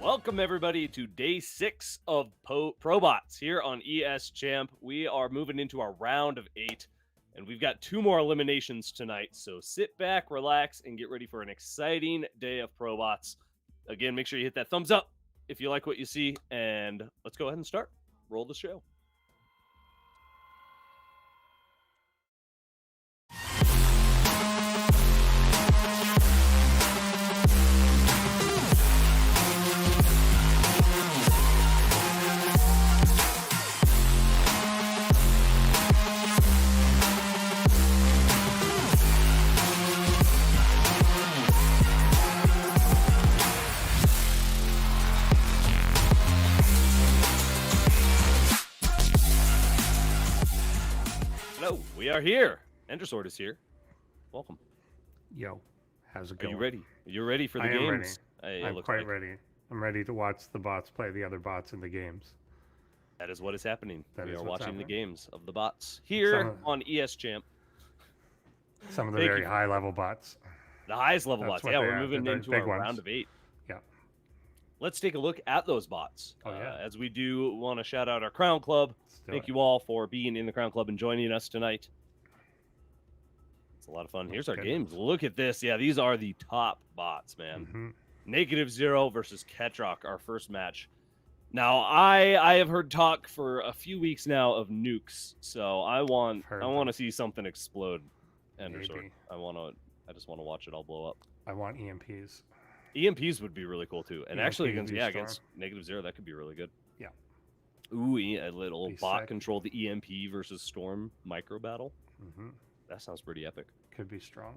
Welcome, everybody, to day 6 of ProBots here on ESChamp. We are moving into our round of 8, and we've got 2 more eliminations tonight. So sit back, relax, and get ready for an exciting day of ProBots. Again, make sure you hit that thumbs up if you like what you see, and let's go ahead and start. Roll the show. Hello, we are here. Endersword is here. Welcome. Yo, how's it Are going? you ready? You're ready for the I am games? ready. I'm quite ready. I'm ready to watch the bots play the other bots in the games. That is what is happening. We are watching the happening. games of the bots here on ESChamp. Some of the very high-level bots. The highest level bots. Yeah, we're moving into our ones. round of 8. Yeah. Let's take a look at those bots. Oh, yeah. As we do want to shout out our Crown Club. Thank you all for being in the Crown Club and joining us tonight. It's a lot of fun. Here's our games. Look at this. Yeah, these are the top bots, man. Negativezero versus Ketroc, our first match. Now, I have heard talk for a few weeks now of nukes, so I want to see something explode. Endersword. I just want to watch it all blow up. I want EMPs. EMPs would be really cool too, and actually against Negativezero, that could be really good. Yeah. Ooh, a little bot controlled EMP versus Storm micro battle. That sounds pretty epic. Could be strong.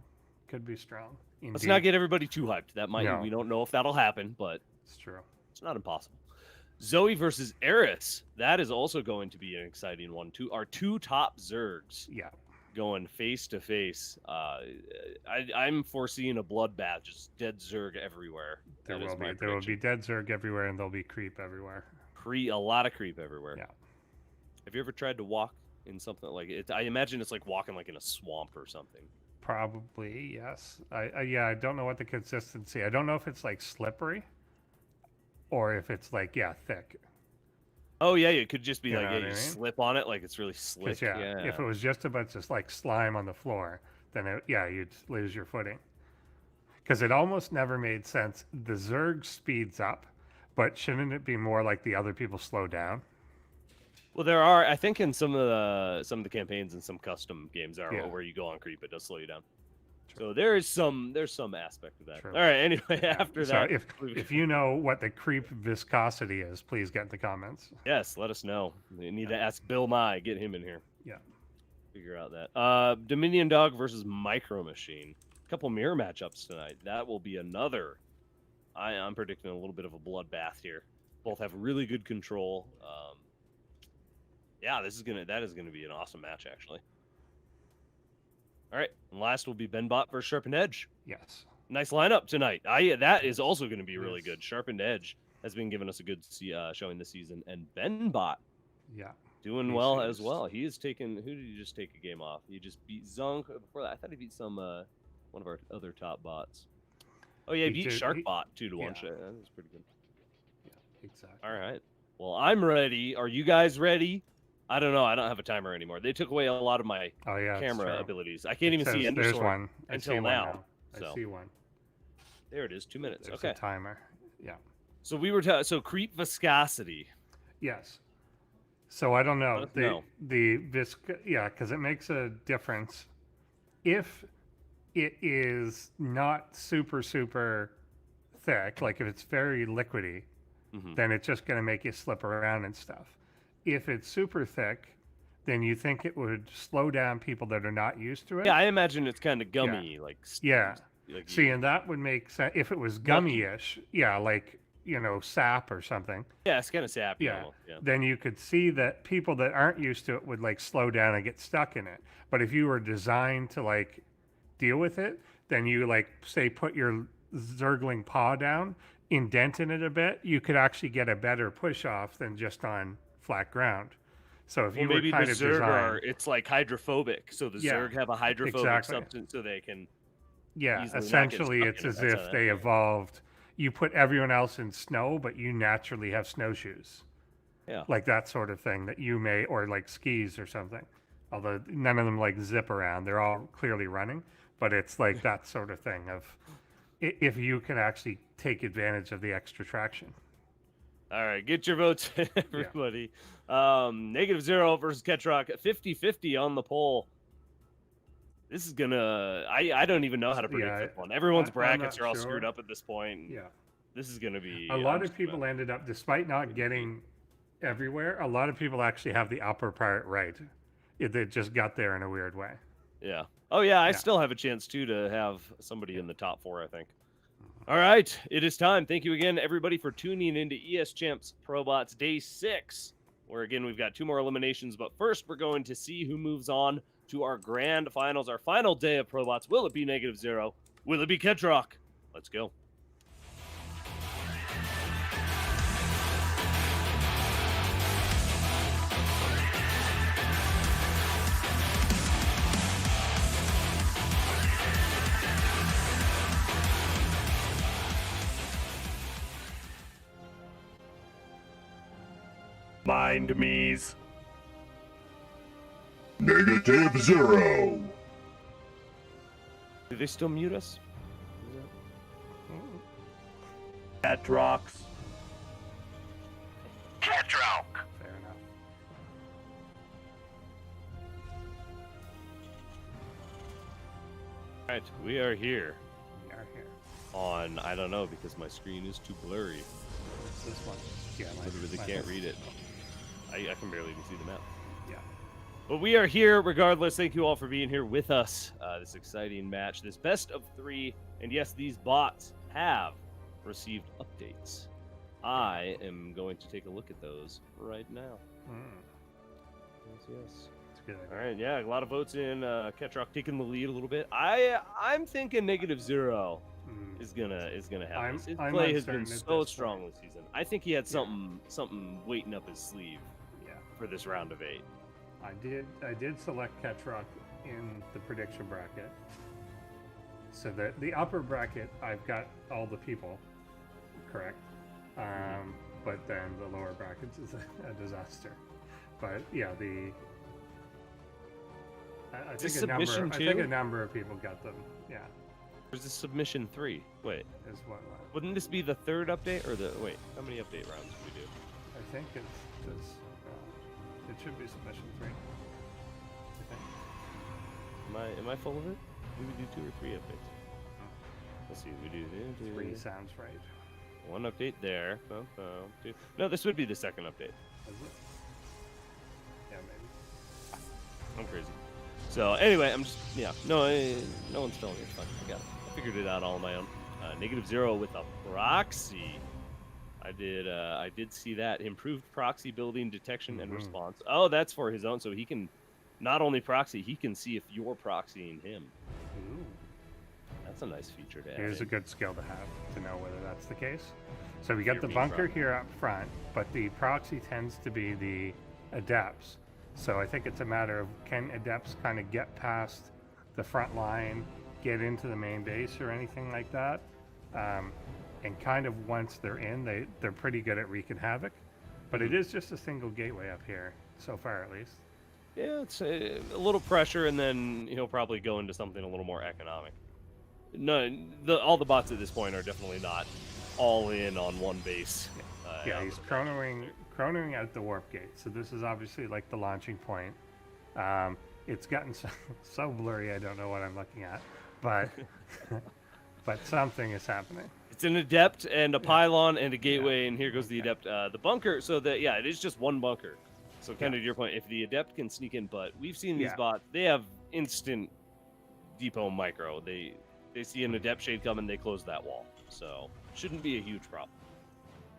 Could be strong. Indeed. Let's not get everybody too hyped. That might we don't know if that'll happen, but it's true. It's not impossible. Zoe versus Eris. That is also going to be an exciting one too. Our 2 top Zergs. Yeah. Going face to face. I'm foreseeing a bloodbath, just dead Zerg everywhere. There will be dead Zerg everywhere, and there'll be creep everywhere. A lot of creep everywhere. Yeah. Have you ever tried to walk in something like it? I imagine it's like walking like in a swamp or something. Probably, yes. I don't know what the consistency. I don't know if it's like slippery, or if it's like thick. Oh yeah, it could just be you slip on it like it's really slick. Yeah, if it was just a bunch of like slime on the floor, then you'd lose your footing. Because it almost never made sense. The Zerg speeds up, but shouldn't it be more like the other people slow down? Well, there are, I think, in some of the campaigns and some custom games where you go on creep, it does slow you down. True. So there's some aspect of that. True. All right. Anyway, after that, if you know what the creep viscosity is, please get in the comments. Yes, let us know. We need to ask Bill Nye, get him in here. Yeah. Figure out that. Dominiondog versus MicroMachine. A couple mirror matchups tonight. That will be another. I'm predicting a little bit of a bloodbath here. Both have really good control. Yeah, that is gonna be an awesome match, actually. All right, and last will be BenBot versus SharpenedEdge. Yes. Nice lineup tonight. That is also going to be really good. SharpenedEdge has been giving us a good showing this season, and BenBot, doing well as well. He is taking. Who did he just take a game off? He just beat Zunk. Before that, I thought he beat one of our other top bots. Oh yeah, he beat SharkBot 2-1. That was pretty good. Yeah, exactly. All right. Well, I'm ready. Are you guys ready? I don't know. I don't have a timer anymore. They took away a lot of my camera abilities. I can't even see Endersword until now. I see one. There it is. 2 minutes. There's a timer. Yeah. So we were creep viscosity. Yes. So I don't know. Because it makes a difference. If it is not super thick, like if it's very liquidy, then it's just going to make you slip around and stuff. If it's super thick, then you think it would slow down people that are not used to it. Yeah, I imagine it's kind of gummy, See, and that would make sense if it was gummy-ish. Yeah, like sap or something. Yeah, it's kind of sappy. Yeah. Then you could see that people that aren't used to it would slow down and get stuck in it. But if you were designed to deal with it, then you say put your Zergling paw down, indent in it a bit, you could actually get a better push off than just on flat ground. So if you were kind of designed, it's like hydrophobic. So the Zerg have a hydrophobic substance, so they can. Yeah, essentially, it's as if they evolved. you put everyone else in snow, but you naturally have snowshoes. Yeah. Like that sort of thing that you may, or like skis or something. Although none of them like zip around. They're all clearly running, but it's like that sort of thing of if you can actually take advantage of the extra traction. All right, get your votes, everybody. Yeah. Negativezero versus Ketroc, 50-50 on the poll. This is gonna. I don't even know how to predict this one. Everyone's brackets are all screwed up at this point. Yeah. This is gonna be. A lot of people ended up, despite not getting everywhere, a lot of people actually have the upper part right. They just got there in a weird way. Yeah. Oh yeah, I still have a chance too to have somebody in the top 4, I think. All right, it is time. Thank you again, everybody, for tuning into ESChamp's ProBots Day 6, where again we've got 2 more eliminations. But first, we're going to see who moves on to our grand finals, our final day of ProBots. Will it be Negativezero? Will it be Ketroc? Let's go. Mind me's. Negativezero. Do they still mute us? Ketrocs. Ketroc. Fair enough. All right, we are here. We are here. On, I don't know, because my screen is too blurry. What's this one? Yeah, I literally can't read it. I can barely even see the map. Yeah. But we are here regardless. Thank you all for being here with us. This exciting match, this best of 3. And yes, these bots have received updates. I am going to take a look at those right now. Yes. Good. All right, yeah, a lot of votes in. Ketroc taking the lead a little bit. I'm thinking Negativezero is gonna have this. His play has been so strong this season. I think he had something waiting up his sleeve. For this round of 8. I did select Ketroc in the prediction bracket. So that the upper bracket, I've got all the people correct. But then the lower brackets is a disaster. But yeah, I think a number of people got them. Yeah. There's a submission 3. Wait. Is what? Wouldn't this be the 3rd update or the wait? How many update rounds do we do? I think it's this. It should be submission 3. Am I full of it? Do we do 2 or 3 updates? Let's see. We do 3 sounds right. 1 update there. No, this would be the 2nd update. Is it? Yeah, maybe. I'm crazy. So anyway, I'm just no one's filming. It's fine. I got it. I figured it out all on my own. Negativezero with a proxy. I did see that improved proxy building detection and response. Oh, that's for his own, so he can not only proxy, he can see if you're proxying him. Ooh. That's a nice feature to add. Here's a good skill to have to know whether that's the case. So we got the bunker here up front, but the proxy tends to be the adepts. So I think it's a matter of can adepts kind of get past the front line, get into the main base or anything like that. And kind of once they're in, they're pretty good at wreaking havoc. But it is just a single gateway up here, so far at least. Yeah, it's a little pressure, and then he'll probably go into something a little more economic. No, all the bots at this point are definitely not all in on one base. Yeah, he's chronoing out the warp gate. So this is obviously like the launching point. It's gotten so blurry, I don't know what I'm looking at, but but something is happening. It's an adept and a pylon and a gateway, and here goes the adept. The bunker, so that it is just one bunker. So kind of to your point, if the adept can sneak in, but we've seen these bots, they have instant depot micro. They see an adept shade coming, they close that wall. So shouldn't be a huge problem.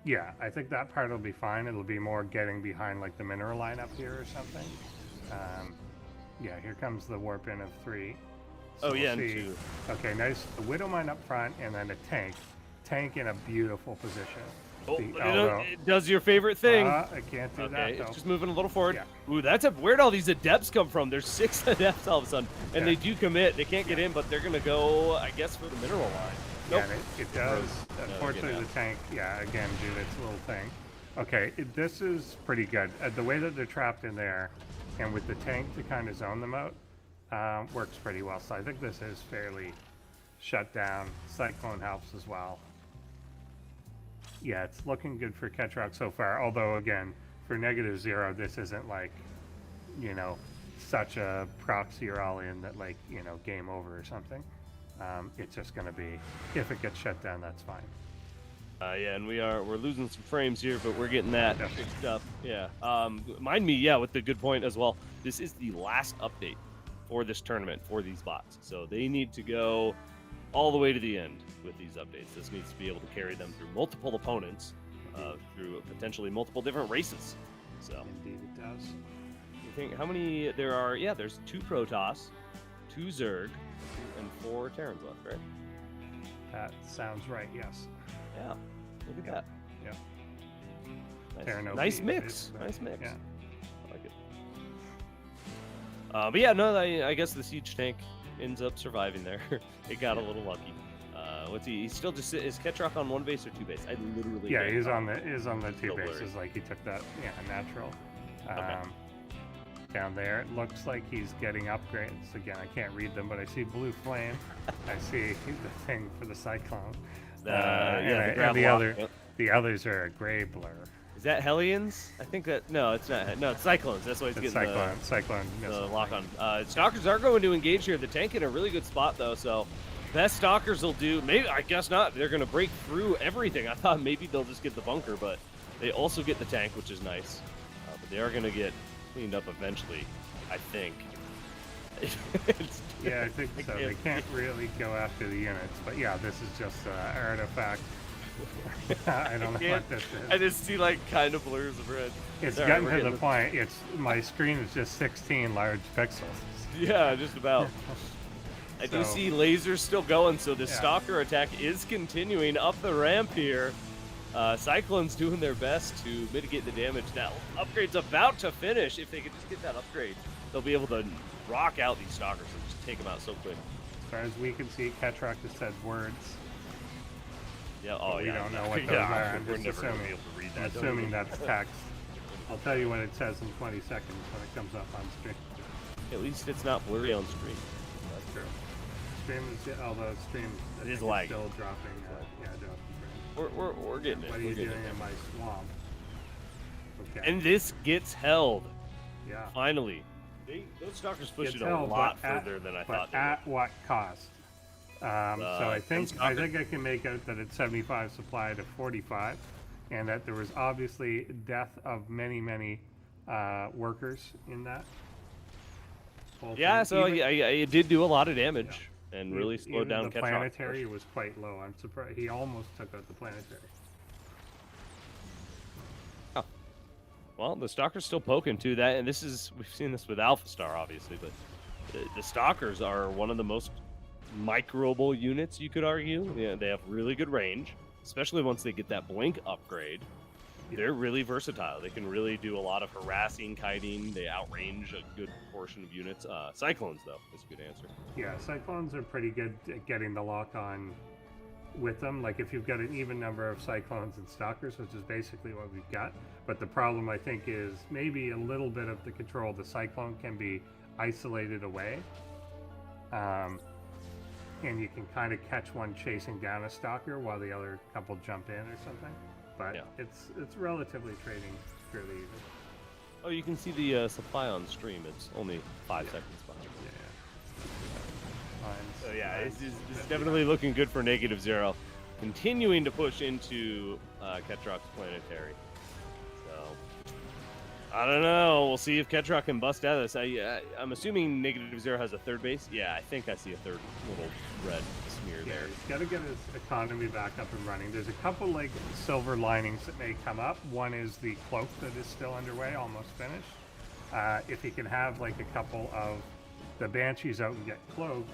Yeah, I think that part will be fine. It'll be more getting behind like the mineral line up here or something. Yeah, here comes the warp in of 3. So we'll and see. 2. Okay, nice. The Widow Mine up front, and then a tank. Tank in a beautiful position. Oh, it does your favorite thing. I can't do that, though. It's just moving a little forward. Yeah. Ooh, where'd all these adepts come from? There's 6 adepts all of a sudden. And they do commit. They can't get in, but they're going to go, I guess, for the mineral line. Yeah, Nope. and it does. Unfortunately, getting the tank, again, do its little thing. Okay, this is pretty good. The way that they're trapped in there, and with the tank to kind of zone them out, works pretty well. So I think this is fairly shut down. Cyclone helps as well. Yeah, it's looking good for Ketroc so far. Although, again, for Negativezero, this isn't like, you know, such a proxy or all-in that, like, you know, game over or something. It's just going to be, if it gets shut down, that's fine. Yeah, and we're losing some frames here, but we're getting that Yeah. fixed up. Yeah. Mind me, yeah, with the good point as well. This is the last update for this tournament for these bots, so they need to go all the way to the end with these updates. This needs to be able to carry them through multiple opponents, through potentially multiple different races. So. Indeed, it does. You think how many there are? Yeah, there's 2 Protoss, 2 Zerg, and 4 Terrans left, right? That sounds right, yes. Yeah, look at that. Yeah. Nice mix. Nice mix. Yeah. I like it. But yeah, no, I guess the siege tank ends up surviving there. It got a little lucky. What's he? He's still just is Ketroc on 1 base or 2 base? I literally. Yeah, he's can't on tell. the 2 Still bases. blurry. Like he took that, natural. Okay. Down there, it looks like he's getting upgrades. Again, I can't read them, but I see blue flame. I see the thing for the cyclone. Yeah, The others are a gray blur. Is that Hellions? I think that no, it's not. No, it's Cyclones. That's why he's It's getting cyclone. the missile. lock on. Stalkers are going to engage here. The tank in a really good spot though, so best Stalkers will do. Maybe I guess not. They're going to break through everything. I thought maybe they'll just get the bunker, but they also get the tank, which is nice. But they are going to get cleaned up eventually, I think. Yeah, I think so. They can't really go after the units, but yeah, this is just an artifact. I don't know what this is. I just see like kind of blurs of red. It's Sorry, gotten we're to the getting point. My screen is just 16 large pixels. Yeah, just about. I do So- see lasers still going, so the Yeah. Stalker attack is continuing up the ramp here. Cyclone's doing their best to mitigate the damage. That upgrade's about to finish. If they could just get that upgrade, they'll be able to rock out these Stalkers and just take them out so quick. As far as we can see, Ketroc just said words. Yeah, oh We yeah. don't know what those yeah, are. I'm we're just never going to be assuming. able to read I'm that. assuming that's text. I'll tell you what it says in 20 seconds when it comes up on stream. At least it's not blurry on screen. That's true. Stream is, although stream It is still lagging. dropping. Dropping. We're getting it. What are We're you getting doing it. in my swamp? Okay. And this gets held. Yeah. Finally. Those Stalkers push Gets it a held, lot but further than I but thought they at what cost? So I think Stalker- I can make out that it's 75 supply to 45, and that there was obviously death of many workers in that. whole Yeah, thing. so Even- it did do a lot of damage and really slowed even down the Ketroc. planetary was quite low. I'm surprised he almost took out the planetary. Well, the Stalker's still poking too. That, and we've seen this with Alpha Star, obviously, but the Stalkers are one of the most microable units, you could argue. Yeah, they have really good range, especially once they get that blink upgrade. They're really versatile. They can really do a lot of harassing, kiting. They outrange a good portion of units. Cyclones, though, is a good answer. Yeah, Cyclones are pretty good at getting the lock on with them. Like if you've got an even number of Cyclones and Stalkers, which is basically what we've got. But the problem, I think, is maybe a little bit of the control. The Cyclone can be isolated away. And you can kind of catch one chasing down a Stalker while the other couple jump in or something. But Yeah. it's relatively trading fairly even. Oh, you can see the supply on stream. It's only 5 seconds behind. So yeah, it's definitely looking good for Negativezero. Continuing to push into Ketroc's planetary. So I don't know. We'll see if Ketroc can bust out of this. I'm assuming Negativezero has a third base. Yeah, I think I see a third little red smear Yeah, there. he's got to get his economy back up and running. There's a couple like silver linings that may come up. One is the cloak that is still underway, almost finished. If he can have like a couple of the Banshees out and get cloaked,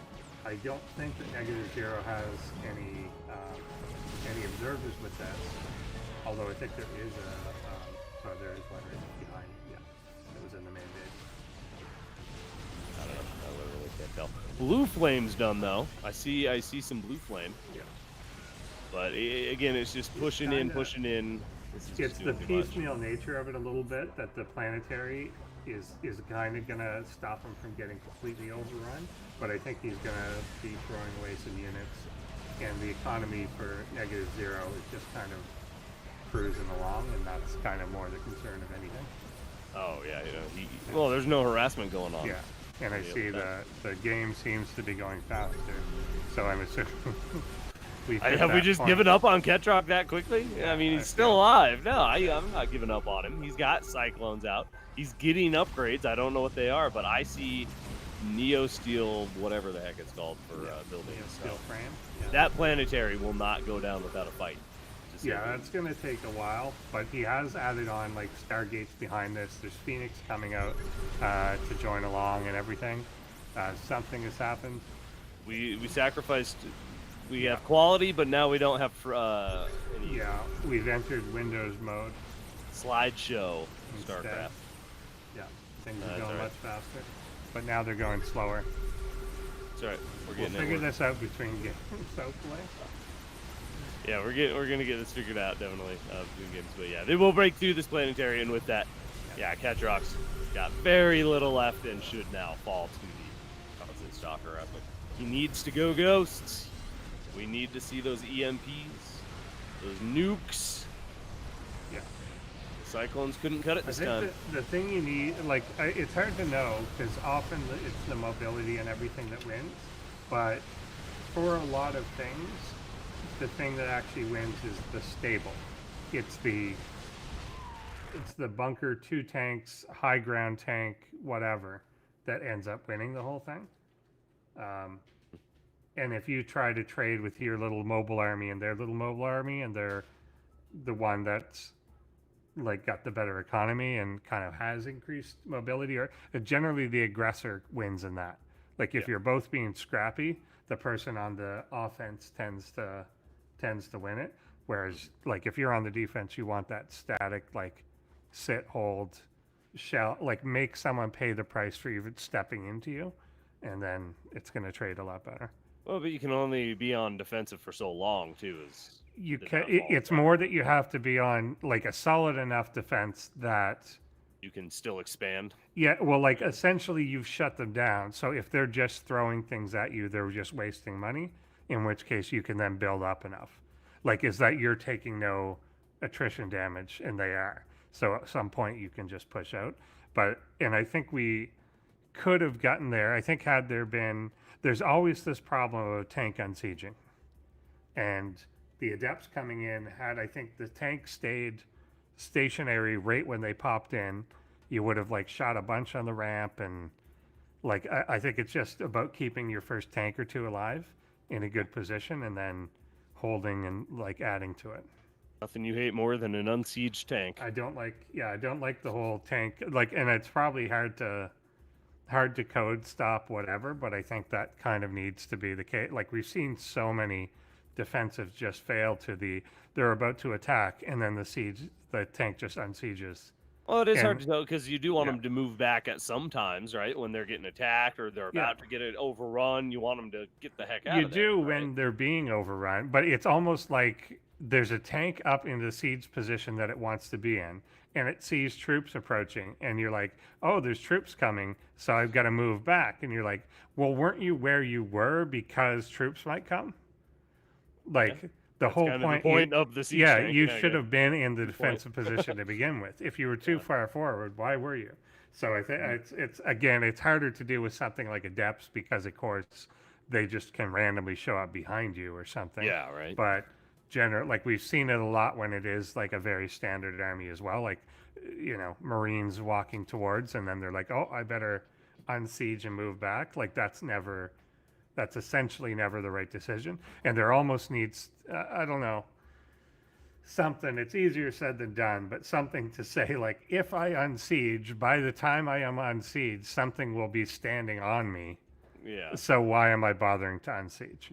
I don't think that Negativezero has any observers with that. Although I think there is there is one right behind. Yeah, it was in the main base. I don't know. I literally can't tell. Blue flame's done though. I see some blue flame. Yeah. But again, it's just pushing in. It's the piecemeal nature of it a little bit that the planetary is kind of gonna stop him from getting completely overrun. But I think he's gonna be throwing away some units, and the economy for Negativezero is just kind of cruising along, and that's kind of more the concern of anything. Oh yeah, well, there's no harassment going on. Yeah, and I see the game seems to be going faster, so I'm assuming. Have we just given up on Ketroc that quickly? I mean, he's still alive. No, I'm not giving up on him. He's got cyclones out. He's getting upgrades. I don't know what they are, but I see Neo Steel, whatever the heck it's called, for building. Steel frame. Yeah. That planetary will not go down without a fight. Yeah, that's going to take a while, but he has added on like Stargates behind this. There's Phoenix coming out to join along and everything. Something has happened. We sacrificed. We have quality, but now we don't have any. Yeah, we've entered Windows mode. Slideshow Instead. StarCraft. Yeah, things are going much faster, but now they're going slower. That's right. We'll figure this out between games, hopefully. Yeah, we're gonna get this figured out definitely between games, but yeah, they will break through this planetary, and with that, yeah, Ketroc's got very little left and should now fall to the constant stalker epic. He needs to go ghosts. We need to see those EMPs, those nukes. Yeah. The Cyclones couldn't cut it this time. The thing you need, like, it's hard to know because often it's the mobility and everything that wins, but for a lot of things, the thing that actually wins is the stable. It's the bunker 2 tanks, high ground tank, whatever, that ends up winning the whole thing. And if you try to trade with your little mobile army and their little mobile army, and they're the one that's like got the better economy and kind of has increased mobility, or generally the aggressor wins in that. Like if you're both being scrappy, the person on the offense tends to win it. Whereas like if you're on the defense, you want that static, like sit, hold, shell, like make someone pay the price for even stepping into you, and then it's going to trade a lot better. Well, but you can only be on defensive for so long too. You can. It's more that you have to be on like a solid enough defense that you can still expand. Yeah, well, like essentially you've shut them down. So if they're just throwing things at you, they're just wasting money. In which case you can then build up enough. Like, is that you're taking no attrition damage, and they are. So at some point you can just push out. And I think we could have gotten there. I think had there been. There's always this problem of a tank unsieging. And the Adepts coming in had, I think, the tank stayed stationary right when they popped in. You would have, like, shot a bunch on the ramp. And, like, I think it's just about keeping your first tank or two alive in a good position and then holding and, like, adding to it. Nothing you hate more than an unsieged tank. I don't like the whole tank. Like, and it's probably hard to code stop whatever, but I think that kind of needs to be the case. Like we've seen so many defensives just fail they're about to attack and then the tank just unsieges. Well, it is hard to tell because you do want them to move back at some times, right? When they're getting attacked or they're about to get it overrun, you want them to get the heck out of there. You do when they're being overrun, but it's almost like there's a tank up in the siege position that it wants to be in, and it sees troops approaching, and you're like, oh, there's troops coming, so I've got to move back. And you're like, well, weren't you where you were because troops might come? Like, the whole point of the siege tank. You should have been in the defensive position to begin with. If you were too far forward, why were you? So I think it's harder to do with something like Adepts because, of course, they just can randomly show up behind you or something. Yeah, right. But like we've seen it a lot when it is like a very standard army as well, like, you know, Marines walking towards and then they're like, oh, I better unsiege and move back. Like that's essentially never the right decision. And there almost needs, I don't know, something, it's easier said than done, but something to say like, if I unsiege, by the time I am unsieged, something will be standing on me. Yeah. So why am I bothering to unsiege?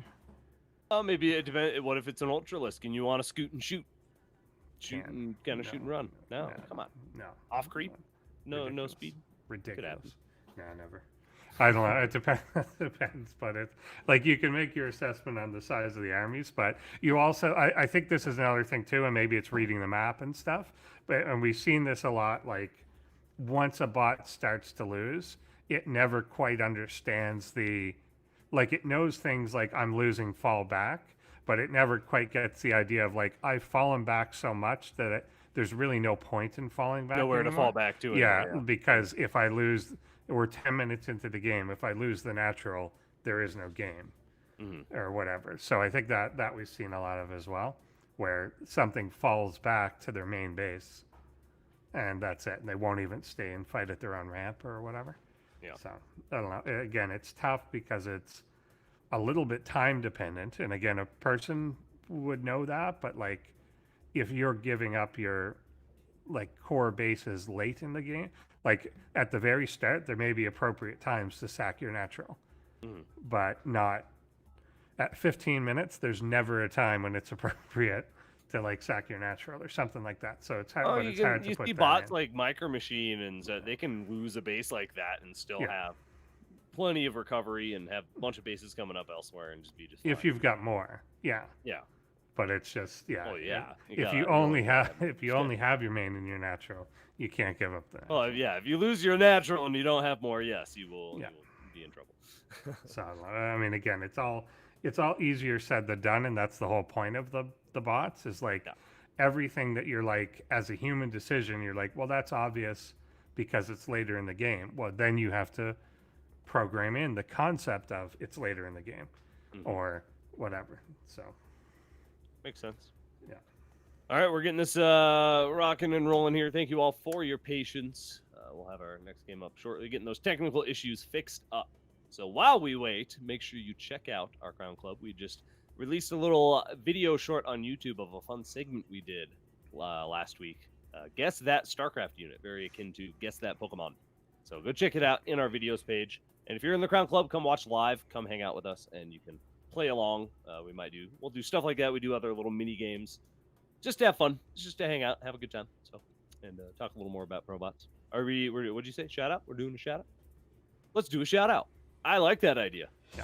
Maybe it depends. What if it's an Ultralisk and you want to scoot and shoot? Shoot and shoot and run. No, come on. No. Off creep? No, Ridiculous. no speed? Ridiculous. No, never. I don't know. It depends. Depends, but it's like you can make your assessment on the size of the armies, but you also, I think this is another thing too, and maybe it's reading the map and stuff. And we've seen this a lot. Like once a bot starts to lose, it never quite understands like it knows things like I'm losing, fall back, but it never quite gets the idea of like I've fallen back so much that there's really no point in falling back. Nowhere anymore. to fall back to. Yeah, because if I lose. We're 10 minutes into the game. If I lose the natural, there is no game or whatever. So I think that we've seen a lot of as well, where something falls back to their main base and that's it. And they won't even stay and fight at their own ramp or whatever. Yeah. So I don't know. Again, it's tough because it's a little bit time dependent. And again, a person would know that, but like if you're giving up your like core bases late in the game, like at the very start, there may be appropriate times to sack your natural, but not at 15 minutes. There's never a time when it's appropriate to like sack your natural or something like that. So it's hard. Oh, but it's hard to you put see that bots in. like MicroMachine, and they can lose a base like that and still have plenty of recovery and have a bunch of bases coming up elsewhere and just be just. If fine. you've got more, yeah. But it's just Oh yeah. If you only have have your main and your natural, you can't give up that. Oh yeah, if you lose your natural and you don't have more, yes, you will be in trouble. So I mean, again, it's all easier said than done, and that's the whole point of the bots is like everything that you're like as a human decision, you're like, well, that's obvious because it's later in the game. Well, then you have to program in the concept of it's later in the game or whatever. So makes sense. Yeah. All right, we're getting this rocking and rolling here. Thank you all for your patience. We'll have our next game up shortly, getting those technical issues fixed up. So while we wait, make sure you check out our Crown Club. We just released a little video short on YouTube of a fun segment we did last week. Guess that StarCraft unit, very akin to Guess That Pokemon. So go check it out in our videos page. And if you're in the Crown Club, come watch live. Come hang out with us, and you can play along. We'll do stuff like that. We do other little mini games. Just to have fun, just to hang out, have a good time. So, and talk a little more about ProBots. What'd you say? Shout out? We're doing a shout out? Let's do a shout out. I like that idea. Yeah.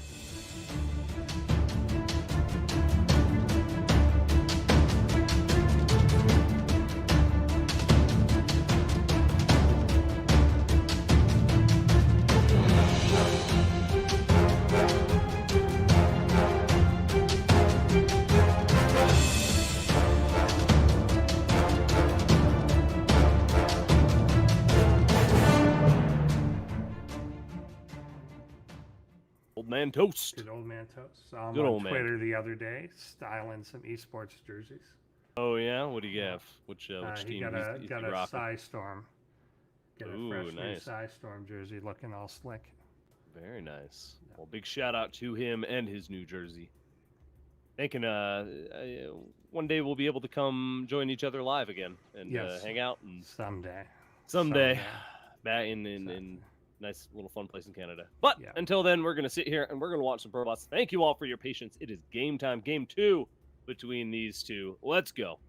Old Man Toast. Good old man Toast. Saw him Good on old man. Twitter the other day, styling some esports jerseys. Oh yeah, what do you have? Which He team? got he's a rocking? Psystorm. Got a Ooh, fresh new nice. Psystorm jersey, looking all slick. Very nice. Well, big shout out to him and his new jersey. Thinking one day we'll be able to come join each other live again and hang out and someday back in nice little fun place in Canada. But until then, we're gonna sit here and we're gonna watch some ProBots. Thank you all for your patience. It is game time, game 2 between these two. Let's go.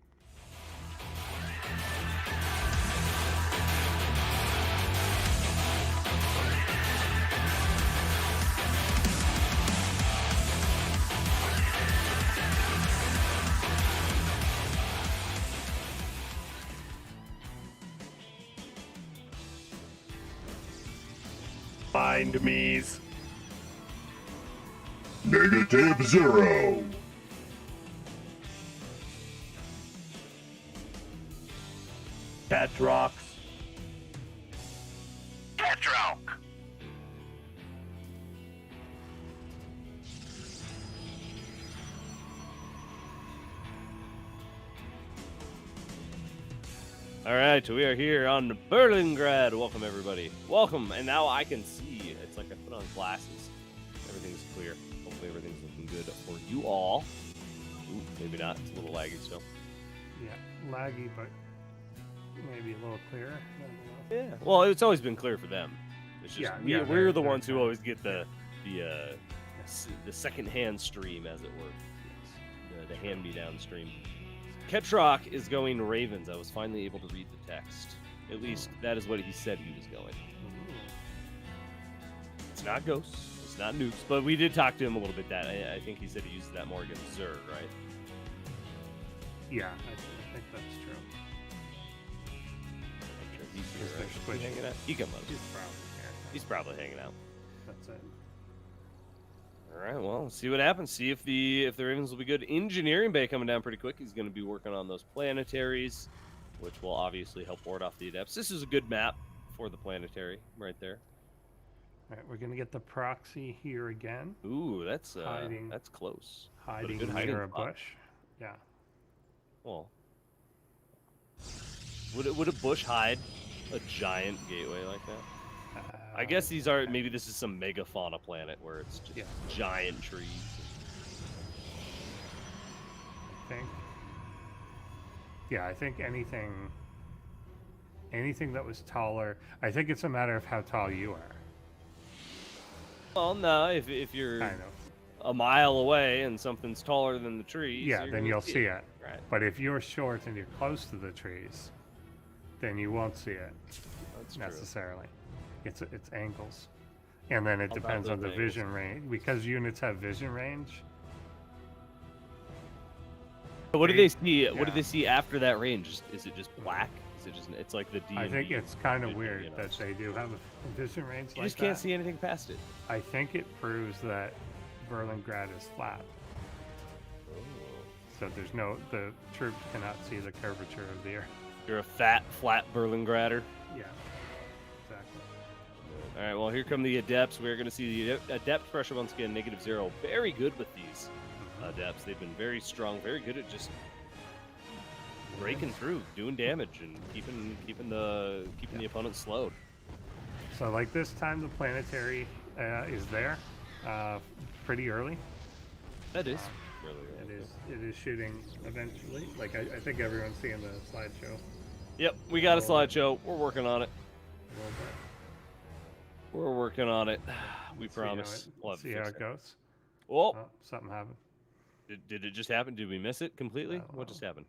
Find me's. Negativezero. Ketroc. Ketroc. All right, we are here on Berlingrad. Welcome, everybody. Welcome. And now I can see. It's like I put on glasses. Everything's clear. Hopefully everything's looking good for you all. Ooh, maybe not. It's a little laggy still. Yeah, laggy, but maybe a little clearer. I don't know. Yeah. Well, it's always been clear for them. It's just we're the ones who they're always get the second-hand stream, as it were. The hand-me-down stream. Ketroc is going Ravens. I was finally able to read the text. At least that is what he said he was going. not ghosts. It's not nukes. But we did talk to him a little bit. That I think he said he uses that more against Zerg, right? Yeah, I think that's true. He's hanging out. He come up. He's probably here. He's probably hanging out. That's it. All right, well, let's see what happens. See if the Ravens will be good. Engineering Bay coming down pretty quick. He's going to be working on those planetaries, which will obviously help ward off the Adepts. This is a good map for the planetary right there. All right, we're going to get the proxy here again. Ooh, that's close. Hiding good near a spot. bush. Yeah. Well, would a bush hide a giant gateway like that? I guess these are, maybe this is some megafauna planet where it's just giant trees. I think. Yeah, I think anything that was taller. I think it's a matter of how tall you are. Well, no, if you're Kind of. a mile away and something's taller than the trees, Yeah, then you'll see it. Right. But if you're short and you're close to the trees, then you won't see it That's necessarily. It's angles, and then it How about depends on those the vision range because units have vision range. But what do they see? Yeah. What do they see after that range? Is it just black? Is it just? It's like the D. I think it's kind of vision, weird you know. that they do have a vision range You like just can't that. see anything past it. I think it proves that Berlingrad is flat, so the troops cannot see the curvature of the earth. You're a fat, flat Berlingrader. Yeah, exactly. All right, well, here come the Adepts. We're going to see the Adept pressure once again, -0. Very good with these Adepts. They've been very strong, very good at just breaking through, doing damage, and keeping the opponent slowed. So like this time, the planetary is there pretty early. That is really It is shooting eventually. Like I think everyone's seeing the slideshow Yep, we got a slideshow. We're working on it. a little bit. We're working on it. We See how promise. We'll have to see how fix it goes. Oh, Oh, something happened. did it just happen? Did we miss it completely? Oh, What just happened?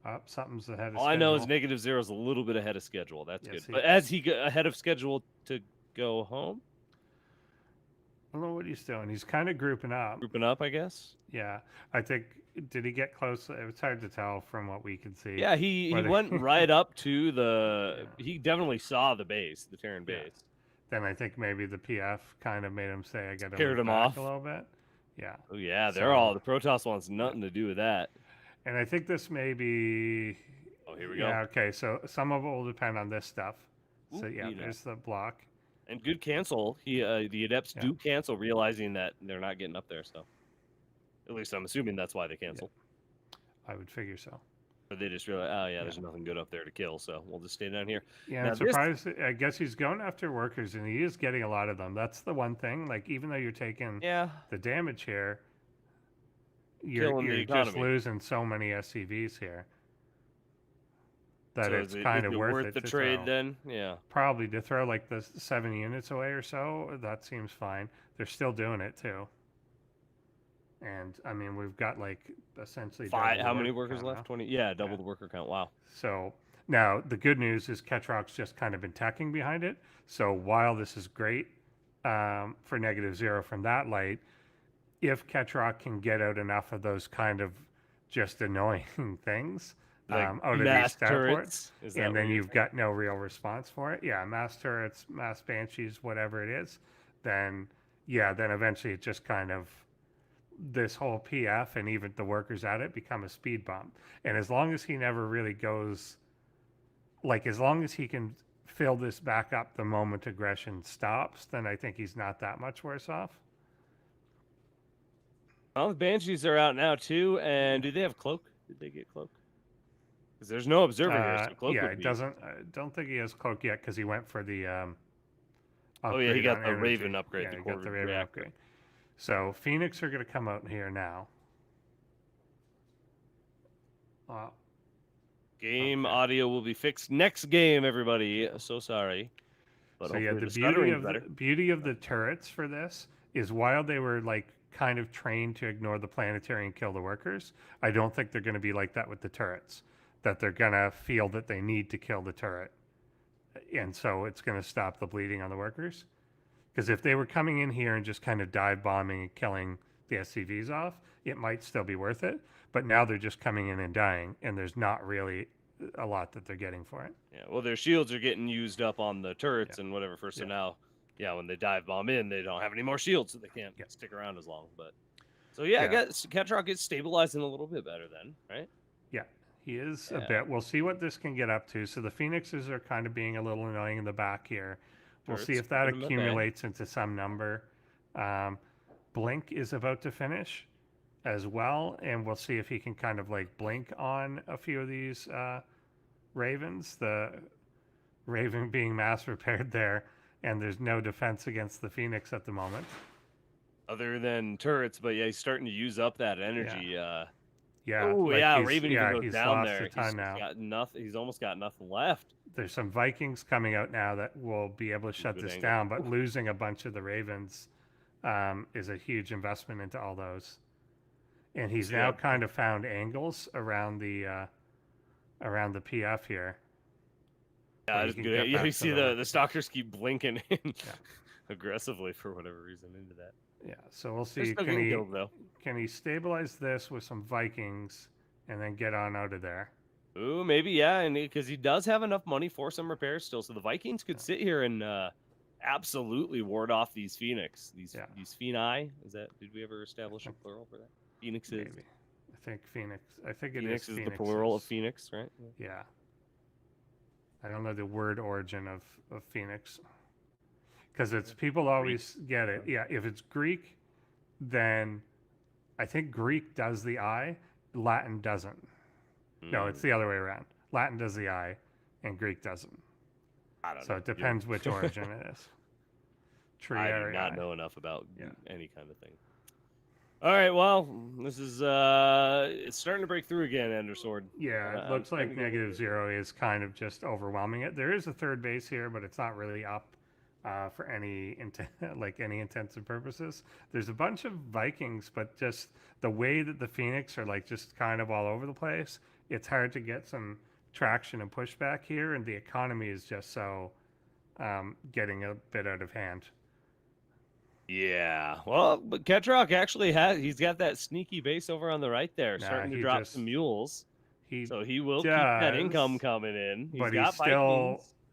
Oh, something's ahead of All I know is schedule. -0 is a little bit ahead of schedule. That's Yes, good. But as he got ahead of schedule to go home, I don't know what he's doing. He's kind of grouping up. grouping up, I guess. Yeah, I think. Did he get close? It's hard to tell from what we can see. Yeah, he Whether- went right up to the. He definitely saw the base, the Terran Yeah. base. Then I think maybe the PF kind of made him say, "I got to Scared move him back off. a little bit." Yeah, Oh yeah, So- they're all the Protoss wants nothing to do with that. and I think this may be. Oh, here we Yeah. go. Okay. So some of it will depend on this stuff. So Ooh, yeah, you know. there's the block. And good cancel. The Adepts Yeah. do cancel, realizing that they're not getting up there. So, at least I'm assuming that's why they cancel. I would figure so. But they just realize, oh yeah, there's nothing good up there to kill, so we'll just stay down here. Yeah, Now I'm this- surprised. I guess he's going after workers, and he is getting a lot of them. That's the one thing. Like even though you're taking Yeah, the damage here, you're Killing the just economy. losing so many SCVs here that so it's is kind is of worth worth it the to trade throw. then? Yeah. Probably to throw like the 7 units away or so. That seems fine. They're still doing it too. And I mean, we've got like essentially double the How many worker workers count left? now. 20. Yeah, double Yeah. the worker count. Wow. So now the good news is Ketroc's just kind of been tacking behind it. So while this is great for -0 from that light, if Ketroc can get out enough of those kind of just annoying things Like out of these mass starports, turrets. Is that and what then you're you've got no real response for it. Yeah, mass turrets, mass banshees, whatever it is, then then eventually it just kind of this whole PF and even the workers at it become a speed bump. And as long as he never really goes, like as long as he can fill this back up the moment aggression stops, then I think he's not that much worse off. Well, the Banshees are out now too, and do they have cloak? Did they get cloak? Because there's no observer here, so cloak Yeah, would it be. doesn't. I don't think he has cloak yet because he went for the. Oh yeah, he upgrade got on the energy. Raven upgrade. Yeah, the he got the quarter Raven reactor. upgrade. So Phoenix are going to come out here now. Game Okay. audio will be fixed next game, everybody. So sorry. But So yeah, hopefully the beauty stuttering's of better. the beauty of the turrets for this is while they were like kind of trained to ignore the planetary and kill the workers, I don't think they're going to be like that with the turrets. That they're going to feel that they need to kill the turret, and so it's going to stop the bleeding on the workers. Because if they were coming in here and just kind of dive bombing and killing the SCVs off, it might still be worth it. But now they're just coming in and dying, and there's not really a lot that they're getting for it. Yeah, well, their shields are getting used up on the turrets and whatever first. So now, when they dive bomb in, they don't have any more shields, so they can't stick around as long. But so I guess Ketroc is stabilizing a little bit better then, right? Yeah, he is a bit. We'll see what this can get up to. So the Phoenixes are kind of being a little annoying in the back here. We'll see if that accumulates into some number. Blink is about to finish as well, and we'll see if he can kind of like blink on a few of these Ravens. The Raven being mass repaired there, and there's no defense against the Phoenix at the moment. Other than turrets, but he's starting to use up that energy. Raven even goes down there. Got nothing. He's almost got nothing left. There's some Vikings coming out now that will be able to shut this down, but losing a bunch of the Ravens is a huge investment into all those. And he's now kind of found angles around the PF here. Yeah, it's good. You see the stalkers keep blinking in aggressively for whatever reason into that. Yeah, so we'll see. Can he stabilize this with some Vikings and then get on out of there? Ooh, maybe, and because he does have enough money for some repairs still, so the Vikings could sit here and absolutely ward off these Phoenix, these Phoeni. Did we ever establish a plural for that? Phoenixes. Maybe. I think Phoenix. I think it Phoenix is Phoenixes. The plural of Phoenix, right? Yeah. I don't know the word origin of Phoenix. Because it's people always get it. Yeah, if it's Greek, then I think Greek does the I, Latin doesn't. No, it's the other way around. Latin does the I, and Greek doesn't. I don't know. So it depends which origin it is. I do not know enough about any kind of thing. All right, well, this is it's starting to break through again, Endersword. Yeah, it looks like Negativezero is kind of just overwhelming it. There is a third base here, but it's not really up for any intensive purposes. There's a bunch of Vikings, but just the way that the Phoenix are like just kind of all over the place, it's hard to get some traction and pushback here, and the economy is just so getting a bit out of hand. Yeah, well, but Ketroc actually he's got that sneaky base over on the right there, starting to drop some mules. So he will keep that income coming in.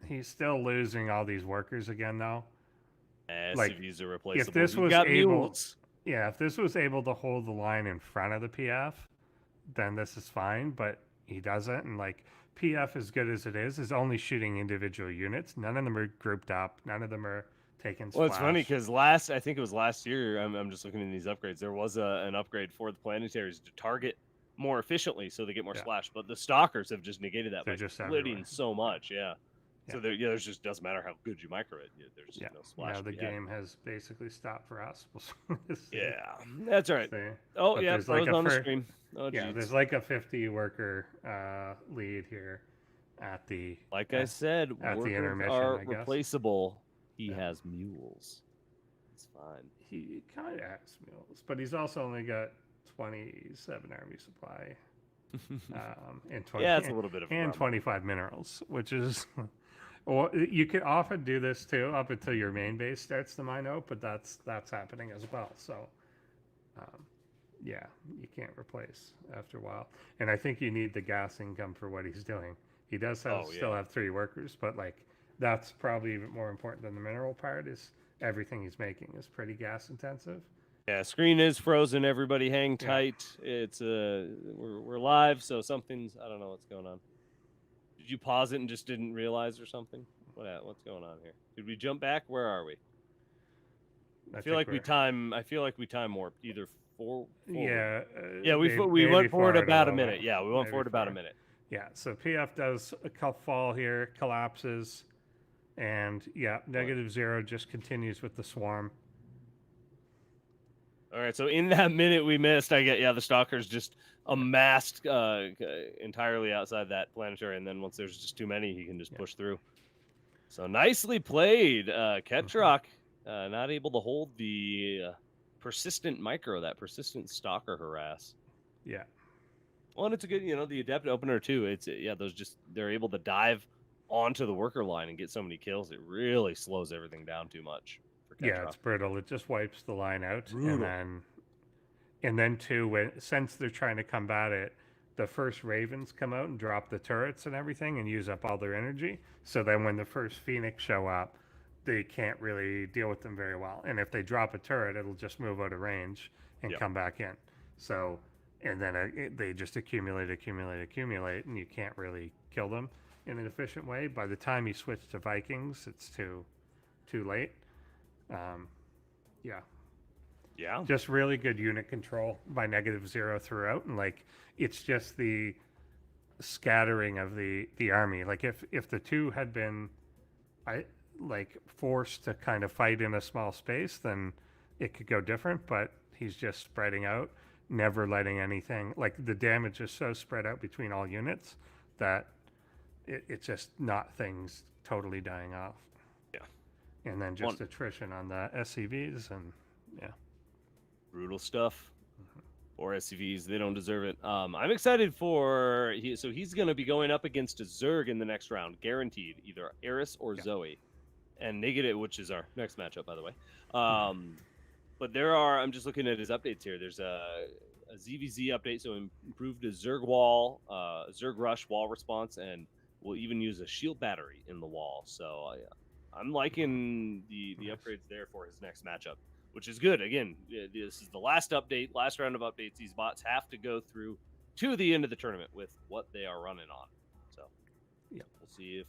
He's still losing all these workers again, though. SCVs are replaceable. If this was able, if this was able to hold the line in front of the PF, then this is fine. But he doesn't, and PF, as good as it is only shooting individual units. None of them are grouped up. None of them are taking splash. Well, it's funny because I think it was last year. I'm just looking at these upgrades. There was an upgrade for the planetaries to target more efficiently, so they get more splash. But the stalkers have just negated that by splitting so much. Yeah. So there's just doesn't matter how good you micro it. There's just no splash. Now the game has basically stopped for us. Yeah, that's all right. There's on the screen. There's like a 50 worker lead here at the. Like I said, at the intermission, are replaceable. He has mules. It's fine. He kind of has mules, but he's also only got 27 army supply. And 20, it's a little bit of a and 25 minerals, which is. Well, you could often do this too up until your main base starts to mine out, but that's happening as well. So, you can't replace after a while. And I think you need the gas income for what he's doing. He does still have 3 workers, but that's probably even more important than the mineral part. Is everything he's making is pretty gas intensive. Yeah, screen is frozen. Everybody hang tight. It's we're live, so something's I don't know what's going on. Did you pause it and just didn't realize or something? What's going on here? Did we jump back? Where are we? I feel like we time warped either forward. We went forward about a minute. Yeah, we went forward about a minute. Yeah, so PF does a fall here, collapses, and Negativezero just continues with the swarm. All right, so in that minute we missed, I get the stalkers just amassed entirely outside that planetary, and then once there's just too many, he can just push through. So nicely played, Ketroc. Not able to hold the persistent micro, that persistent stalker harass. Yeah. Well, and it's a good, the adept opener too. It's they're able to dive onto the worker line and get so many kills. It really slows everything down too much for Yeah, it's brittle. It just wipes the line out, Brutal. and then too, since they're trying to combat it, the first Ravens come out and drop the turrets and everything and use up all their energy. So then when the first Phoenix show up, they can't really deal with them very well. And if they drop a turret, it'll just move out of range and come back in. So, and then they just accumulate, and you can't really kill them in an efficient way. By the time you switch to Vikings, it's too late. Yeah. Just really good unit control by Negativezero throughout, and like it's just the scattering of the army. Like if the two had been forced to kind of fight in a small space, then it could go different, but he's just spreading out, never letting anything, like the damage is so spread out between all units that it's just not things totally dying off. Yeah. And then just attrition on the SCVs, and brutal stuff. Or SCVs, they don't deserve it. I'm excited for so he's going to be going up against a Zerg in the next round, guaranteed, either Eris or Zoe, and Negative, which is our next matchup, by the way. But there are, I'm just looking at his updates here. There's a ZVZ update, so improved a Zerg wall, Zerg rush wall response, and we'll even use a shield battery in the wall. So I'm liking the upgrades there for his next matchup, which is good. Again, this is the last update, last round of updates. These bots have to go through to the end of the tournament with what they are running on. So we'll see if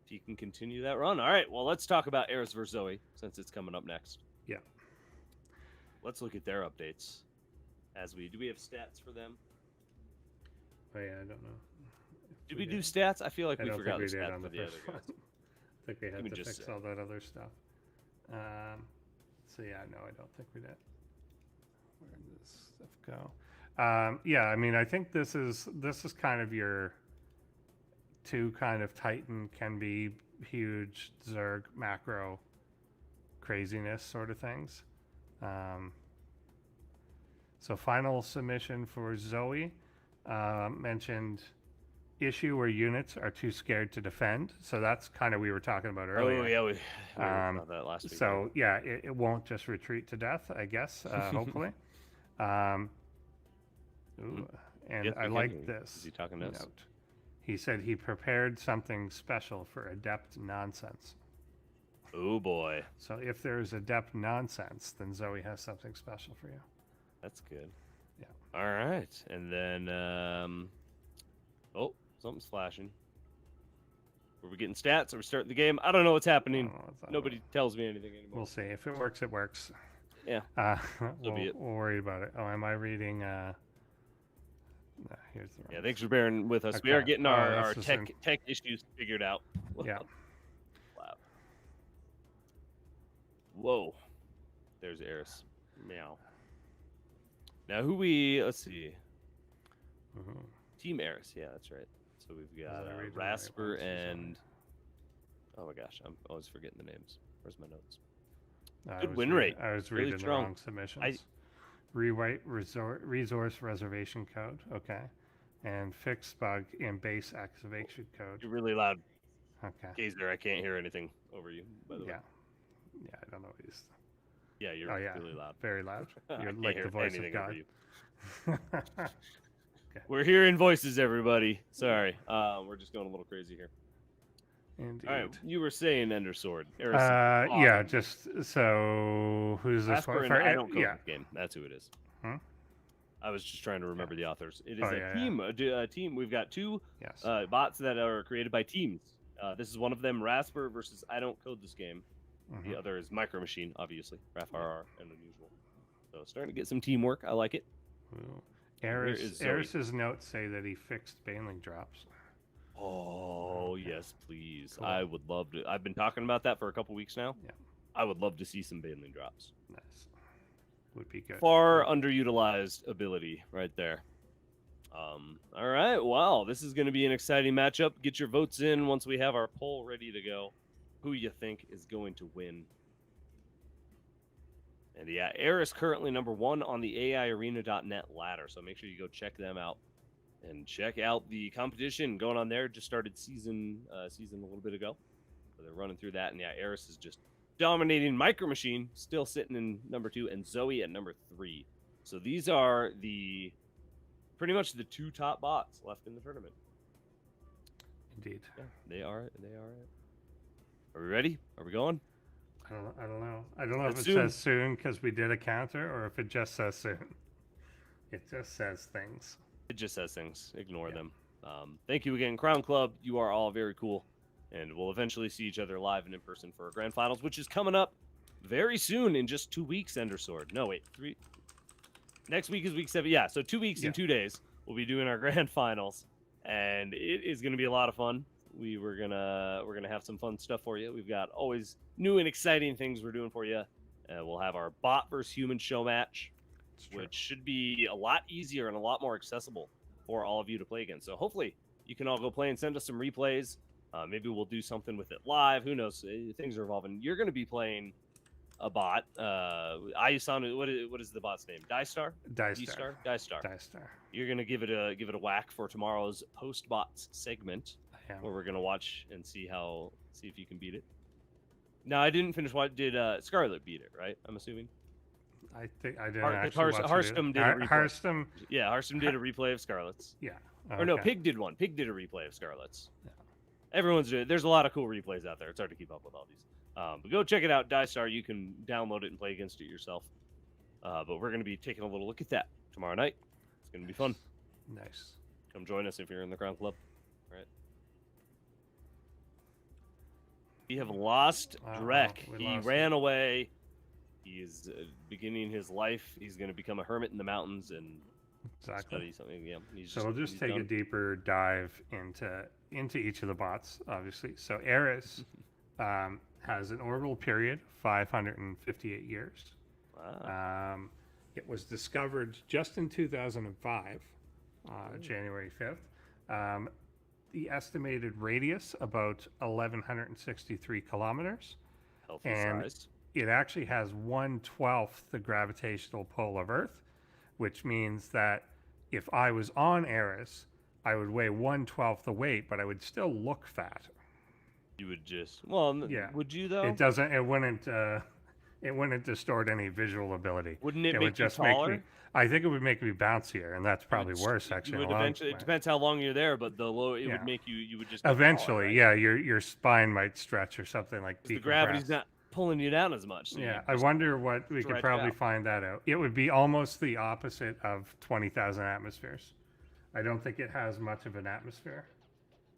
he can continue that run. All right, well, let's talk about Eris versus Zoe since it's coming up next. Yeah. Let's look at their updates. Do we have stats for them? Oh yeah, I don't know. Did we do stats? I feel like we forgot the did stats on for the other guys. I think we had to fix all that other stuff. So yeah, no, I don't think we did. Where did this stuff go? Yeah, I mean, I think this is kind of your two kind of Titan can be huge Zerg macro craziness sort of things. So final submission for Zoe mentioned issue where units are too scared to defend. So that's kind of we were talking about earlier. Oh yeah, we were about that last week. So yeah, it won't just retreat to death, I guess. Hopefully. And I like this. Is he talking to us? Note. He said he prepared something special for adept nonsense. Oh boy. So if there's adept nonsense, then Zoe has something special for you. That's good. Yeah. All right, and then oh, something's flashing. Were we getting stats? Are we starting the game? I don't know what's happening. Nobody tells me anything anymore. We'll see. If it works, it works. Yeah. We'll worry about it. Oh, am I reading? No, here's the. Yeah, thanks for bearing with us. Okay. We are getting our tech issues figured out. Yeah. Wow. Whoa. There's Eris. Meow. Now let's see. Mm-hmm. Team Eris, yeah, that's right. So we've got Rasper and oh my gosh, I'm always forgetting the names. Where's my notes? Good win rate. I was reading the wrong submissions. Rewrite resource reservation code. Okay. And fix bug in base activation code. You're really loud. Okay. Gazer, I can't hear anything over you, by the way. Yeah, I don't know what he's. Yeah, you're really loud. Very loud. You're like the voice of God. Okay. We're hearing voices, everybody. Sorry. We're just going a little crazy here. Indeed. All right, you were saying Ender Sword. Eris, yeah, just so who's this one? I don't code this game. That's who it is. Hmm? I was just trying to remember the authors. It is team. A team. We've got two bots that are created by teams. This is one of them, Rasper versus I don't code this game. Mm-hmm. The other is MicroMachine, obviously. RAFRR and Unusual. So starting to get some teamwork. I like it. Eris's notes say that he fixed Baneling drops. Oh, yes, please. Cool. I would love to. I've been talking about that for a couple weeks now. Yeah. I would love to see some Baneling drops. Nice. Would be good. Far underutilized ability right there. All right. Wow. This is going to be an exciting matchup. Get your votes in once we have our poll ready to go. Who you think is going to win? And yeah, Eris currently #1 on the AIarena.net ladder. So make sure you go check them out and check out the competition going on there. Just started season a little bit ago. So they're running through that. And yeah, Eris is just dominating MicroMachine, still sitting in number 2, and Zoe at number 3. So these are pretty much the 2 top bots left in the tournament. Indeed. Yeah, they are. Are we ready? Are we going? I don't know. I don't know if it says soon because we did a counter, or if it just says soon. It just says things. It just says things. Ignore them. Thank you again, Crown Club. You are all very cool. And we'll eventually see each other live and in person for our grand finals, which is coming up very soon in just 2 weeks, Endersword. No, wait, 3. Next week is week 7. Yeah, so 2 weeks and 2 days, we'll be doing our grand finals. And it is going to be a lot of fun. We're gonna have some fun stuff for you. We've got always new and exciting things we're doing for you. We'll have our bot versus human show match, which should be a lot easier and a lot more accessible for all of you to play against. So hopefully you can all go play and send us some replays. Maybe we'll do something with it live. Who knows? Things are evolving. You're going to be playing a bot. What is the bot's name? Dystar. You're going to give it a whack for tomorrow's post bots segment, where we're going to watch and see if you can beat it. No, I didn't finish. What did Scarlet beat it? Right? I'm assuming. I think I didn't actually watch Harstum did a replay. Harstum did a replay of Scarlet's. Yeah. Or no, Pig did one. Pig did a replay of Scarlet's. Yeah. Everyone's doing it. There's a lot of cool replays out there. It's hard to keep up with all these. But go check it out, Dystar. You can download it and play against it yourself. But we're going to be taking a little look at that tomorrow night. It's going to be fun. Nice. Come join us if you're in the Crown Club. All right. We have lost Drek. He ran away. He is beginning his life. He's going to become a hermit in the mountains and study something. Yeah. So we'll just take a deeper dive into each of the bots, obviously. So Eris has an orbital period of 558 years. Wow. It was discovered just in 2005, January 5th. The estimated radius about 1,163 kilometers. Healthy size. It actually has 1/12 the gravitational pull of Earth, which means that if I was on Eris, I would weigh 1/12 the weight, but I would still look fat. You would just Would you though? It doesn't. It wouldn't distort any visual ability. Wouldn't it would just taller? Make me. I think it would make me bouncier, and that's probably worse actually. It depends how long you're there, but would make you. You would just eventually, taller, right? your spine might stretch or something like. The gravity's not pulling you down as much. So I wonder what we could probably find that out. It would be almost the opposite of 20,000 atmospheres. I don't think it has much of an atmosphere.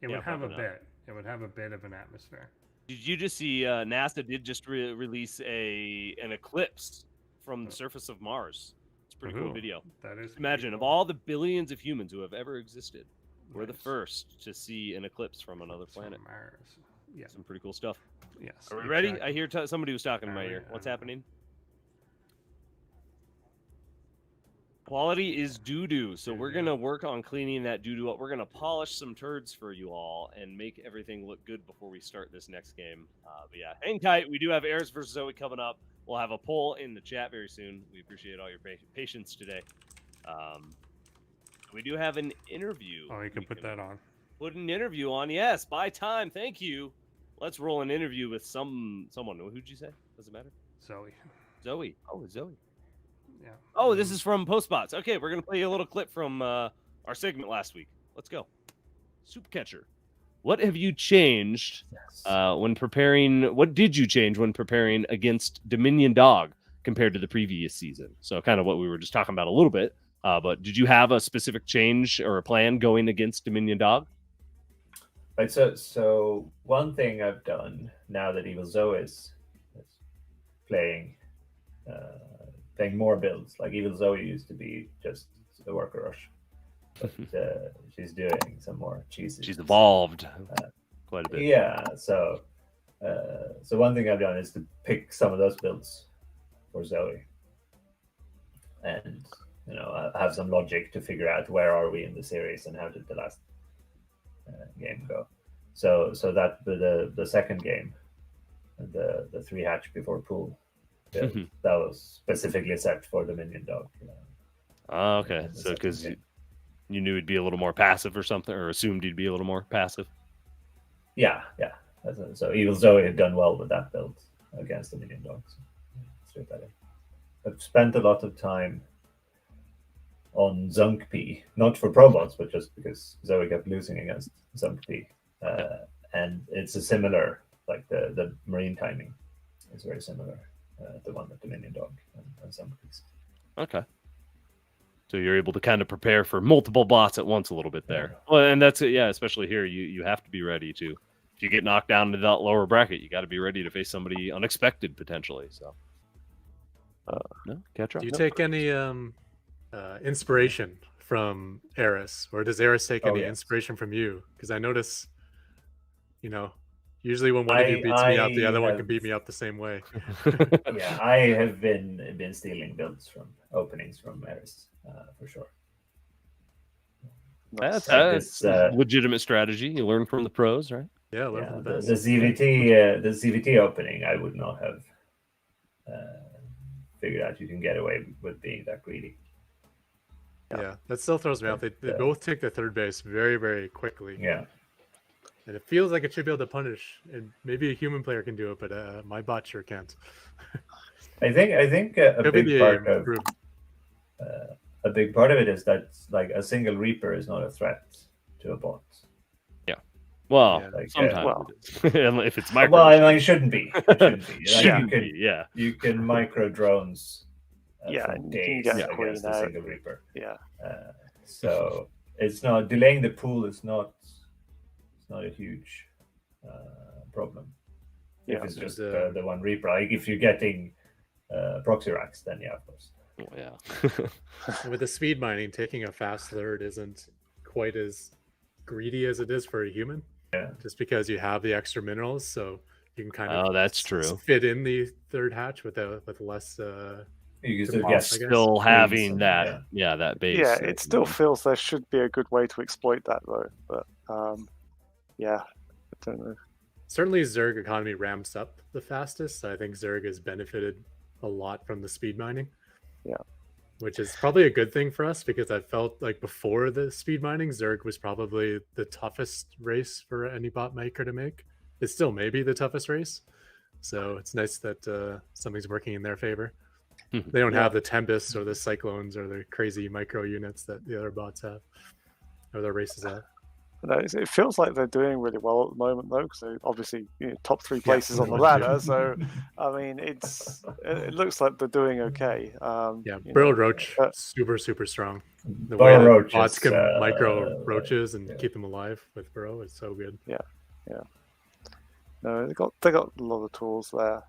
It would have a bit. It would have a bit of an atmosphere. Did you just see NASA did just release an eclipse from the surface of Mars? It's a pretty cool video. That is. Imagine, of all the billions of humans who have ever existed, we're the first to see an eclipse from another planet. Mars. Yeah. Some pretty cool stuff. Yes. Are we ready? I hear somebody was talking in my ear. What's happening? Quality is doo-doo, so we're going to work on cleaning that doo-doo up. We're going to polish some turds for you all and make everything look good before we start this next game. But yeah, hang tight. We do have Eris versus Zoe coming up. We'll have a poll in the chat very soon. We appreciate all your patience today. We do have an interview. Oh, you can put that on. Put an interview on. Yes, by time. Thank you. Let's roll an interview with someone. Who'd you say? Does it matter? Zoe. Oh, Zoe. Yeah. Oh, this is from Postbots. Okay, we're going to play a little clip from our segment last week. Let's go. Soup Catcher. What have you changed when preparing? What did you change when preparing against Dominiondog compared to the previous season? So kind of what we were just talking about a little bit. But did you have a specific change or a plan going against Dominiondog? Right. So one thing I've done now that Evil Zoe is playing more builds. Like Evil Zoe used to be just a worker rush, but she's doing some more cheesy. She's evolved quite a bit. Yeah. So one thing I've done is to pick some of those builds for Zoe, and have some logic to figure out where are we in the series and how did the last game go. So that the second game, the 3 hatch before pool. That was specifically set for Dominiondog. Oh, okay. So because you knew he'd be a little more passive or something, or assumed he'd be a little more passive. Yeah. So Evil Zoe had done well with that build. against Dominiondog. Straight at it. I've spent a lot of time on ZunkP, not for ProBots, but just because Zoe kept losing against ZunkP. And it's a similar, like the marine timing is very similar, the one that Dominiondog and ZunkP's. Okay. So you're able to kind of prepare for multiple bots at once a little bit there. Well, and that's it. Yeah, especially here, you have to be ready to. If you get knocked down to that lower bracket, you got to be ready to face somebody unexpected potentially. So, no, Ketroc. Do you take any inspiration from Eris, or does Eris take any inspiration from you? Because I notice, usually when one of you beats me up, the other one can beat me up the same way. Yeah, I have been stealing builds from openings from Eris for sure. That's a legitimate strategy. You learn from the pros, right? Yeah, learn from the best. The ZVT opening, I would not have figured out you can get away with being that greedy. Yeah, that still throws me out. They both take the third base very, very quickly. Yeah. And it feels like it should be able to punish, and maybe a human player can do it, but my bot sure can't. I think a big part of it is that like a single Reaper is not a threat to a bot. Yeah. Well, sometimes it is. If it's micro. Well, it shouldn't be. It shouldn't be. Like, you can micro drones. For days against a single Reaper. Yeah. So it's not delaying the pool. It's not a huge problem. If it's just the one Reaper, like if you're getting proxy racks, then yeah, of course. Oh, yeah. With the speed mining, taking a fast third isn't quite as greedy as it is for a human. Yeah. Just because you have the extra minerals, so you can kind of that's true. Fit in the third hatch with less. You still having that, that base. Yeah, it still feels there should be a good way to exploit that though. But I don't know. Certainly, Zerg economy ramps up the fastest. I think Zerg has benefited a lot from the speed mining. Yeah, which is probably a good thing for us because I felt like before the speed mining, Zerg was probably the toughest race for any bot maker to make. It still may be the toughest race, so it's nice that something's working in their favor. They don't have the Tempests or the Cyclones or the crazy micro units that the other bots have, or their races have. No, it feels like they're doing really well at the moment, though, because they're obviously top 3 places on the ladder. So, I mean, it looks like they're doing okay. Burrow Roach, super strong. The Burrow way that bots can micro roaches and keep them alive with Burrow is so good. Yeah. No, they got a lot of tools there,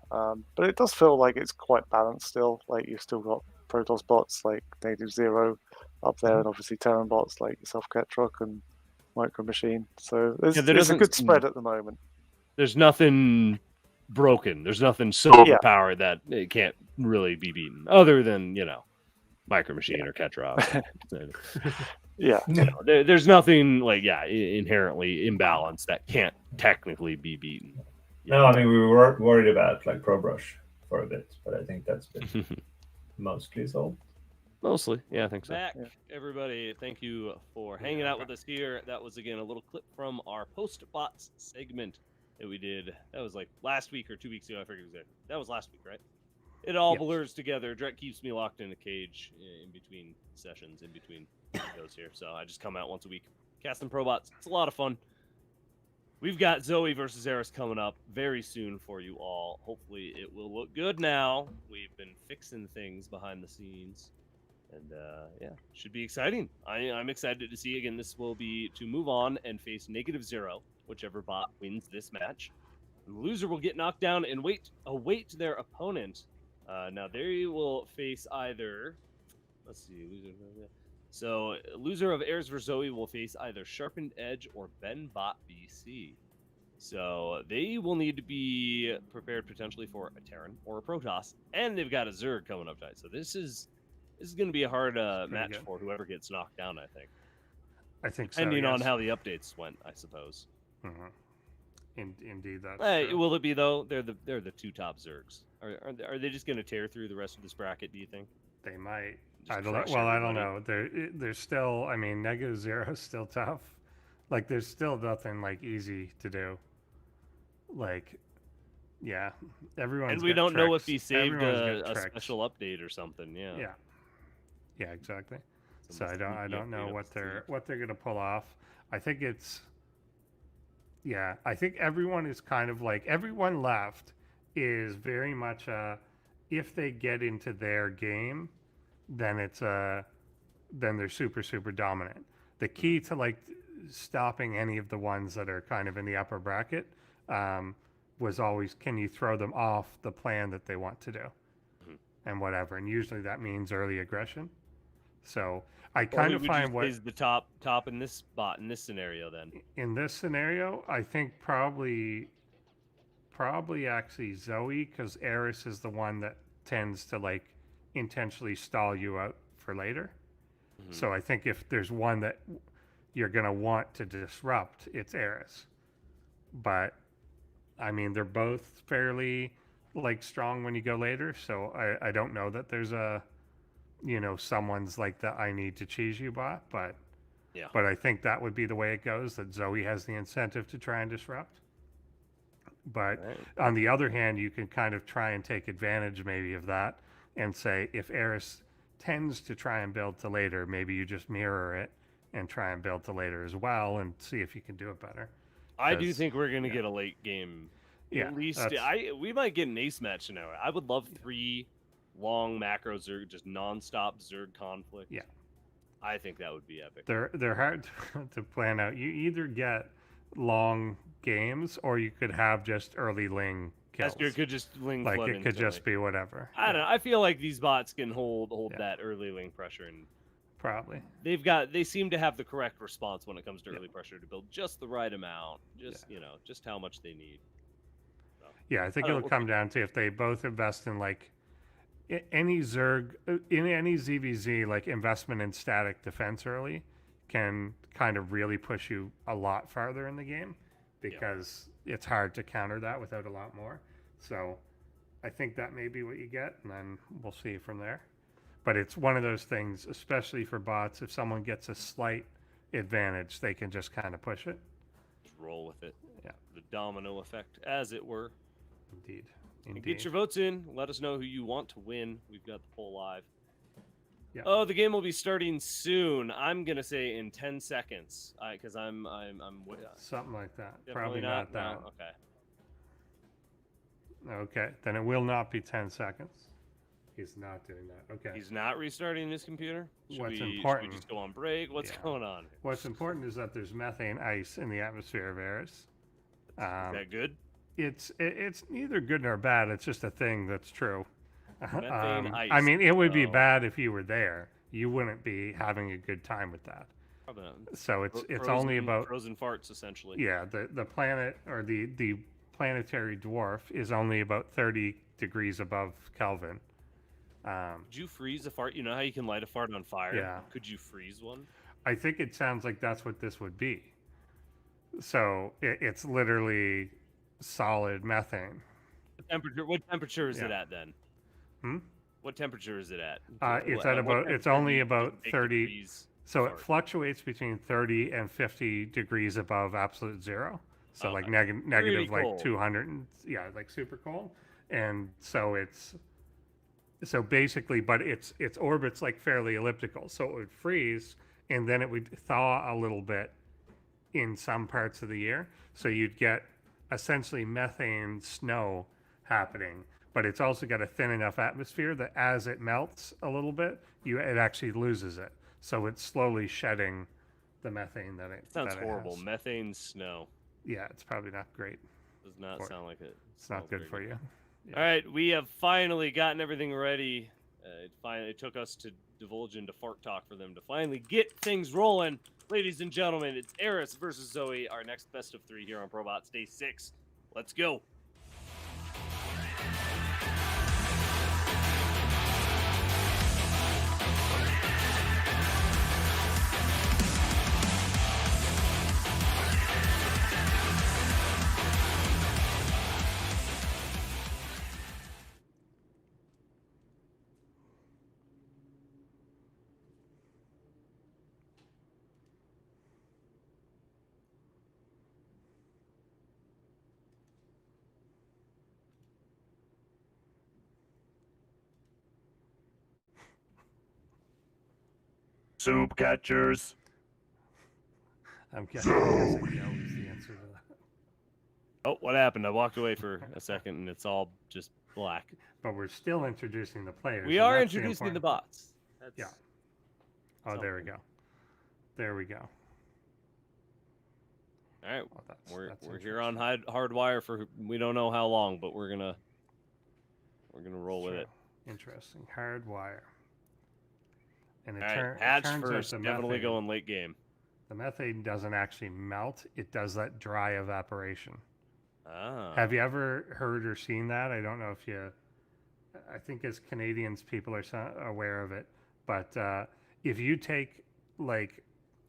but it does feel like it's quite balanced still. Like you've still got Protoss bots like Negativezero up there, and obviously Terran bots like yourself, Ketroc, and MicroMachine. So there's a good spread at the moment. There's nothing broken. There's nothing so overpowered that it can't really be beaten, other than MicroMachine or Ketroc. There's nothing like inherently imbalanced that can't technically be beaten. No, I mean we were worried about like ProBrush for a bit, but I think that's been mostly solved. Mostly, I think so. Back, everybody. Thank you for hanging out with us here. That was again a little clip from our post bots segment that we did. That was like last week or 2 weeks ago. I forget exactly. That was last week, right? It all blurs together. Drek keeps me locked in a cage in between sessions, in between shows here. So I just come out once a week, casting ProBots. It's a lot of fun. We've got Zoe versus Eris coming up very soon for you all. Hopefully it will look good now. We've been fixing things behind the scenes. And should be exciting. I'm excited to see. Again, this will be to move on and face Negativezero, whichever bot wins this match. The loser will get knocked down and await their opponent. Now they will face either. Let's see. Loser of Eris versus Zoe will face either SharpenedEdge or BenBotBc. So they will need to be prepared potentially for a Terran or a Protoss, and they've got a Zerg coming up tight. So this is going to be a hard match for whoever gets knocked down, I think. I think so, depending on how the updates went, I suppose. Indeed, that's true. Will it be, though? They're the 2 top Zergs. Are they just going to tear through the rest of this bracket, do you think? They might. I don't know. Well, I don't know. There's still, I mean, Negativezero is still tough. Like, there's still nothing, like, easy to do. Like, Yeah, everyone's And we got don't know if tricks. he saved Everyone's got a tricks. special update or something. Yeah. Yeah, exactly. So Some I sneaky don't know update up what the they're gonna pull off. I think I think everyone is kind of like everyone left is very much if they get into their game, then then they're super dominant. The key to like stopping any of the ones that are kind of in the upper bracket was always, can you throw them off the plan that they want to do, and whatever. And usually that means early aggression. So I kind of find what is the top in this spot in this scenario. Then in this scenario, I think probably actually Zoe, because Eris is the one that tends to like intentionally stall you out for later. So I think if there's one that you're gonna want to disrupt, it's Eris. But I mean, they're both fairly like strong when you go later. So I don't know that there's a, someone's like the I need to cheese you bot, but yeah. But I think that would be the way it goes, that Zoe has the incentive to try and disrupt. But on the other hand, you can kind of try and take advantage maybe of that and say, if Eris tends to try and build to later, maybe you just mirror it and try and build to later as well and see if you can do it better. I do think we're going to get a late game. Yeah, At least we might get an ace match now. I would love 3 long macro Zerg, just nonstop Zerg conflict. Yeah. I think that would be epic. They're hard to plan out. You either get long games or you could have just early ling kills. It could just ling like flood it could just be whatever. I don't know. I feel like these bots can hold that early ling pressure, and probably they seem to have the correct response when it comes to early pressure to build just the right amount, just how much they need. So, yeah, I think it'll come down to if they both invest in like any Zerg in any ZVZ, like investment in static defense early can kind of really push you a lot farther in the game, because it's hard to counter that without a lot more. So I think that may be what you get, and then we'll see from there. But it's one of those things, especially for bots, if someone gets a slight advantage, they can just kind of push it. Just roll with it. Yeah. The domino effect, as it were. Indeed. And get your votes in. Let us know who you want to win. We've got the poll live. Yeah. Oh, the game will be starting soon. I'm gonna say in 10 seconds, because I'm something like that. Definitely Probably not that. No? Okay. Okay, then it will not be 10 seconds. He's not doing that. Okay. He's not restarting his computer. What's should important? we just go on break? What's going on? What's important is that there's methane ice in the atmosphere of Eris. Is that good? It's neither good nor bad. It's just a thing that's true. Methane ice. I mean, it would be bad if you were there. You wouldn't be having a good time with that. Probably not. So it's only about frozen farts, essentially. Yeah, the planet, or the planetary dwarf, is only about 30 degrees above Kelvin. Could you freeze a fart? You know how you can light a fart on fire? Yeah. Could you freeze one? I think it sounds like that's what this would be. So it's literally solid methane. What temperature is it at then? What temperature is it at? It's only about 30 degrees. So it fluctuates between 30 and 50 degrees above absolute zero. So like negative like cold. 200, like super cold. And so so basically, but its orbit's like fairly elliptical. So it would freeze and then it would thaw a little bit in some parts of the year. So you'd get essentially methane snow happening, but it's also got a thin enough atmosphere that as it melts a little bit, it actually loses it. So it's slowly shedding the methane that it sounds that horrible. It has. Methane snow. Yeah, it's probably not great. Does not sound like it. It's not good for you. Yeah. All right, we have finally gotten everything ready. It took us to divulge into fart talk for them to finally get things rolling. Ladies and gentlemen, it's Eris versus Zoe, our next best of 3 here on ProBots Day 6. Let's go. Soup catchers. I'm guessing no is the answer to that. Oh, what happened? I walked away for a second, and it's all just black. But we're still introducing the players. We and are that's introducing the important bots. part. That's Yeah. Oh, there we something. go. There we go. All right, Oh, that's we're here on Hardwire for we don't know how long, but we're gonna roll with it. Interesting. Hardwire. And it, All right, it hatch turns out first. the Definitely methane, going late game. the methane doesn't actually melt. It does that dry evaporation. Ah. Have you ever heard or seen that? I don't know if you. I think as Canadians, people are aware of it. But if you take like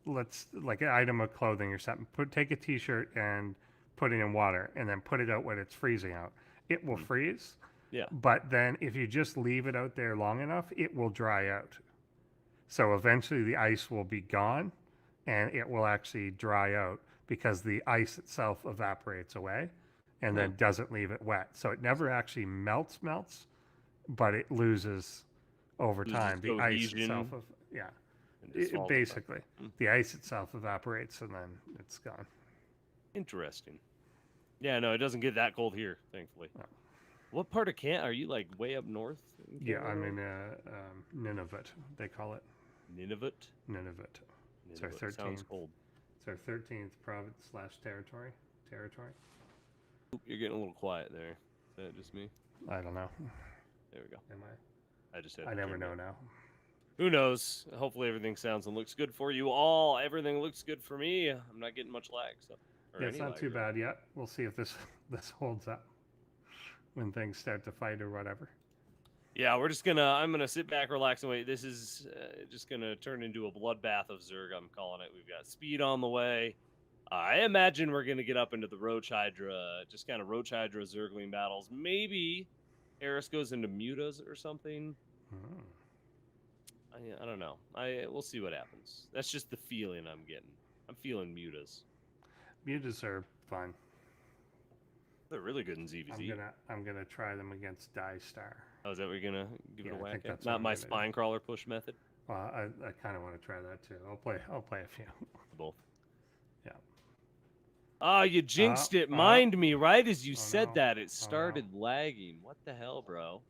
an item of clothing or something, take a T-shirt and put it in water, and then put it out when it's freezing out, it will freeze. Yeah. But then if you just leave it out there long enough, it will dry out. So eventually the ice will be gone, and it will actually dry out because the ice itself evaporates away, and then doesn't leave it wet. So it never actually melts, but it loses over time. The ice itself, basically, the ice itself evaporates and then it's gone. Interesting. Yeah, no, it doesn't get that cold here, thankfully. No. What part of Canada are you? Like way up north? Yeah, I'm in Nunavut. They call it Nunavut. Nunavut. It's our Nunavut. 13th. Sounds cold. It's our 13th province/territory. Oop, you're getting a little quiet there. Is that just me? I don't know. There we go. Am I? I just had. I to never turn know it. now. Who knows? Hopefully everything sounds and looks good for you all. Everything looks good for me. I'm not getting much lag, so. Yeah, it's not too bad yet. We'll see if this holds up when things start to fight or whatever. Yeah, I'm gonna sit back, relax, and wait. This is just gonna turn into a bloodbath of Zerg. I'm calling it. We've got speed on the way. I imagine we're gonna get up into the Roach Hydra, just kind of Roach Hydra Zergling battles. Maybe Eris goes into Mutas or something. I don't know. We'll see what happens. That's just the feeling I'm getting. I'm feeling Mutas. Mutas are fun. They're really good in ZVZ. I'm gonna try them against Star. Oh, is that what you're gonna give it a I whack think at? that's what Not I'm my gonna do. spine crawler push method. Well, I kind of want to try that too. I'll play a few. Both. Yeah. Oh, you jinxed it. Mind me, right as you said that, it started lagging. What the hell, bro?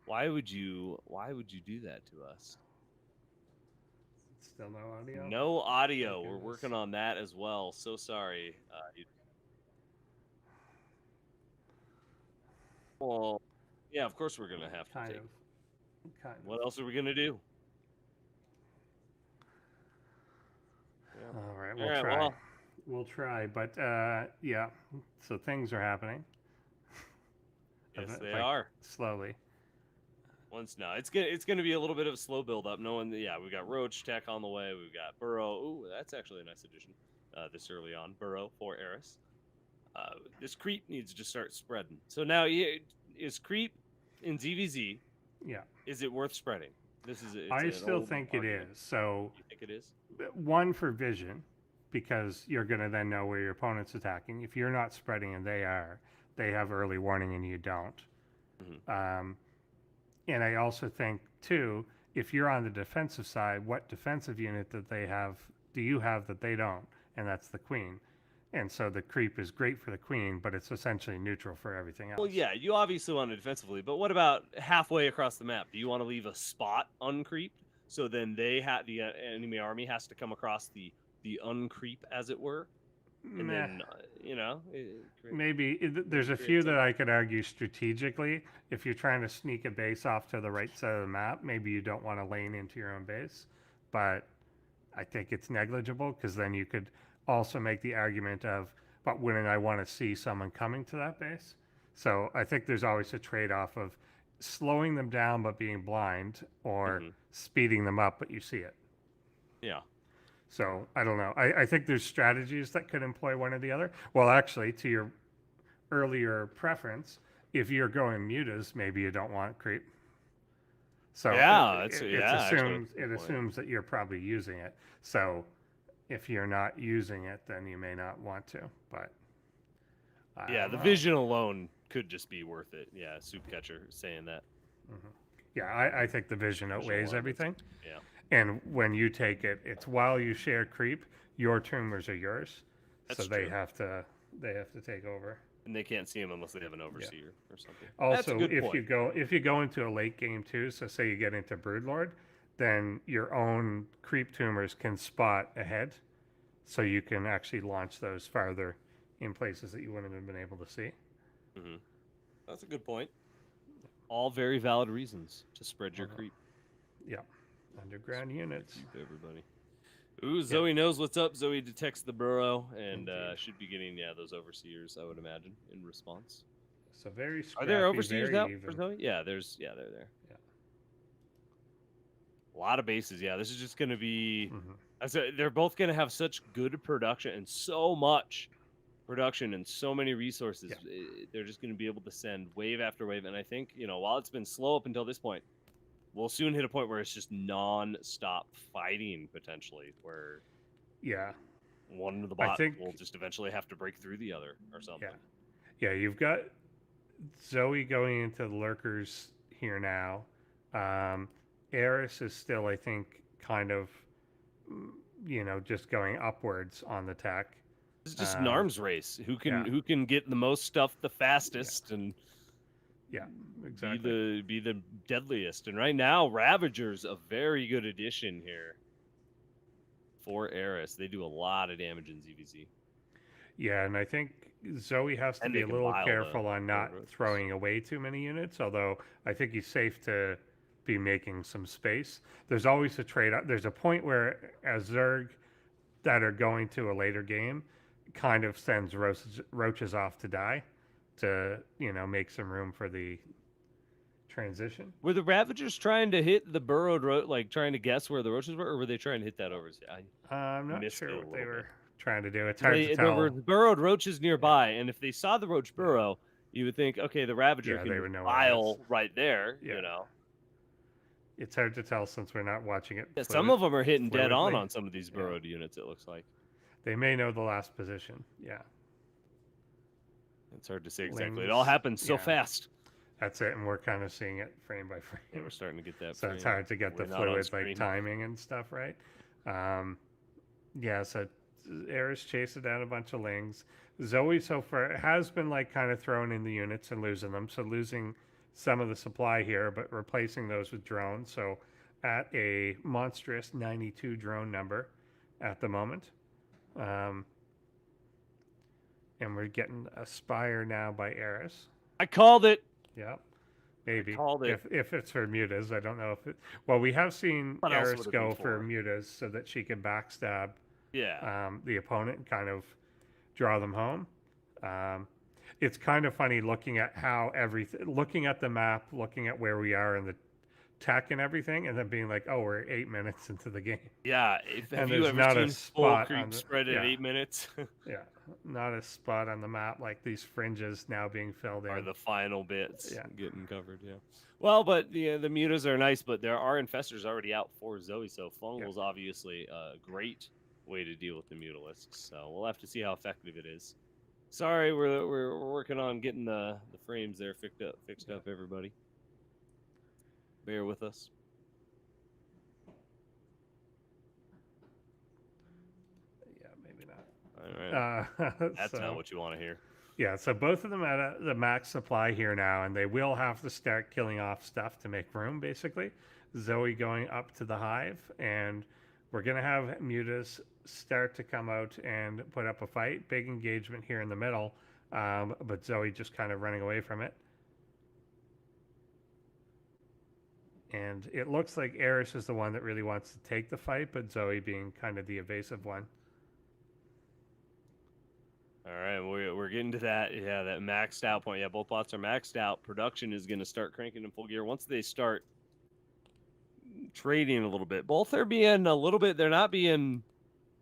Why would you do that to us? Still no audio? No audio. We're working on that as well. So sorry. Well, yeah, of course we're gonna have to Kind take. of. What else are we gonna do? Yeah. All right, All right, well, we'll try, but yeah. So things are happening. yes, they are. Slowly. Once now, it's gonna be a little bit of a slow build up. Knowing that, yeah, we got Roach Tech on the way. We've got Burrow. Ooh, that's actually a nice addition. This early on, Burrow for Eris. This creep needs to start spreading. So now, is creep in ZVZ? Yeah. Is it worth spreading? I still think it is. So you think it is? One for vision, because you're going to then know where your opponent's attacking. If you're not spreading and they have early warning and you don't. Mm-hmm. And I also think too, if you're on the defensive side, what defensive unit do you have that they don't? And that's the queen. And so the creep is great for the queen, but it's essentially neutral for everything else. Well, yeah, you obviously want it defensively, but what about halfway across the map? Do you want to leave a spot uncreeped? So then the enemy army has to come across the uncreep, as it were? And then, maybe there's a few that I could argue strategically. If you're trying to sneak a base off to the right side of the map, maybe you don't want to lane into your own base. But I think it's negligible, because then you could also make the argument of, but wouldn't I want to see someone coming to that base? So I think there's always a trade-off of slowing them down but being blind, or speeding them up but you see it. Yeah. So I don't know. I think there's strategies that could employ one or the other. Well, actually, to your earlier preference, if you're going mutas, maybe you don't want creep. So yeah, it assumes that you're probably using it. So if you're not using it, then you may not want to. But yeah, the vision alone could just be worth it. Yeah, Soup Catcher saying that. Yeah, I think the vision outweighs everything. Yeah. And when you take it, it's while you share creep, your tumors are yours. That's so they true. have to take over. And they can't see them unless they have an overseer or something. Also, That's a good point. if you go into a late game too, so say you get into Broodlord, then your own creep tumors can spot ahead, so you can actually launch those farther in places that you wouldn't have been able to see. Mm-hmm. That's a good point. All very valid reasons to spread your creep. Yeah, underground units. Everybody. Ooh, Zoe knows what's up. Zoe detects the burrow and should be getting those overseers, I would imagine, in response. So very scrappy, Are there overseers very out even. for Zoe? Yeah, they're there. Yeah. A lot of bases. Yeah, this is just going to be. They're both going to have such good production and so much production and so many resources. Yeah. They're just going to be able to send wave after wave. And I think, while it's been slow up until this point, we'll soon hit a point where it's just non-stop fighting potentially, where one of the bots will just eventually have to break through the other or something. Yeah, you've got Zoe going into the lurkers here now. Eris is still, I think, kind of, just going upwards on the tech. It's just an arms race. Who can get the most stuff the fastest and exactly. be the deadliest. And right now, Ravager's a very good addition here for Eris. They do a lot of damage in ZVZ. Yeah, and I think Zoe has to be a little careful on not throwing away too many units, although I think he's safe to be making some space. There's always a trade-off. There's a point where, as Zerg that are going to a later game, kind of sends roaches off to die to, make some room for the transition. Were the Ravagers trying to hit the burrowed like trying to guess where the roaches were, or were they trying to hit that overseer? I'm not sure what they were trying to do. It's hard to tell. There were burrowed roaches nearby, and if they saw the roach burrow, you would think, okay, the Ravager can file right there, It's hard to tell since we're not watching it. Yeah, some of them are hitting dead on some of these burrowed units, it looks like. They may know the last position, It's hard to say exactly. It all happens so fast. That's it, and we're kind of seeing it frame by frame. Yeah, we're starting to get that. So it's hard to get the fluid timing and stuff right. So Eris chasing down a bunch of lings. Zoe so far has been kind of thrown in the units and losing them. So losing some of the supply here, but replacing those with drones. So at a monstrous 92 drone number at the moment. And we're getting a Spire now by Eris. I called it. Yeah, maybe. Called it. If it's for mutas, I don't know if it... Well, we have seen Eris go for mutas so that she can backstab the opponent and kind of draw them home. It's kind of funny looking at looking at the map, looking at where we are in the tech and everything, and then being like, oh, we're 8 minutes into the game. Yeah, have you ever seen full creep spread at 8 minutes? Not a spot on the map like these fringes now being filled in. Are the final bits getting covered, Well, but the mutas are nice, but there are infestors already out for Zoe, so Fungal's obviously a great way to deal with the mutalisks, so we'll have to see how effective it is. Sorry, we're working on getting the frames there fixed up, everybody. Bear with us. Yeah, maybe not. All right. That's not what you want to hear. Yeah, so both of them at the max supply here now, and they will have to start killing off stuff to make room, basically. Zoe going up to the hive, and we're going to have mutas start to come out and put up a fight. Big engagement here in the middle, but Zoe just kind of running away from it. And it looks like Eris is the one that really wants to take the fight, but Zoe being kind of the evasive one. All right, we're getting to that. Yeah, that maxed out point. Yeah, both bots are maxed out. Production is going to start cranking in full gear. Once they start trading a little bit, both are being a little bit, they're not being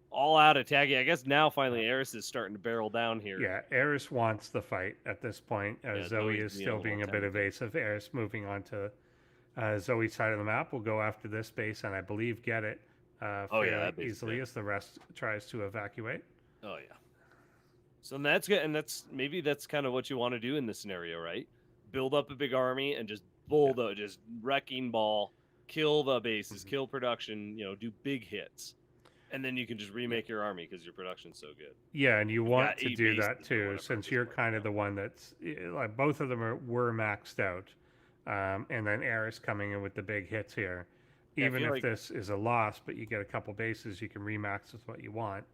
all out attacking. I guess now finally Eris is starting to barrel down here. Yeah, Eris wants the fight at this point. Zoe is still being a bit evasive. Eris moving on to Zoe's side of the map. Will go after this base and I believe get it fairly easily as the rest tries to evacuate. Oh yeah. So that's good, and that's kind of what you want to do in this scenario, right? Build up a big army and just bulldoze, just wrecking ball kill the bases, kill production, do big hits. And then you can just remake your army because your production's so good. Yeah, and you want to 8 do bases that or too, whatever since it you're was kind of for. the one that's like both of them were maxed out, and then Eris coming in with the big hits here. Yeah, I Even feel if like this is a loss, but you get a couple bases, you can remax with what you want.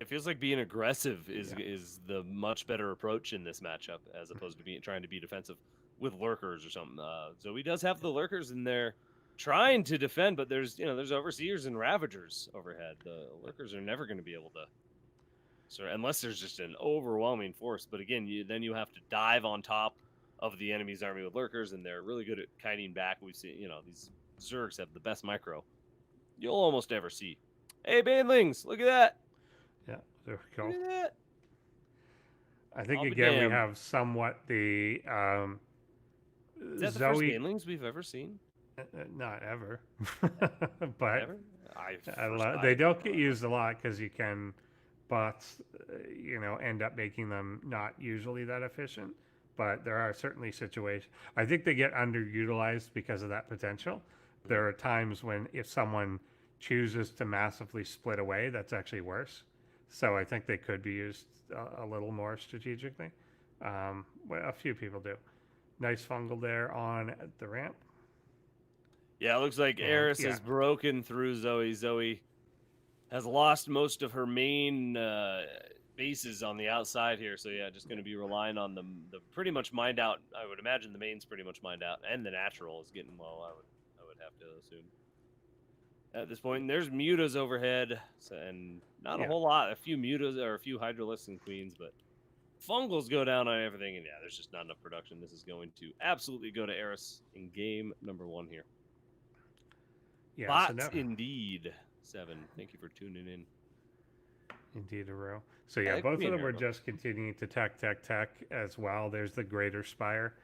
it feels like being aggressive is the much better approach in this matchup as opposed to trying to be defensive with lurkers or something. Zoe does have the lurkers in there trying to defend, but there's overseers and ravagers overhead. The lurkers are never going to be able to, unless there's just an overwhelming force. But again, then you have to dive on top of the enemy's army with lurkers, and they're really good at kiting back. We've seen, these Zergs have the best micro you'll almost ever see. Hey, Banelings, look at that. Yeah, there we go. Look at that. I think I'll be again we damned. have somewhat the Is that the first Zoe. Banelings we've ever seen? Not ever, but Ever? they don't get used a lot because you can bots, end up making them not usually that efficient. But there are certainly situations. I think they get underutilized because of that potential. There are times when if someone chooses to massively split away, that's actually worse. So I think they could be used a little more strategically. Well, a few people do. Nice fungal there on the ramp. Yeah, it looks like Eris has broken through Zoe. Zoe has lost most of her main bases on the outside here. So yeah, just going to be relying on the pretty much mined out. I would imagine the main's pretty much mined out, and the natural is getting low. I would have to assume at this point. And there's mutas overhead, and not a whole lot. A few mutas or a few Hydralisks and Queens, but fungals go down on everything. And yeah, there's just not enough production. This is going to absolutely go to Eris in game number 1 here. Yeah, Bots indeed. 7. Thank you for tuning in. Indeed, a row. So yeah, both of them were just continuing to tech as well. There's the Greater Spire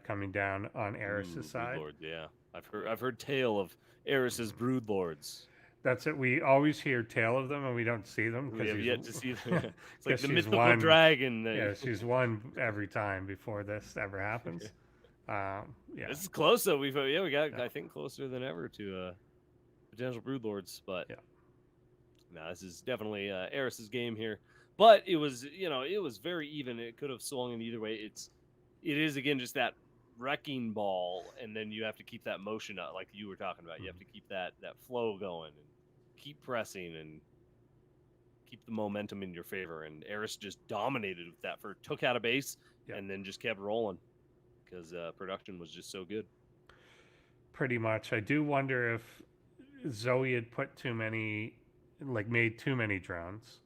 coming down on Eris's side. Broodlords, yeah. I've heard tale of Eris's Broodlords. That's it. We always hear tale of them, and we don't see them. We have yet to see them. It's like the she's mythical dragon. Yeah, she's won every time before this ever happens. Yeah, this is close though. We got I think closer than ever to potential Broodlords, but no, this is definitely Eris's game here. But it was it was very even. It could have swung in either way. It is again just that wrecking ball, and then you have to keep that motion up, like you were talking about. You have to keep that flow going and keep pressing and keep the momentum in your favor. And Eris just dominated with that. Took out a base and then just kept rolling. Because production was just so good. Pretty much. I do wonder if Zoe had put made too many drones.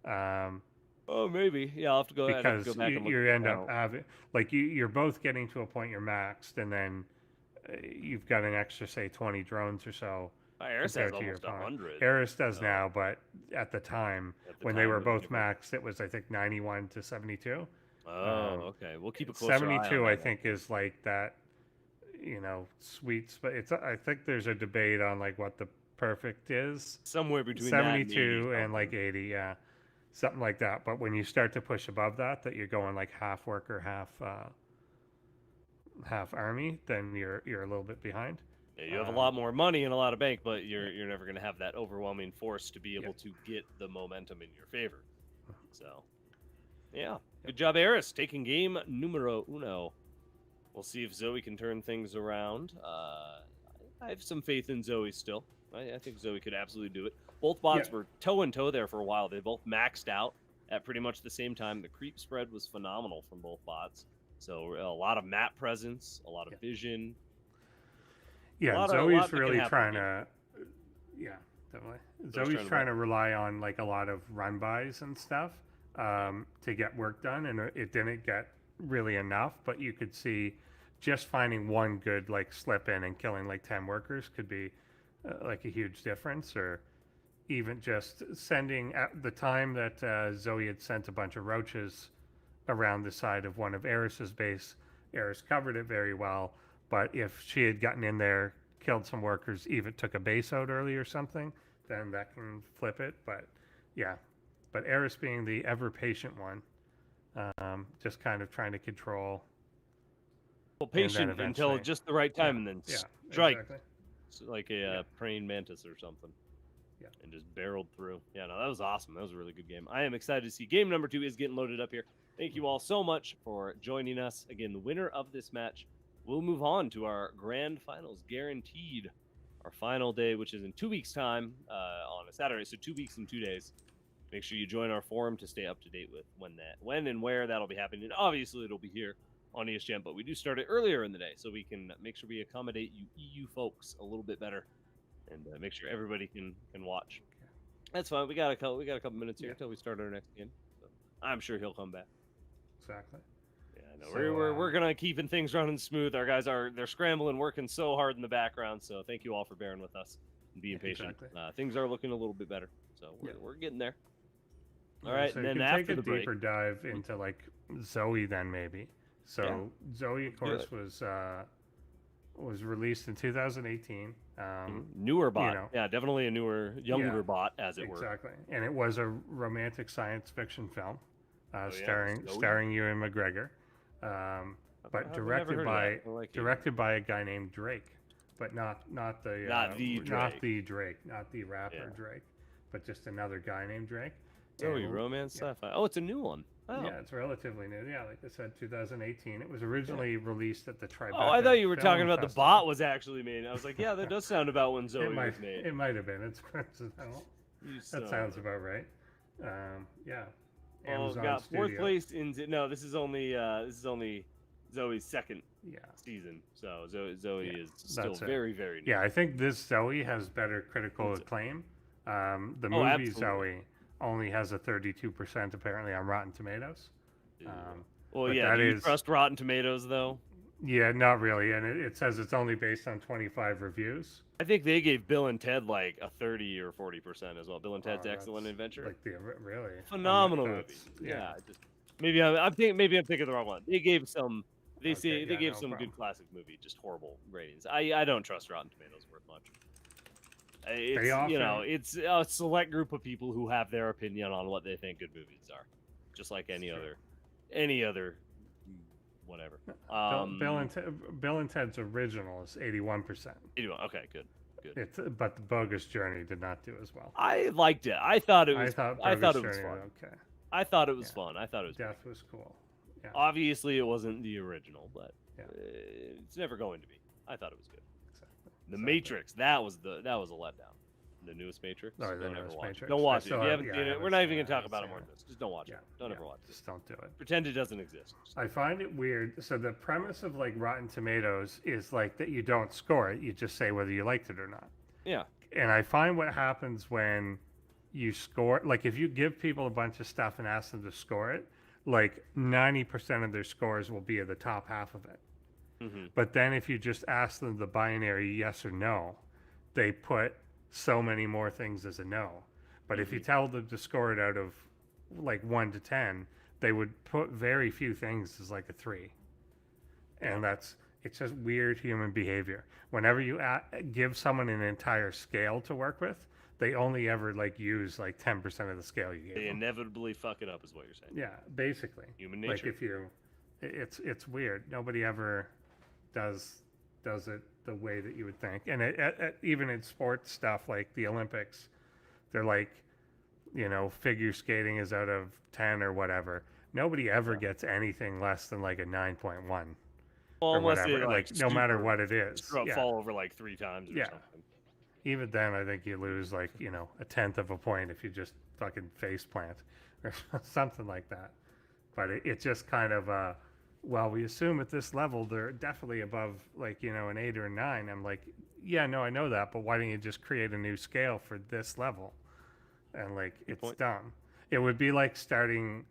Oh, maybe. Yeah, I'll have to go ahead and go back and look. You end up having, you're both getting to a point you're maxed, and then you've got an extra, say, 20 drones or so. Eris has almost 100. Eris does now, but at the time, when they were both maxed, it was, I think, 91 to 72. Oh, okay. We'll keep a closer 72, eye on I think, is like that, sweets. But I think there's a debate on what the perfect is. Somewhere between 72 and 80, yeah, something like that. But when you start to push above that you're going half worker, half army, then you're a little bit behind. Yeah, you have a lot more money and a lot of bank, but you're never going to have that overwhelming force to be able to get the momentum in your favor. So, yeah. Good job, Eris, taking game numero 1. We'll see if Zoe can turn things around. I have some faith in Zoe still. I think Zoe could absolutely do it. Both bots were toe-and-toe there for a while. They both maxed out at pretty much the same time. The creep spread was phenomenal from both bots. So a lot of map presence, a lot of vision. Yeah, Zoe's really trying to... Yeah, definitely. Zoe's trying to rely on a lot of run-bys and stuff. To get work done, and it didn't get really enough, but you could see just finding one good slip in and killing 10 workers could be a huge difference, or even just sending at the time that Zoe had sent a bunch of roaches around the side of one of Eris's base. Eris covered it very well, but if she had gotten in there, killed some workers, even took a base out early or something, then that can flip it. But yeah. But Eris being the ever patient one, just kind of trying to control Well, patient until just the right time, and then strike. Exactly. Like a praying mantis or something. Yeah. And just barreled through. Yeah, no, that was awesome. That was a really good game. I am excited to see game number 2 is getting loaded up here. Thank you all so much for joining us. Again, the winner of this match will move on to our grand finals, guaranteed. Our final day, which is in 2 weeks' time on a Saturday, so 2 weeks and 2 days. Make sure you join our forum to stay up to date with when and where that'll be happening. And obviously, it'll be here on ESChamp, but we do start it earlier in the day, so we can make sure we accommodate you EU folks a little bit better, and make sure everybody can watch. That's fine. We got a couple minutes here until we start our next game. So I'm sure he'll come back. Exactly. Yeah, I know. So, we're gonna keeping things running smooth. Our guys they're scrambling, working so hard in the background. So thank you all for bearing with us and being patient. Exactly. Things are looking a little bit better, so we're getting there. All right, so and then you after take a the break, deeper dive into like Zoe, then maybe. So Zoe, of course, was released in 2018. Newer bot, definitely a younger bot, as it were. Exactly, and it was a romantic science fiction film, starring Ewan McGregor, but directed by a guy named Drake, but not the rapper Drake, but just another guy named Drake. Romance sci-fi. Oh, it's a new one. Oh. Yeah, it's relatively new. Yeah, like I said, 2018. It was originally released at the Tribeca. Oh, I thought you were talking about Festival. the bot was actually made. I was like, yeah, that does sound about when Zoe was made. It might have been. It's coincidental. That sounds about right. Yeah. Amazon got Studio. 4th place in. No, this is only Zoe's second season. So Zoe is still very, very new. Yeah, I think this Zoe has better critical acclaim. The movie absolutely. Zoe only has a 32% apparently on Rotten Tomatoes. Do you trust Rotten Tomatoes though? Yeah, not really, and it says it's only based on 25 reviews. I think they gave Bill and Ted like a 30 or 40% as well. Bill and Ted's Excellent Adventure. Like really phenomenal movie. Yeah, maybe I'm thinking the wrong one. They gave some. They gave some good classic movie, just horrible ratings. I don't trust Rotten Tomatoes worth much. It's a select group of people who have their opinion on what they think good movies are, just like any other whatever. Bill and Ted's original is 81%. 81. Okay, good. But the Bogus Journey did not do as well. I liked it. I thought it was. I thought it was fun. Okay. I thought it was fun. I thought it was. Death was cool. Yeah. Obviously, it wasn't the original, but it's never going to be. I thought it was good. The Matrix, that was a letdown. The newest Matrix. Oh, the newest Matrix. Don't watch it. If you haven't seen it, we're not even going to talk about it more than this. Just don't watch it. Don't ever watch it. Just don't do it. Pretend it doesn't exist. I find it weird. So the premise of like Rotten Tomatoes is like that you don't score it. You just say whether you liked it or not. Yeah. And I find what happens when you score, like if you give people a bunch of stuff and ask them to score it, like 90% of their scores will be at the top half of it. Mm-hmm. But then if you just ask them the binary yes or no, they put so many more things as a no. But if you tell them to score it out of like 1 to 10, they would put very few things as like a 3. And it's just weird human behavior. Whenever you give someone an entire scale to work with, they only ever like use like 10% of the scale you gave them. They inevitably fuck it up is what you're saying. Yeah, basically. Human nature. Like if you, it's weird. Nobody ever does it the way that you would think. And even in sports stuff like the Olympics, they're like, figure skating is out of 10 or whatever. Nobody ever gets anything less than like a 9.1 or whatever. Like no matter what it is. Fall over like 3 times or something. Even then, I think you lose like, a 10th of a point if you just fucking face plant or something like that. But it's just kind of, well, we assume at this level, they're definitely above like, an 8 or a 9. I'm like, yeah, no, I know that. But why don't you just create a new scale for this level? And like, it's dumb. It would be like starting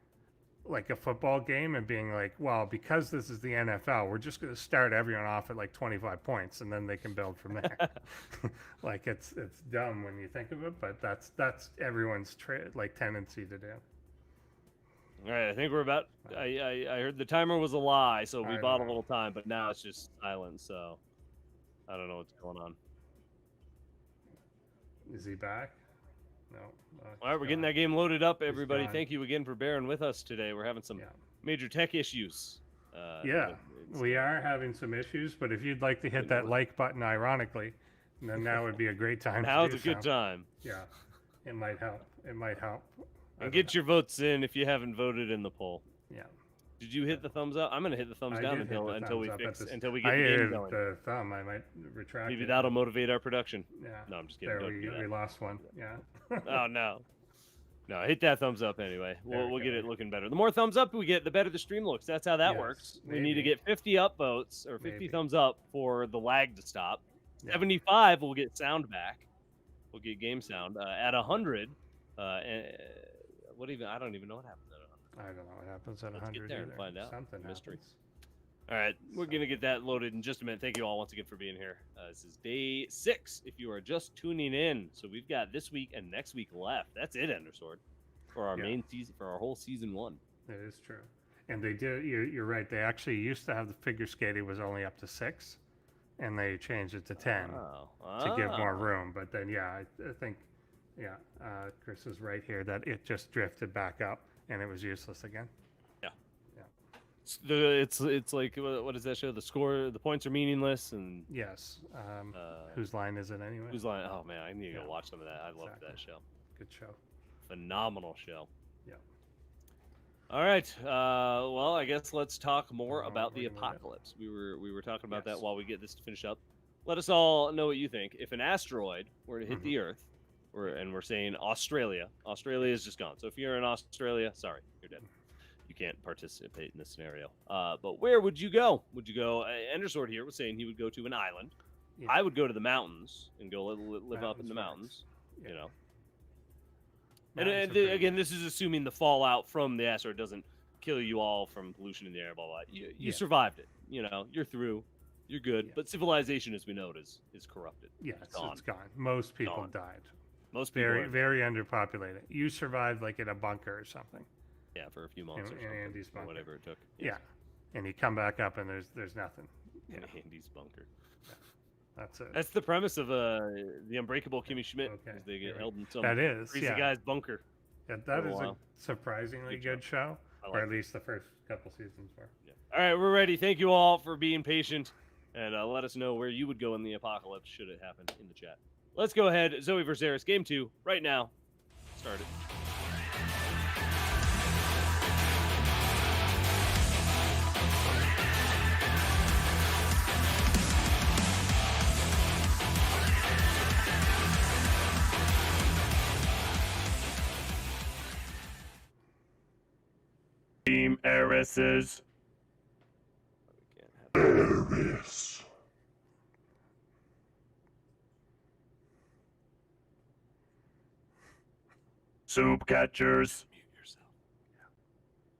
like a football game and being like, well, because this is the NFL, we're just going to start everyone off at like 25 points and then they can build from there. Like it's dumb when you think of it, but that's everyone's tendency to do. All right, I think we're about. I heard the timer was a lie, so we bought a little time, but now it's just silent. So I don't know what's going on. Is he back? No. All right, we're getting that game loaded up, everybody. Thank you again for bearing with us today. We're having some major tech issues Yeah, we are having some issues, but if you'd like to hit that like button, ironically, then now would be a great time. Now's a good time. Yeah, it might help. It might help. And get your votes in if you haven't voted in the poll. Yeah. Did you hit the thumbs up? I'm gonna hit the thumbs down until we get the I game hit going. the thumb. I might retract. Maybe it. that'll motivate our production. Yeah. No, I'm just kidding. There we lost one. Yeah. Oh no. No, hit that thumbs up anyway. We'll get it looking better. The more thumbs up we get, the better the stream looks. That's how that works. We need to get 50 up votes or 50 thumbs up for the lag to stop. 75, we'll get sound back. We'll get game sound. At 100, I don't even know what happens at 100. I don't know what happens at 100. Get there and find out. Something mystery. Happens. All right, we're gonna get that loaded in just a minute. Thank you all once again for being here. This is day 6. If you are just tuning in, so we've got this week and next week left. That's it, Endersword, for our main season, for our whole season 1. That is true, and they did. You're right. They actually used to have the figure skating was only up to 6, and they changed it to 10 to give more room. But then, I think, Chris is right here that it just drifted back up and it was useless again. It's like, what does that show? The score, the points are meaningless, and yes. Whose line is it anyway? Whose line? Oh man, I need to go watch some of that. I loved that show. Good show. Phenomenal show. Yeah. All right. Well, I guess let's talk more about the apocalypse. We were talking about that while we get this to finish up. Let us all know what you think. If an asteroid were to hit the Earth, and we're saying Australia is just gone. So if you're in Australia, sorry, you're dead. You can't participate in this scenario. But where would you go? Would you go? Endersword here was saying he would go to an island. Yeah. I would go to the mountains and go live up in the mountains. Yeah. You know. And again, this is assuming the fallout from the asteroid doesn't kill you all from pollution in the air. Blah blah. You survived it. You know, you're through. You're good. Yeah. But civilization, as we know, is corrupted. Yeah, it's gone. Most people died. Most people very underpopulated. You survived like in a bunker or something. Yeah, for a few months or something, Andy's bunker. Or whatever it took. Yes. Yeah, and you come back up and there's nothing. In Andy's bunker. Yeah. That's it. That's the premise of the Unbreakable Kimmy Schmidt. Okay. They get held in some crazy guy's bunker. Yeah, that is a surprisingly good show, or at least the first couple seasons were. Yeah. All right, we're ready. Thank you all for being patient, and let us know where you would go in the apocalypse should it happen in the chat. Let's go ahead. Zoe vs. Eris, game 2, right now. Start it. Team Eris's. Eris. Soup catchers. Mute yourself.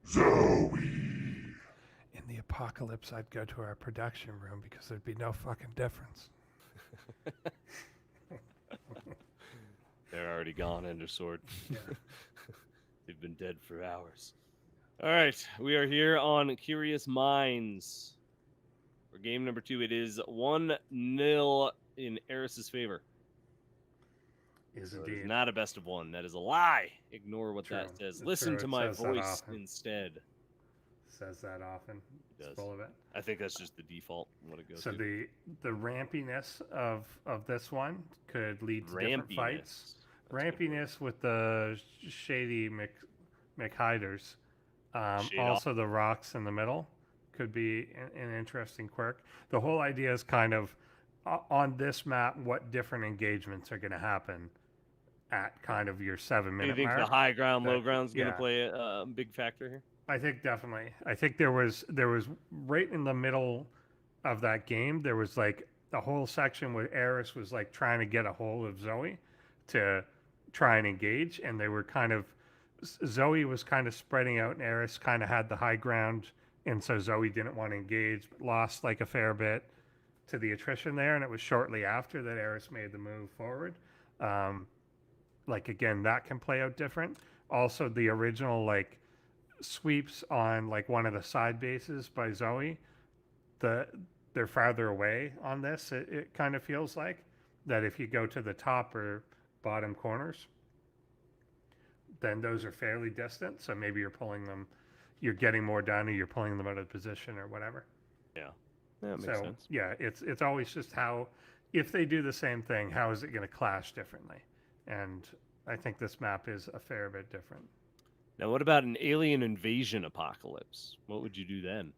Zoe. In the apocalypse, I'd go to our production room because there'd be no fucking difference. They're already gone, Endersword. Yeah. They've been dead for hours. All right, we are here on Curious Minds. For game number 2, it is 1-0 in Eris's favor. Is indeed. It is not a best of 1. That is a lie. Ignore what that says. Listen to my voice instead. Says that often. It's full of it. I think that's just the default. What it goes so to. the rampiness of this one could lead to different fights. Rampiness with the shady McHiders. Also, the rocks in the middle could be an interesting quirk. The whole idea is kind of on this map, what different engagements are going to happen at kind of your 7-minute mark. Do you think the high ground, low ground is going to play a big factor here? I think definitely. I think there was right in the middle of that game, there was like a whole section where Eris was like trying to get a hold of Zoe to try and engage, and they were kind of Zoe was kind of spreading out, and Eris kind of had the high ground, and so Zoe didn't want to engage, but lost like a fair bit to the attrition there, and it was shortly after that Eris made the move forward. Like again, that can play out different. Also, the original like sweeps on like one of the side bases by Zoe, they're farther away on this. It kind of feels like that if you go to the top or bottom corners, then those are fairly distant. So maybe you're pulling them, you're getting more done, or you're pulling them out of position, or whatever. Yeah, that makes sense. Yeah, it's always just how, if they do the same thing, how is it going to clash differently? And I think this map is a fair bit different. Now, what about an alien invasion apocalypse? What would you do then?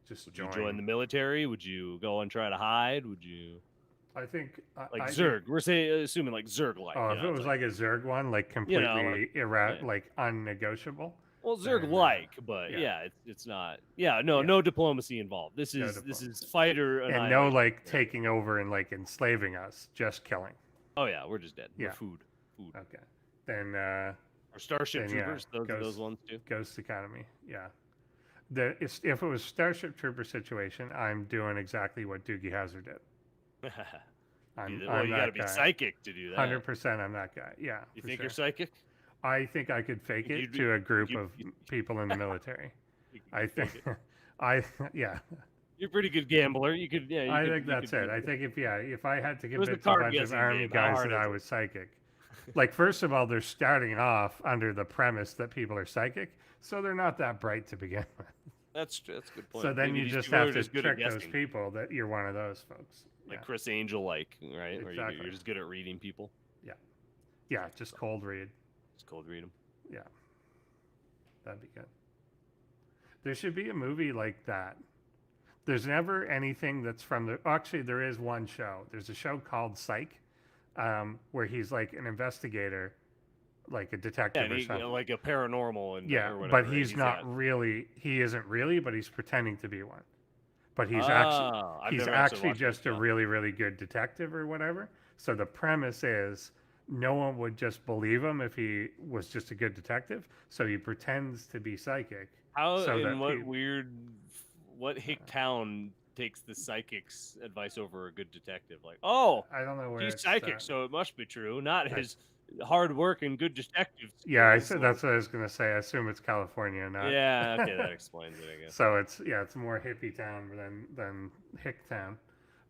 Just would you join the military? Would you go and try to hide? Would you? I think like Zerg. We're assuming like Zerg-like. Oh, if it was like a Zerg one, like completely like unnegotiable. Well, Zerg-like, but yeah, it's not. Yeah, no diplomacy involved. This is fighter and no like taking over and like enslaving us, just killing. Oh yeah, we're just dead. Yeah, we're food. Okay, then or Starship Troopers. Those ones too. Ghost Academy. Yeah. If it was Starship Trooper situation, I'm doing exactly what Doogie Howser did. You got to be psychic to do that. 100%, I'm that guy. Yeah. You think you're psychic? I think I could fake it to a group of people in the military. I think, yeah. You're a pretty good gambler. You could, yeah. I think that's it. I think if I had to convince a bunch of army guys that I was psychic, like first of all, they're starting off under the premise that people are psychic, so they're not that bright to begin with. That's a good point. So then you just have to trick those people that you're one of those folks. Like Chris Angel, right? Exactly. Where you're just good at reading people. Yeah. Yeah, just cold read. Just cold read them. Yeah. That'd be good. There should be a movie like that. There's never anything that's from the... Actually, there is one show. There's a show called Psych, where he's like an investigator, like a detective or something. Like a paranormal. And, yeah, but he's not really... He isn't really, but he's pretending to be one. But he's actually just a really, really good detective or whatever. So the premise is no one would just believe him if he was just a good detective. So he pretends to be psychic. What hick town takes the psychic's advice over a good detective? Like, oh, I don't know where he's psychic, so it must be true. Not his hard work and good detective. Yeah, I said that's what I was gonna say. I assume it's California, not. Yeah, okay, that explains it, I guess. So it's more hippie town than hick town,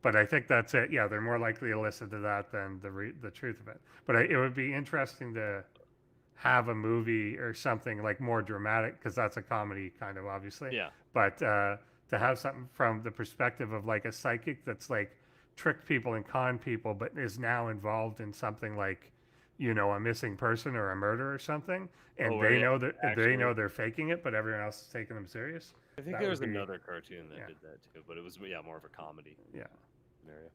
but I think that's it. Yeah, they're more likely to listen to that than the truth of it. But it would be interesting to have a movie or something like more dramatic, because that's a comedy kind of, obviously. Yeah. But to have something from the perspective of like a psychic that's like tricked people and conned people, but is now involved in something like, you know, a missing person or a murder or something, and know that they know they're faking it, but everyone else is taking them serious. I think there was another cartoon that did that too, but it was more of a comedy. Yeah. Scenario.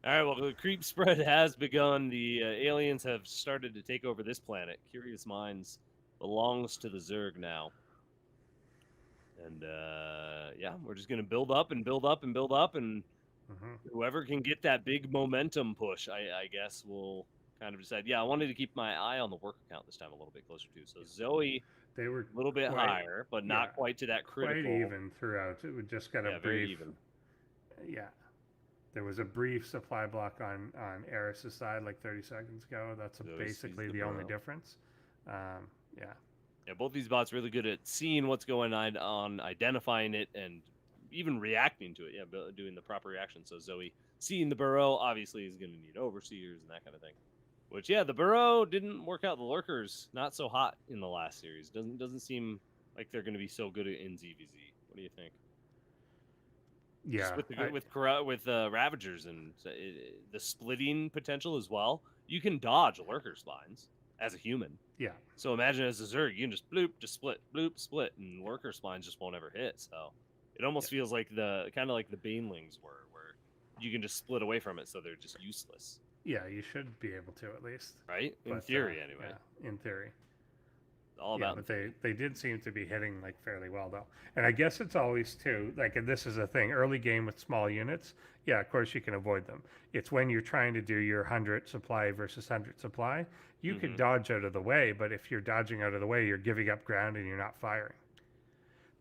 All right, well, the creep spread has begun. The aliens have started to take over this planet. Curious Minds belongs to the Zerg now. And, we're just going to build up and build up and build up, and whoever can get that big momentum push, I guess, will kind of decide. Yeah, I wanted to keep my eye on the work account this time a little bit closer, too. So Zoe, they were a little bit higher, but not quite to that critical. Quite even throughout. It would just got a brief. Very even. Yeah. There was a brief supply block on Eris' side like 30 seconds ago. That's basically the only difference. Yeah, both these bots really good at seeing what's going on, identifying it, and even reacting to it. Yeah, doing the proper reaction. So Zoe, seeing the burrow, obviously is going to need overseers and that kind of thing. Which, yeah, the burrow didn't work out. The lurkers not so hot in the last series. Doesn't seem like they're going to be so good in ZVZ. What do you think? Yeah, with Ravagers and the splitting potential as well. You can dodge lurker spines as a human. Yeah. So imagine as a Zerg, you can just bloop, just split, bloop, split, and lurker spines just won't ever hit. So it almost feels like the Banelings were, where you can just split away from it, so they're just useless. Yeah, you should be able to at least. Right? In theory, anyway. Yeah, in theory. All about. But they did seem to be hitting like fairly well though, and I guess it's always too like, and this is a thing, early game with small units. Yeah, of course you can avoid them. It's when you're trying to do your 100 supply versus 100 supply, you could dodge out of the way, but if you're dodging out of the way, you're giving up ground and you're not firing.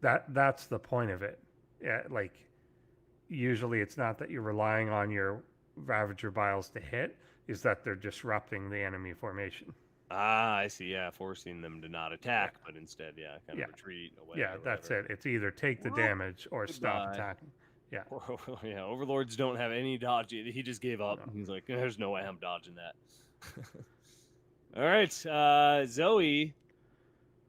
That's the point of it. Yeah, like usually it's not that you're relying on your Ravager Biles to hit, is that they're disrupting the enemy formation. Ah, I see. Yeah, forcing them to not attack, but instead, kind of retreat away. Yeah, that's it. It's either take the damage or stop attacking. Yeah. Yeah, Overlords don't have any dodge. He just gave up. No. He's like, there's no way I'm dodging that. All right, Zoe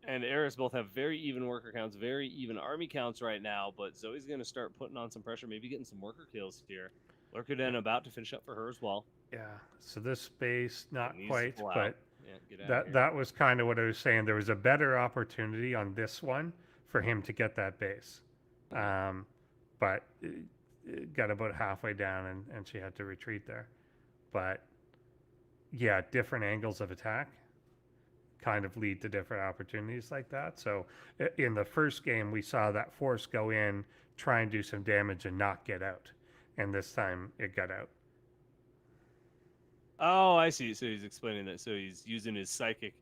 and Eris both have very even worker counts, very even army counts right now, but Zoe's going to start putting on some pressure, maybe getting some worker kills here. Lurkuden about to finish up for her as well. Yeah, so this space, not Needs to quite, pull out. but Yeah, get out of here. that was kind of what I was saying. There was a better opportunity on this one for him to get that base. But it got about halfway down and she had to retreat there. But yeah, different angles of attack kind of lead to different opportunities like that. So in the first game, we saw that force go in, try and do some damage and not get out. And this time it got out. Oh, I see. So he's explaining that. So he's using his psychic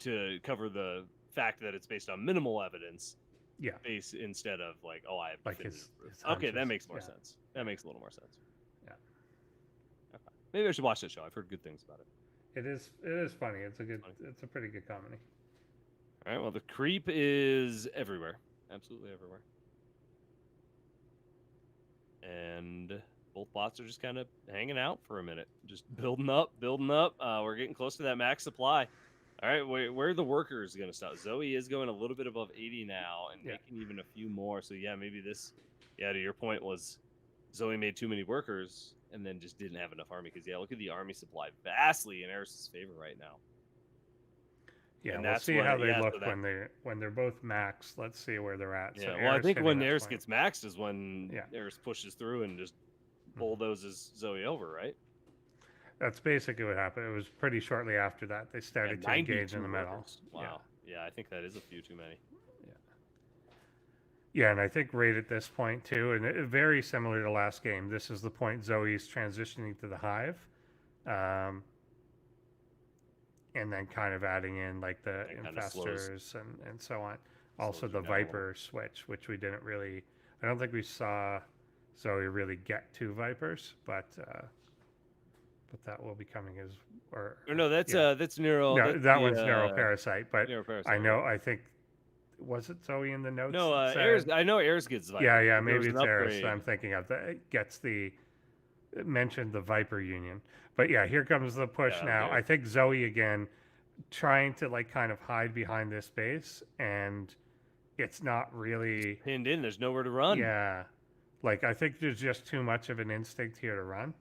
to cover the fact that it's based on minimal evidence. Yeah. Base instead of like, oh, I have Like definitive his proof. Okay, that hunches. makes more Yeah. sense. That makes a little more sense. Yeah. Okay. Maybe I should watch that show. I've heard good things about it. It is funny. It's a pretty good comedy. All right. Well, the creep is everywhere. Absolutely everywhere. And both bots are just kind of hanging out for a minute, just building up. We're getting close to that max supply. All right, where are the workers going to stop? Zoe is going a little bit above 80 now and making even a few more. So, yeah, maybe this, to your point was Zoe made too many workers and then just didn't have enough army. Because, look at the army supply vastly in Eris' favor right now. Yeah, And we'll that's see what- how they yeah, so look that- when they're both maxed. Let's see where they're at. Yeah, So well, I Eris think hitting when that Eris point. gets maxed is when Eris pushes through and just bulldozes Zoe over, right? That's basically what happened. It was pretty shortly after that they started to engage in the middle. Workers. Wow. Yeah, I think that is a few too many. Yeah, and I think right at this point too, and very similar to last game, this is the point Zoe's transitioning to the hive, and then kind of adding in like the infestors and so on. Also the Viper switch, which we didn't really, I don't think we saw Zoe really get to Vipers, but that will be coming as or no, that's Neuro. No, that's that one's Neuroparasite, but Neuroparasite, I know, I think. Was it Zoe in the notes? No, that said- Eris. I know Eris gets Viper. Yeah, There maybe was it's an Eris upgrade. that I'm thinking of that gets mentioned the Viper Union. But yeah, here comes the push now. okay. I think Zoe again trying to like kind of hide behind this base, and it's not really pinned in. There's nowhere to run. Yeah, like I think there's just too much of an instinct here to run.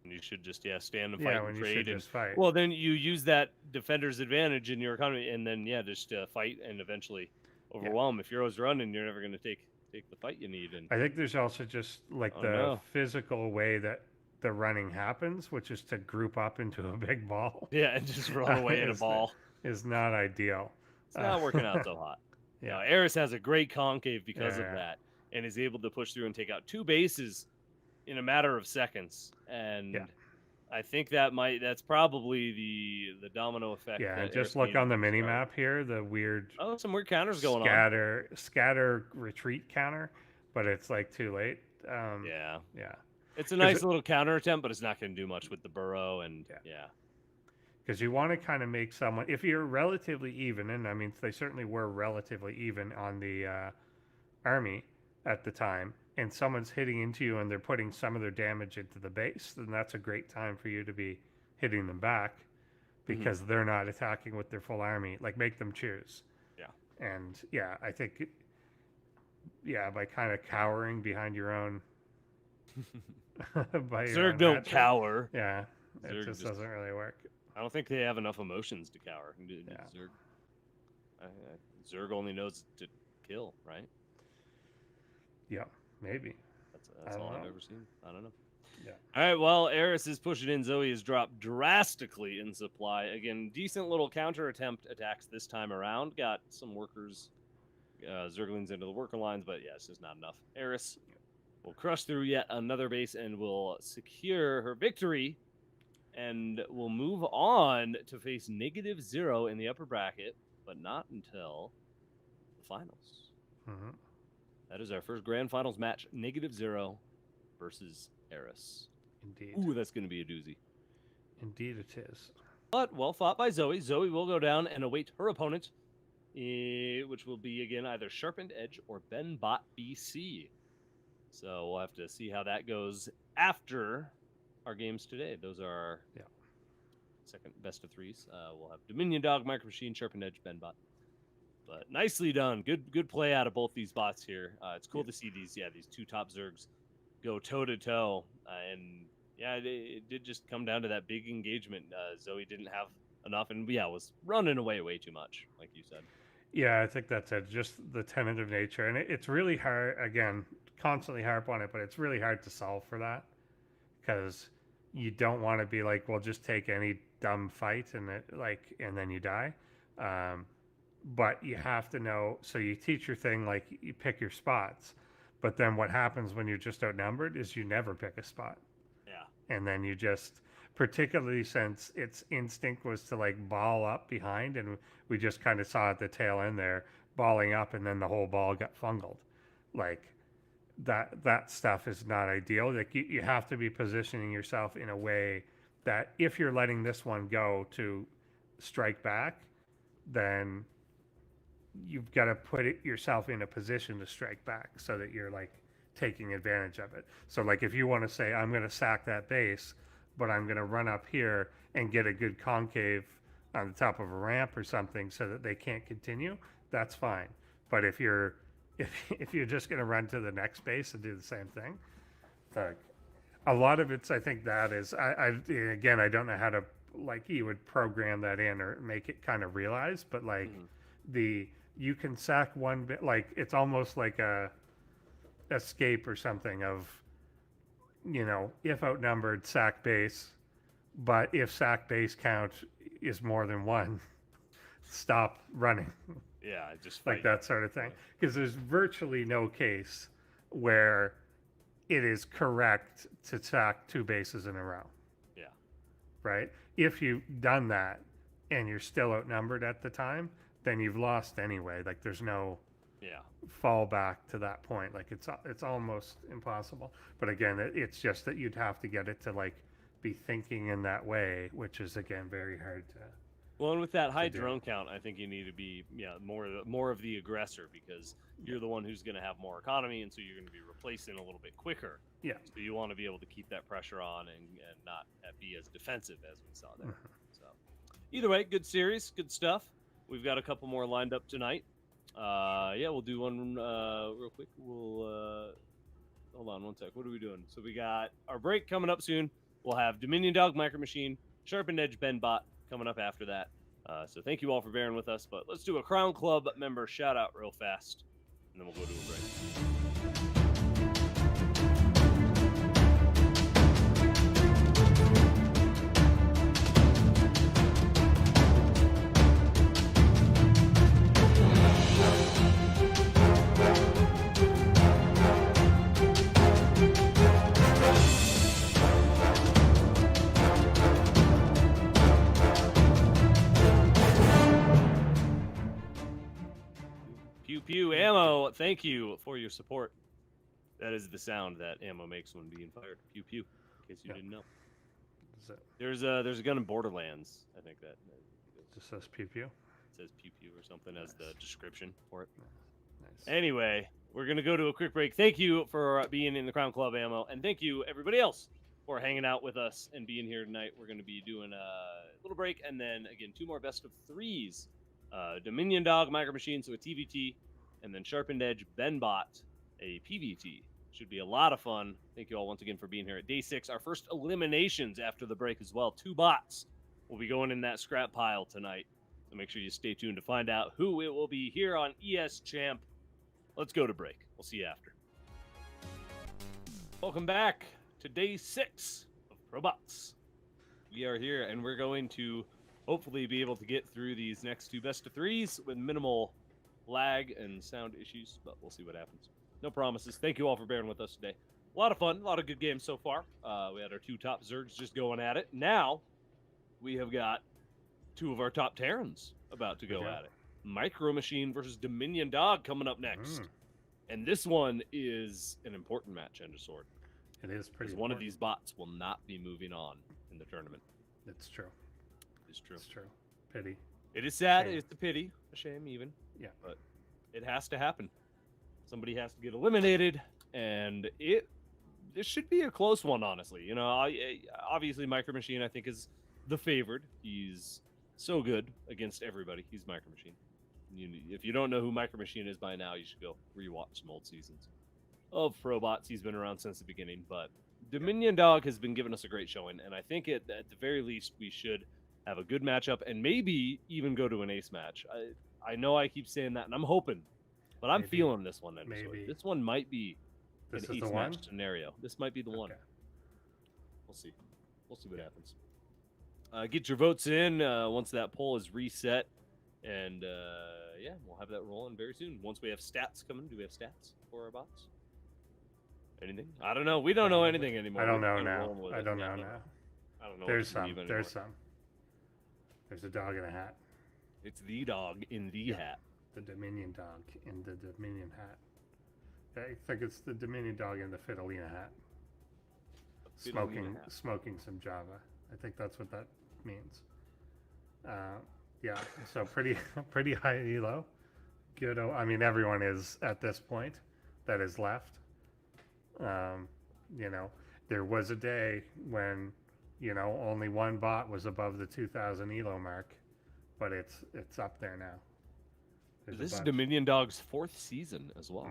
You should just stand and fight and when you trade should and just fight. well, then you use that defender's advantage in your economy, and then just fight and eventually overwhelm. If Euro's running, you're never going to take the fight you need. And I think there's also just like the physical way that the running happens, which is to group up into a big ball. Yeah, and just run away in a ball. Is not ideal. It's not working out so hot. Yeah, Eris has a great concave because of that, and is able to push through and take out 2 bases in a matter of seconds. And I think that's probably the domino effect. Yeah, that and just Eris look on the made mini map here, the weird some weird counters going on. Scatter retreat counter, but it's like too late. Yeah. It's a 'Cause nice little counter attempt, but it's not going to do much with the burrow and because you want to kind of make someone, if you're relatively even, and I mean they certainly were relatively even on the army at the time, and someone's hitting into you and they're putting some of their damage into the base, then that's a great time for you to be hitting them back because they're not attacking with their full army. Like make them choose. Yeah. And I think by kind of cowering behind your own Zerg don't cower. Yeah. Zerg It just doesn't really work. I don't think they have enough emotions to cower. Zerg only knows to kill, right? Yeah, maybe. That's all I've ever seen. I don't know. Yeah. All right, well, Eris is pushing in. Zoe has dropped drastically in supply. Again, decent little counter attempt attacks this time around. Got some workers, Zerglings into the worker lines, but it's just not enough. Eris will crush through yet another base and will secure her victory. And will move on to face Negativezero in the upper bracket, but not until the finals. That is our first grand finals match, Negativezero versus Eris. Indeed. Ooh, that's going to be a doozy. Indeed it is. But well fought by Zoe. Zoe will go down and await her opponent, which will be, again, either SharpenedEdge or BenBotBc. So we'll have to see how that goes after our games today. Those are second best of threes. We'll have Dominiondog, MicroMachine, SharpenedEdge, BenBot. But nicely done. Good play out of both these bots here. It's cool to see these two top Zergs go toe to toe. And yeah, it did just come down to that big engagement. Zoe didn't have enough, and was running away way too much, like you said. Yeah, I think that's it. Just the tentative nature, and it's really hard. Again, constantly harp on it, but it's really hard to solve for that because you don't want to be like, well, just take any dumb fight and then you die. But you have to know. So you teach your thing, like you pick your spots, but then what happens when you're just outnumbered is you never pick a spot. Yeah. And then you just, particularly since its instinct was to like ball up behind, and we just kind of saw at the tail end there balling up, and then the whole ball got fungled. Like that stuff is not ideal. Like you have to be positioning yourself in a way that if you're letting this one go to strike back, then you've got to put yourself in a position to strike back so that you're like taking advantage of it. So like if you want to say, I'm going to sack that base, but I'm going to run up here and get a good concave on the top of a ramp or something so that they can't continue, that's fine. But if you're just going to run to the next base and do the same thing, a lot of it's, I think that is, I don't know how to, like, you would program that in or make it kind of realize, but like you can sack one bit, like it's almost like a escape or something of, if outnumbered, sack base, but if sack base count is more than one, stop running. Yeah, just like that sort of thing. Because there's virtually no case where it is correct to sack two bases in a row. Yeah. Right? If you've done that and you're still outnumbered at the time, then you've lost anyway. Like there's no fall back to that point. Like it's almost impossible. But again, it's just that you'd have to get it to like be thinking in that way, which is again very hard to. Well, and with that high drone count, I think you need to be more of the aggressor, because you're the one who's going to have more economy, and so you're going to be replacing a little bit quicker. Yeah. So you want to be able to keep that pressure on and not be as defensive as we saw there. So either way, good series, good stuff. We've got a couple more lined up tonight. We'll do one real quick. We'll hold on one sec. What are we doing? So we got our break coming up soon. We'll have Dominiondog, MicroMachine, SharpenedEdge, BenBot coming up after that. So thank you all for bearing with us. But let's do a Crown Club member shout out real fast, and then we'll go to a break. Pew Ammo, thank you for your support. That is the sound that ammo makes when being fired. Pew pew. In case you didn't know. There's a gun in Borderlands. I think that just says pew pew. It says pew pew or something as the description for it. Nice. Anyway, we're gonna go to a quick break. Thank you for being in the Crown Club Ammo, and thank you everybody else for hanging out with us and being here tonight. We're gonna be doing a little break, and then again 2 more best of 3s. Dominiondog, MicroMachine, so a TVT, and then SharpenedEdge, BenBot, a PVT. Should be a lot of fun. Thank you all once again for being here at day 6. Our first eliminations after the break as well. 2 bots will be going in that scrap pile tonight. So make sure you stay tuned to find out who it will be here on ESChamp. Let's go to break. We'll see you after. Welcome back to day 6 of ProBots. We are here, and we're going to hopefully be able to get through these next 2 best of 3s with minimal lag and sound issues, but we'll see what happens. No promises. Thank you all for bearing with us today. A lot of fun, a lot of good games so far. We had our 2 top Zergs just going at it. Now we have got 2 of our top Terrans about to go at it. MicroMachine versus Dominiondog coming up next. And this one is an important match, End of Sword. It is pretty important. One of these bots will not be moving on in the tournament. It's true. It's true. It's true. Pity. It is sad. Shame. It's a pity. A shame, even. Yeah. But it has to happen. Somebody has to get eliminated, and this should be a close one, honestly. Obviously, MicroMachine, I think, is the favored. He's so good against everybody. He's MicroMachine. If you don't know who MicroMachine is by now, you should go rewatch some old seasons of ProBots. He's been around since the beginning, but Dominiondog has been giving us a great showing, and I think at the very least we should have a good matchup and maybe even go to an ace match. I know I keep saying that, and I'm hoping, but I'm feeling this one. Maybe this one might be this an is ace the match one scenario. This might be the one. Okay. We'll see. We'll see what happens. Get your votes in once that poll is reset, and yeah, we'll have that rolling very soon. Once we have stats coming, do we have stats for our bots? Anything? I don't know. We don't know anything anymore. I don't know now. I don't know now. I don't know. There's some. There's some. There's a dog in a hat. It's the dog in the hat. The Dominion dog in the Dominion hat. I think it's the Dominion dog in the Fidelina hat. Smoking some Java. I think that's what that means. Yeah. So pretty high elo. Good. I mean, everyone is at this point that is left. You know, there was a day when, you know, only one bot was above the 2,000 elo mark, but it's up there now. This is Dominiondog's 4th season as well.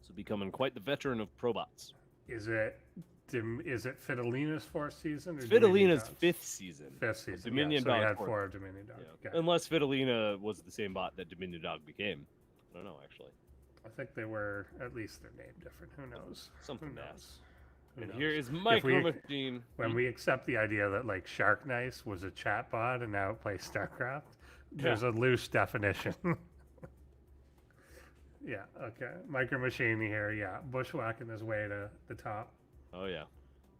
So becoming quite the veteran of ProBots. Is it Fidelina's 4th season? Or Fidelina's 5th season. 5th season. Dominiondog. So we had 4 Dominiondog. Yeah. Okay. Unless Fidelina was the same bot that Dominiondog became. I don't know, actually. I think they were, at least their name different. Who knows? Something Who knows? else. And here is MicroMachine. When we accept the idea that like Shark Nice was a chat bot and now it plays StarCraft, there's a loose definition. Yeah, okay. MicroMachine here, yeah. Bushwhacking his way to the top. Oh, yeah.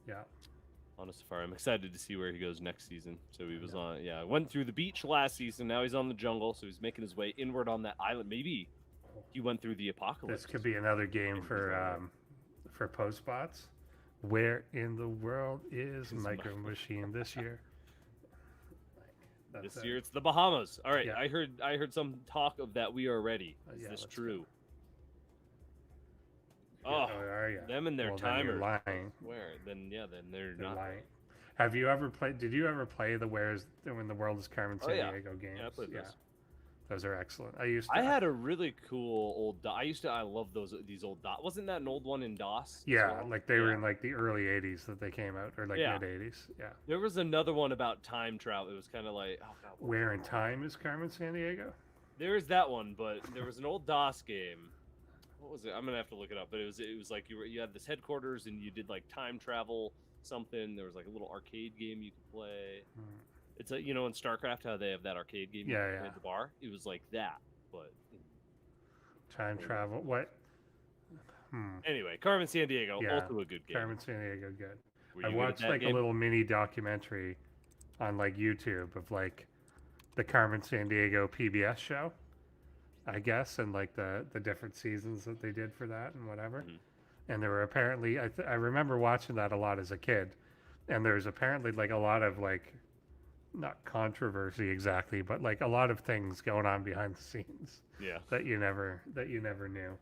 Yeah. On a safari. I'm excited to see where he goes next season. So he was went through the beach last season. Now he's on the jungle. So he's making his way inward on that island. Maybe he went through the apocalypse. This could be another game for post-bots. Where in the world is MicroMachine this year? This year it's the Bahamas. All right, yeah. I heard some talk of that. We are ready. Is this true? Oh, them and their timers. Lying. Where? Then they're not lying. Have you ever played? Did you ever play the Where's When the World Is Carmen San Diego games? Yeah, I played those. Those are excellent. I had a really cool old I love these old DOS. Wasn't that an old one in DOS? Yeah, like they were in like the early 80s that they came out, or like mid 80s. Yeah. There was another one about time travel. It was kind of like, oh God, Where in Time is Carmen San Diego? There is that one, but there was an old DOS game. What was it? I'm gonna have to look it up. But it was like you had this headquarters and you did like time travel something. There was like a little arcade game you could play. It's in StarCraft how they have that arcade game at the bar. It was like that, but time travel. What? Anyway, Carmen San Diego, also a good game. Carmen San Diego, good. I watched like a little mini documentary on like YouTube of like the Carmen San Diego PBS show, I guess, and like the different seasons that they did for that and whatever. And there were apparently I remember watching that a lot as a kid, and there's apparently like a lot of like, not controversy exactly, but like a lot of things going on behind the scenes. Yeah. That you never knew.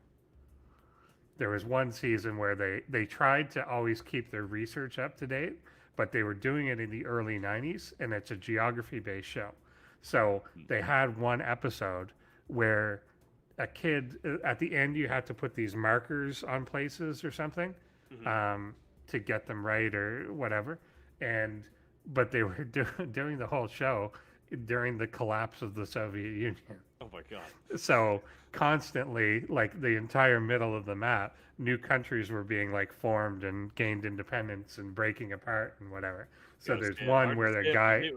There was one season where they tried to always keep their research up to date, but they were doing it in the early 90s, and it's a geography-based show. So they had one episode where a kid, at the end, you had to put these markers on places or something to get them right or whatever. But they were doing the whole show during the collapse of the Soviet Union. Oh my God. So constantly, like the entire middle of the map, new countries were being like formed and gained independence and breaking apart and whatever. So there's one where the guy,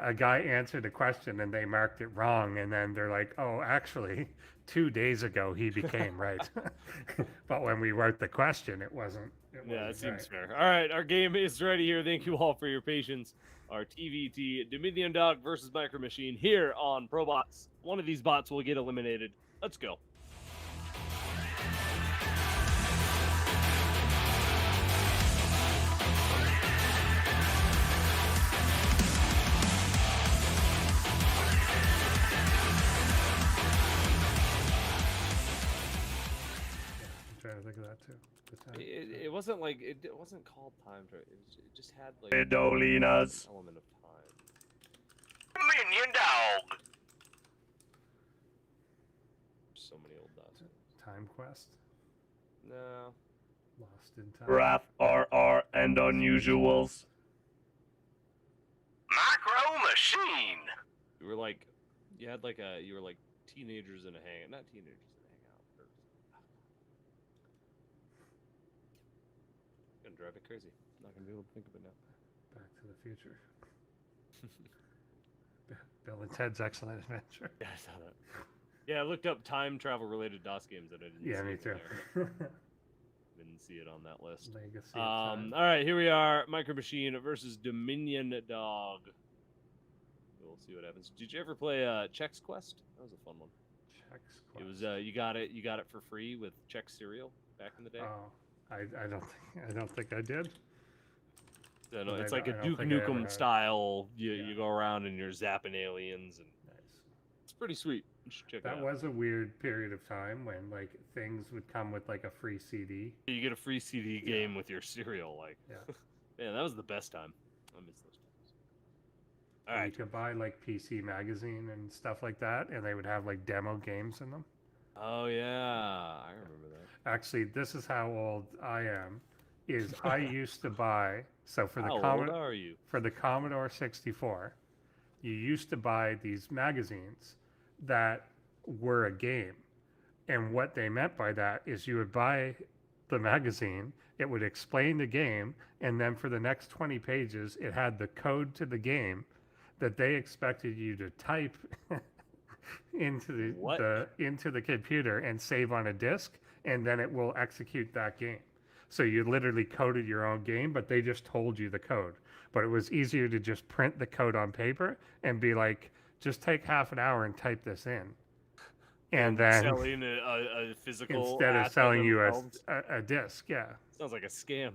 a guy answered a question and they marked it wrong. And then they're like, oh, actually 2 days ago he became right. But when we wrote the question, it wasn't. It seems fair. All right, our game is ready here. Thank you all for your patience. Our TVT Dominiondog versus MicroMachine here on ProBots. One of these bots will get eliminated. Let's go. think of that too. It wasn't like it wasn't called time travel. It just had like Fidolinas. an element of time. Dominiondog. So many old dots. Time Quest, No. Lost in Time. Wrath RR and Unusuals. MicroMachine. You were like, you had like you were like teenagers in a hangout. Not teenagers in a hangout. Gonna drive me crazy. Not gonna be able to think of it now. Back to the Future. Bill and Ted's Excellent Adventure. Yeah, I saw that. Yeah, I looked up time travel related DOS games that I didn't Yeah, see. me in too. there. Didn't see it on that list. Legacy of All Time. right, here we are, MicroMachine versus Dominiondog. We'll see what happens. Did you ever play Chex Quest? That was a fun one. Chex It was Quest. you got it for free with Chex cereal back in the day. Oh, I don't think I did. So, no, But it's I like a don't Duke think I ever Nukem had. style. You Yeah. go around and you're zapping aliens, and Nice. it's pretty sweet. You should check it That out. was a weird period of time when like things would come with like a free CD. You get a free CD game with your cereal. Like, Yeah. man, that was the best time. I miss those times. All And right. you could buy like PC Magazine and stuff like that, and they would have like demo games in them. Oh yeah, I remember that. Actually, this is how old I am. Is I used to buy for the How old are you? for the Commodore 64, you used to buy these magazines that were a game. And what they meant by that is you would buy the magazine, it would explain the game, and then for the next 20 pages, it had the code to the game that they expected you to type into the computer and save on a disk, and then it will execute that game. So you literally coded your own game, but they just told you the code. But it was easier to just print the code on paper and be like, just take half an hour and type this in. And then selling a physical instead of asset selling you themselves. a disc, yeah. Sounds like a scam.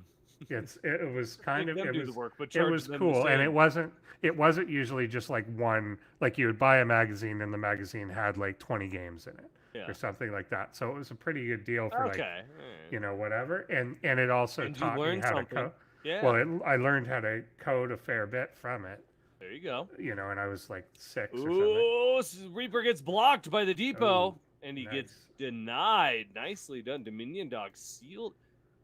It was kind of Make them it do the was work, but it charge was them the cool, and same. it wasn't usually just like one, like you would buy a magazine and the magazine had like 20 games in it Yeah. or something like that. So it was a pretty good deal for like, Okay. you know, whatever. And it also And you taught me learned how something. to code. Yeah. Well, I learned how to code a fair bit from it, There you go. you know, and I was like 6 or something. Ooh, Reaper gets blocked by the depot, Oh, and he nice. gets denied. Nicely done. Dominiondog sealed.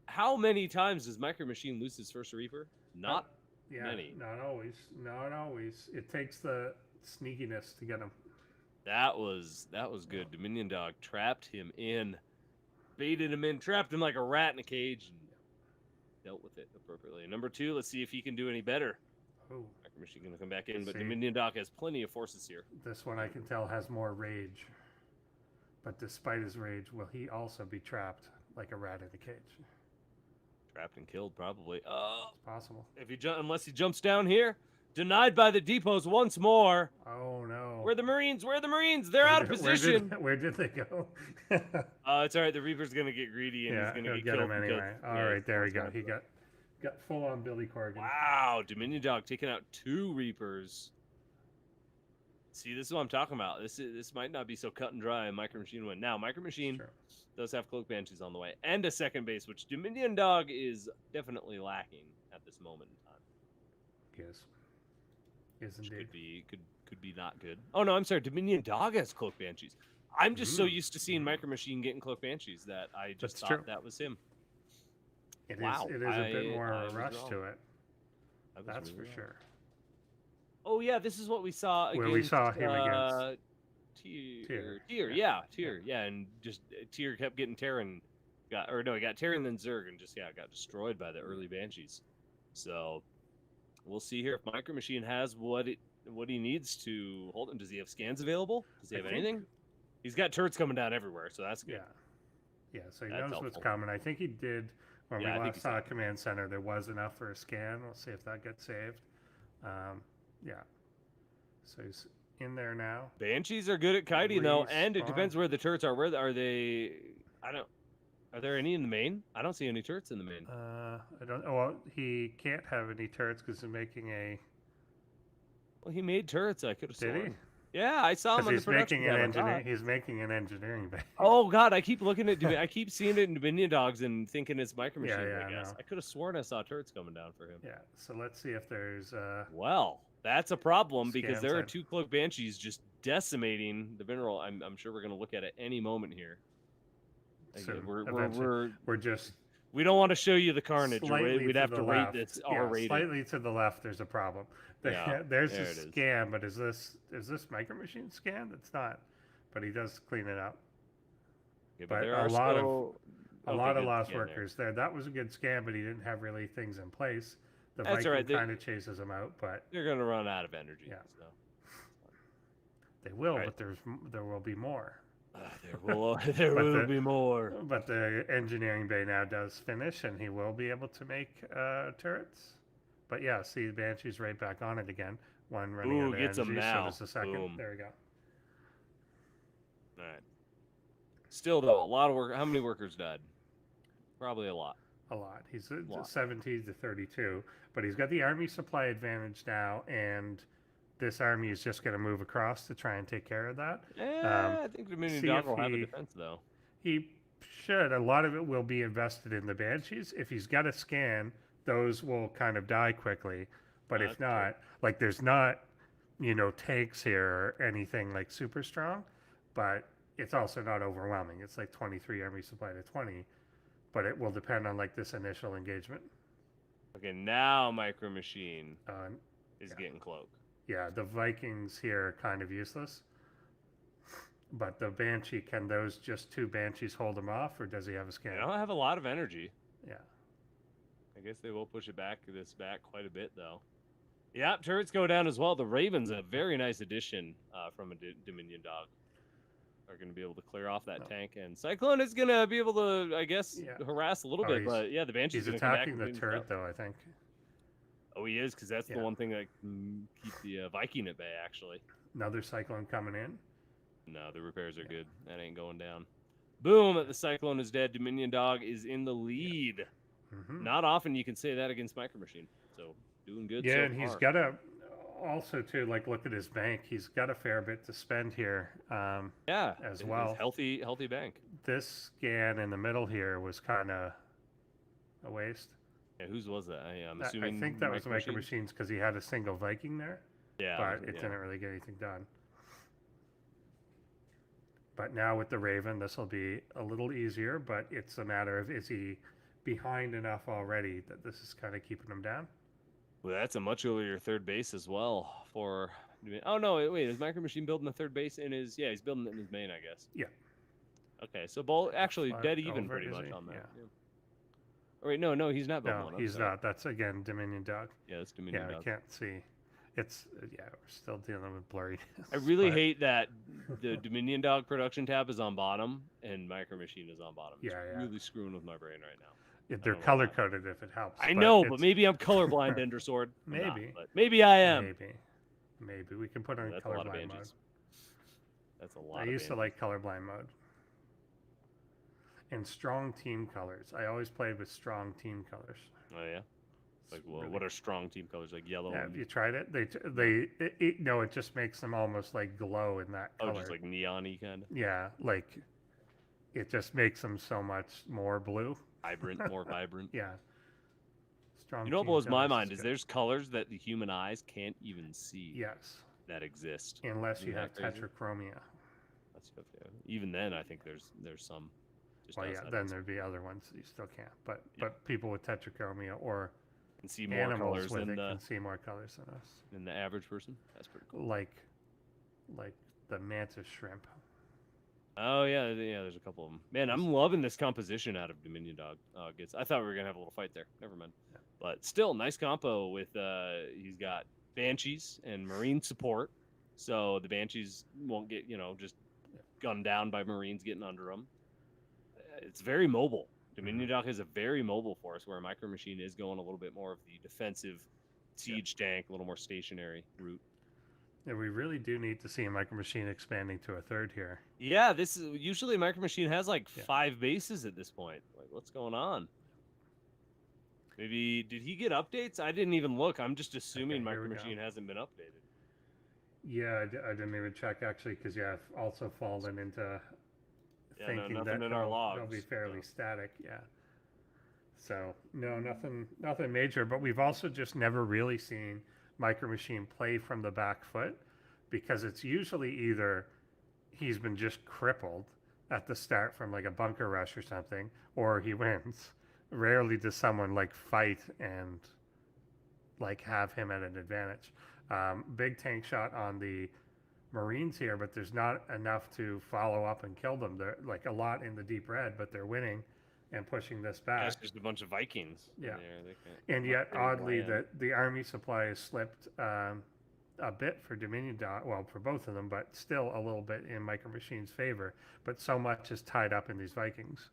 How many times does MicroMachine lose his first Reaper? Not Yeah, many. not always. Not always. It takes the sneakiness to get them. That was good. Dominiondog trapped him in, baited him in, trapped him like a rat in a cage, and dealt with it appropriately. Number 2, let's see if he can do any better. Oh, MicroMachine gonna come back in, but See. Dominiondog has plenty of forces here. this one I can tell has more rage. But despite his rage, will he also be trapped like a rat in a cage? Trapped and killed, probably. Oh, It's possible. if he unless he jumps down here, denied by the depots once more. Oh no. Where are the Marines? Where are the Marines? They're out of position. Where did they go? It's all right. The Reaper's gonna get greedy and yeah, he's gonna he'll get get killed. him anyway. because- All yeah, right, there we he's go. gonna- He got full on Billy Corgan. Wow, Dominiondog taking out 2 Reapers. See, this is what I'm talking about. This might not be so cut and dry. MicroMachine win. Now, MicroMachine Sure. does have Cloak Banshees on the way and a second base, which Dominiondog is definitely lacking at this moment in time. Yes. Yes, Which indeed. could be not good. Oh no, I'm sorry. Dominiondog has Cloak Banshees. I'm just so Mm. used to seeing MicroMachine getting Cloak Banshees that I just That's thought true. that was him. It is. Wow, It is a bit more I of was a rush wrong. to it. I was That's really for wrong. sure. Oh yeah, this is what we saw against. Where we saw him against Tier. Tier. Tier. Yeah, and just Tier kept getting Terran. He got Terran then Zerg, and just got destroyed by the early Banshees. So we'll see here if MicroMachine has what he needs to hold him. Does he have scans available? Does he I have think- anything? He's got turrets coming down everywhere, so that's good. Yeah. Yeah, so he That's knows what's helpful. coming. I think he did when Yeah, I we think last he saw saw a command center. There was enough for a scan. We'll see if that gets saved. Yeah. So he's in there now. Banshees are good at kiting though, and it Respawn. depends where the turrets are. Where are they? Are there any in the main? I don't see any turrets in the main. I don't. Oh, well, he can't have any turrets because he's making a. Well, he made turrets. I could have Did he? sworn. Yeah, I saw him on the production tab. He's making an engineering bay. Oh God, I keep looking at. I keep seeing it in Dominiondogs and thinking it's MicroMachine. Yeah, I guess no. I could have sworn I saw turrets coming down for him. Yeah. So let's see if there's. Well, that's a problem because there are set. 2 Cloak Banshees just decimating the mineral. I'm sure we're going to look at it any moment here. Soon. We're just. We don't want to show you the carnage. We'd have to rate left. this Yeah, R-rated. Slightly to the left, there's a problem. Yeah, there's a scan, but is this MicroMachine scan? It's not, but he does clean it up. Yeah, but there a are lot still... of lost workers there. That was a good scan, but he didn't have really things in place. The That's Viking right. kind of chases him out, but they're going to run out of energy. Yeah. So. They will, but there will be more. There will be more. But the engineering bay now does finish, and he will be able to make turrets. But yeah, see, the Banshee's right back on it again. One running out of gets energy, him now. so does the second. Boom. There we go. All right. Still, though, a lot of work. How many workers died? Probably a lot. A lot. He's 17 to 32, but he's got the army supply advantage now, and this army is just going to move across to try and take care of that. I think Dominiondog will have a defense, though. He should. A lot of it will be invested in the Banshees. If he's got a scan, those will kind of die quickly. But if not, like there's not, tanks here or anything like super strong, but it's also not overwhelming. It's like 23 army supply to 20, but it will depend on like this initial engagement. Okay, now MicroMachine is getting cloaked. Yeah, the Vikings here are kind of useless. But the Banshee, can those just 2 Banshees hold him off, or does he have a scan? They don't have a lot of energy. Yeah. I guess they will push it back quite a bit, though. Yeah, turrets go down as well. The Ravens, a very nice addition from a Dominiondog, are going to be able to clear off that tank. And Cyclone is going to be able to, I guess, harass a little bit. But yeah, the Banshee's going to come back. He's attacking the turret, though, I think. Oh, he is, because that's the one thing that can keep the Viking at bay, actually. Another Cyclone coming in. No, the repairs are good. That ain't going down. Boom, the Cyclone is dead. Dominiondog is in the lead. Mm-hmm. Not often you can say that against MicroMachine. So, doing good so and he's got also, too, look at his bank. He's got a fair bit to spend here as well. Healthy bank. This scan in the middle here was kind of a waste. Yeah, whose was that? I'm assuming I think that was MicroMachine's because he had a single Viking there. Yeah. But it didn't really get anything done. But now with the Raven, this will be a little easier, but it's a matter of, is he behind enough already that this is kind of keeping him down? Well, that's a much earlier third base as well for... Oh, no, wait, is MicroMachine building the third base in his... Yeah, he's building it in his main, I guess. Yeah. Okay, so actually dead even pretty much on that. Yeah. Oh, wait, no, he's not building one. No, he's not. That's, again, Dominiondog. Yeah, that's Dominiondog. Yeah, I can't see. It's, we're still dealing with blurriness. I really hate that the Dominiondog production tab is on bottom and MicroMachine is on bottom. It's really screwing with my brain right now. They're color-coded if it helps. I know, but maybe I'm colorblind, Endersword. Maybe. But maybe I am. Maybe. We can put on colorblind mode. That's a lot. I used to like colorblind mode. And strong team colors. I always played with strong team colors. Oh, yeah? Like, what are strong team colors? Like yellow? Yeah, and... have you tried it? It just makes them almost like glow in that color. Oh, just like neon-y kind of? Yeah, like it just makes them so much more blue. Vibrant, more vibrant. Yeah. Strong. You know what blows my mind is there's colors that the human eyes can't even see. Yes. That exist. Unless you have tetrachromia. Even then, I think there's some. Well, yeah, then there'd be other ones that you still can't. But people with tetrachromia or can see more colors than can see more colors than us. Than the average person. That's pretty cool. Like the mantis shrimp. Oh yeah, there's a couple of them. Man, I'm loving this composition out of Dominiondog. I thought we were gonna have a little fight there. Never mind. Yeah. But still, nice compo with he's got Banshees and Marine support, so the Banshees won't get just gunned down by Marines getting under them. It's very mobile. Dominiondog is a very mobile force, where MicroMachine is going a little bit more of the defensive siege tank, a little more stationary route. Yeah, we really do need to see a MicroMachine expanding to a third here. Yeah, this is usually MicroMachine has like 5 bases at this point. Like, what's going on? Maybe did he get updates? I didn't even look. I'm just assuming MicroMachine hasn't been updated. Yeah, I didn't even check actually, because I've also fallen into thinking nothing that in our they'll be logs. fairly static. Yeah. So no, nothing major. But we've also just never really seen MicroMachine play from the back foot, because it's usually either he's been just crippled at the start from like a bunker rush or something, or he wins. Rarely does someone like fight and like have him at an advantage. Big tank shot on the Marines here, but there's not enough to follow up and kill them. They're like a lot in the deep red, but they're winning and pushing this back. That's just a bunch of Vikings. Yeah. There. And yet, oddly, that the army supply has slipped a bit for Dominiondog. Well, for both of them, but still a little bit in MicroMachine's favor. But so much is tied up in these Vikings.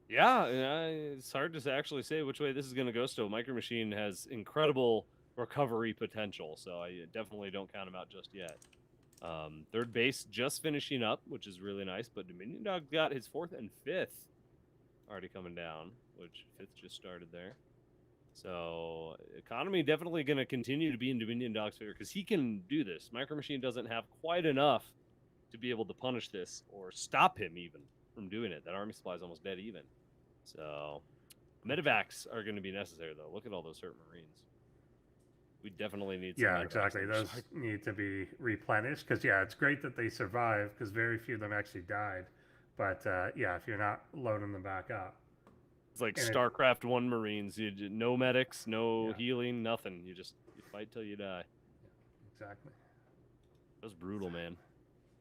Yeah, it's hard to actually say which way this is going to go still. MicroMachine has incredible recovery potential, so I definitely don't count him out just yet. Third base just finishing up, which is really nice, but Dominiondog got his 4th and 5th already coming down, which 5th just started there. So economy definitely going to continue to be in Dominiondog's favor, because he can do this. MicroMachine doesn't have quite enough to be able to punish this or stop him even from doing it. That army supply is almost dead even. So medevacs are going to be necessary, though. Look at all those hurt Marines. We definitely need some Yeah, exactly. Those need to be replenished, because it's great that they survive, because very few of them actually died. But if you're not loading them back up, it's like StarCraft 1 Marines. No medics, no healing, nothing. You fight till you die. Exactly. That was brutal, man.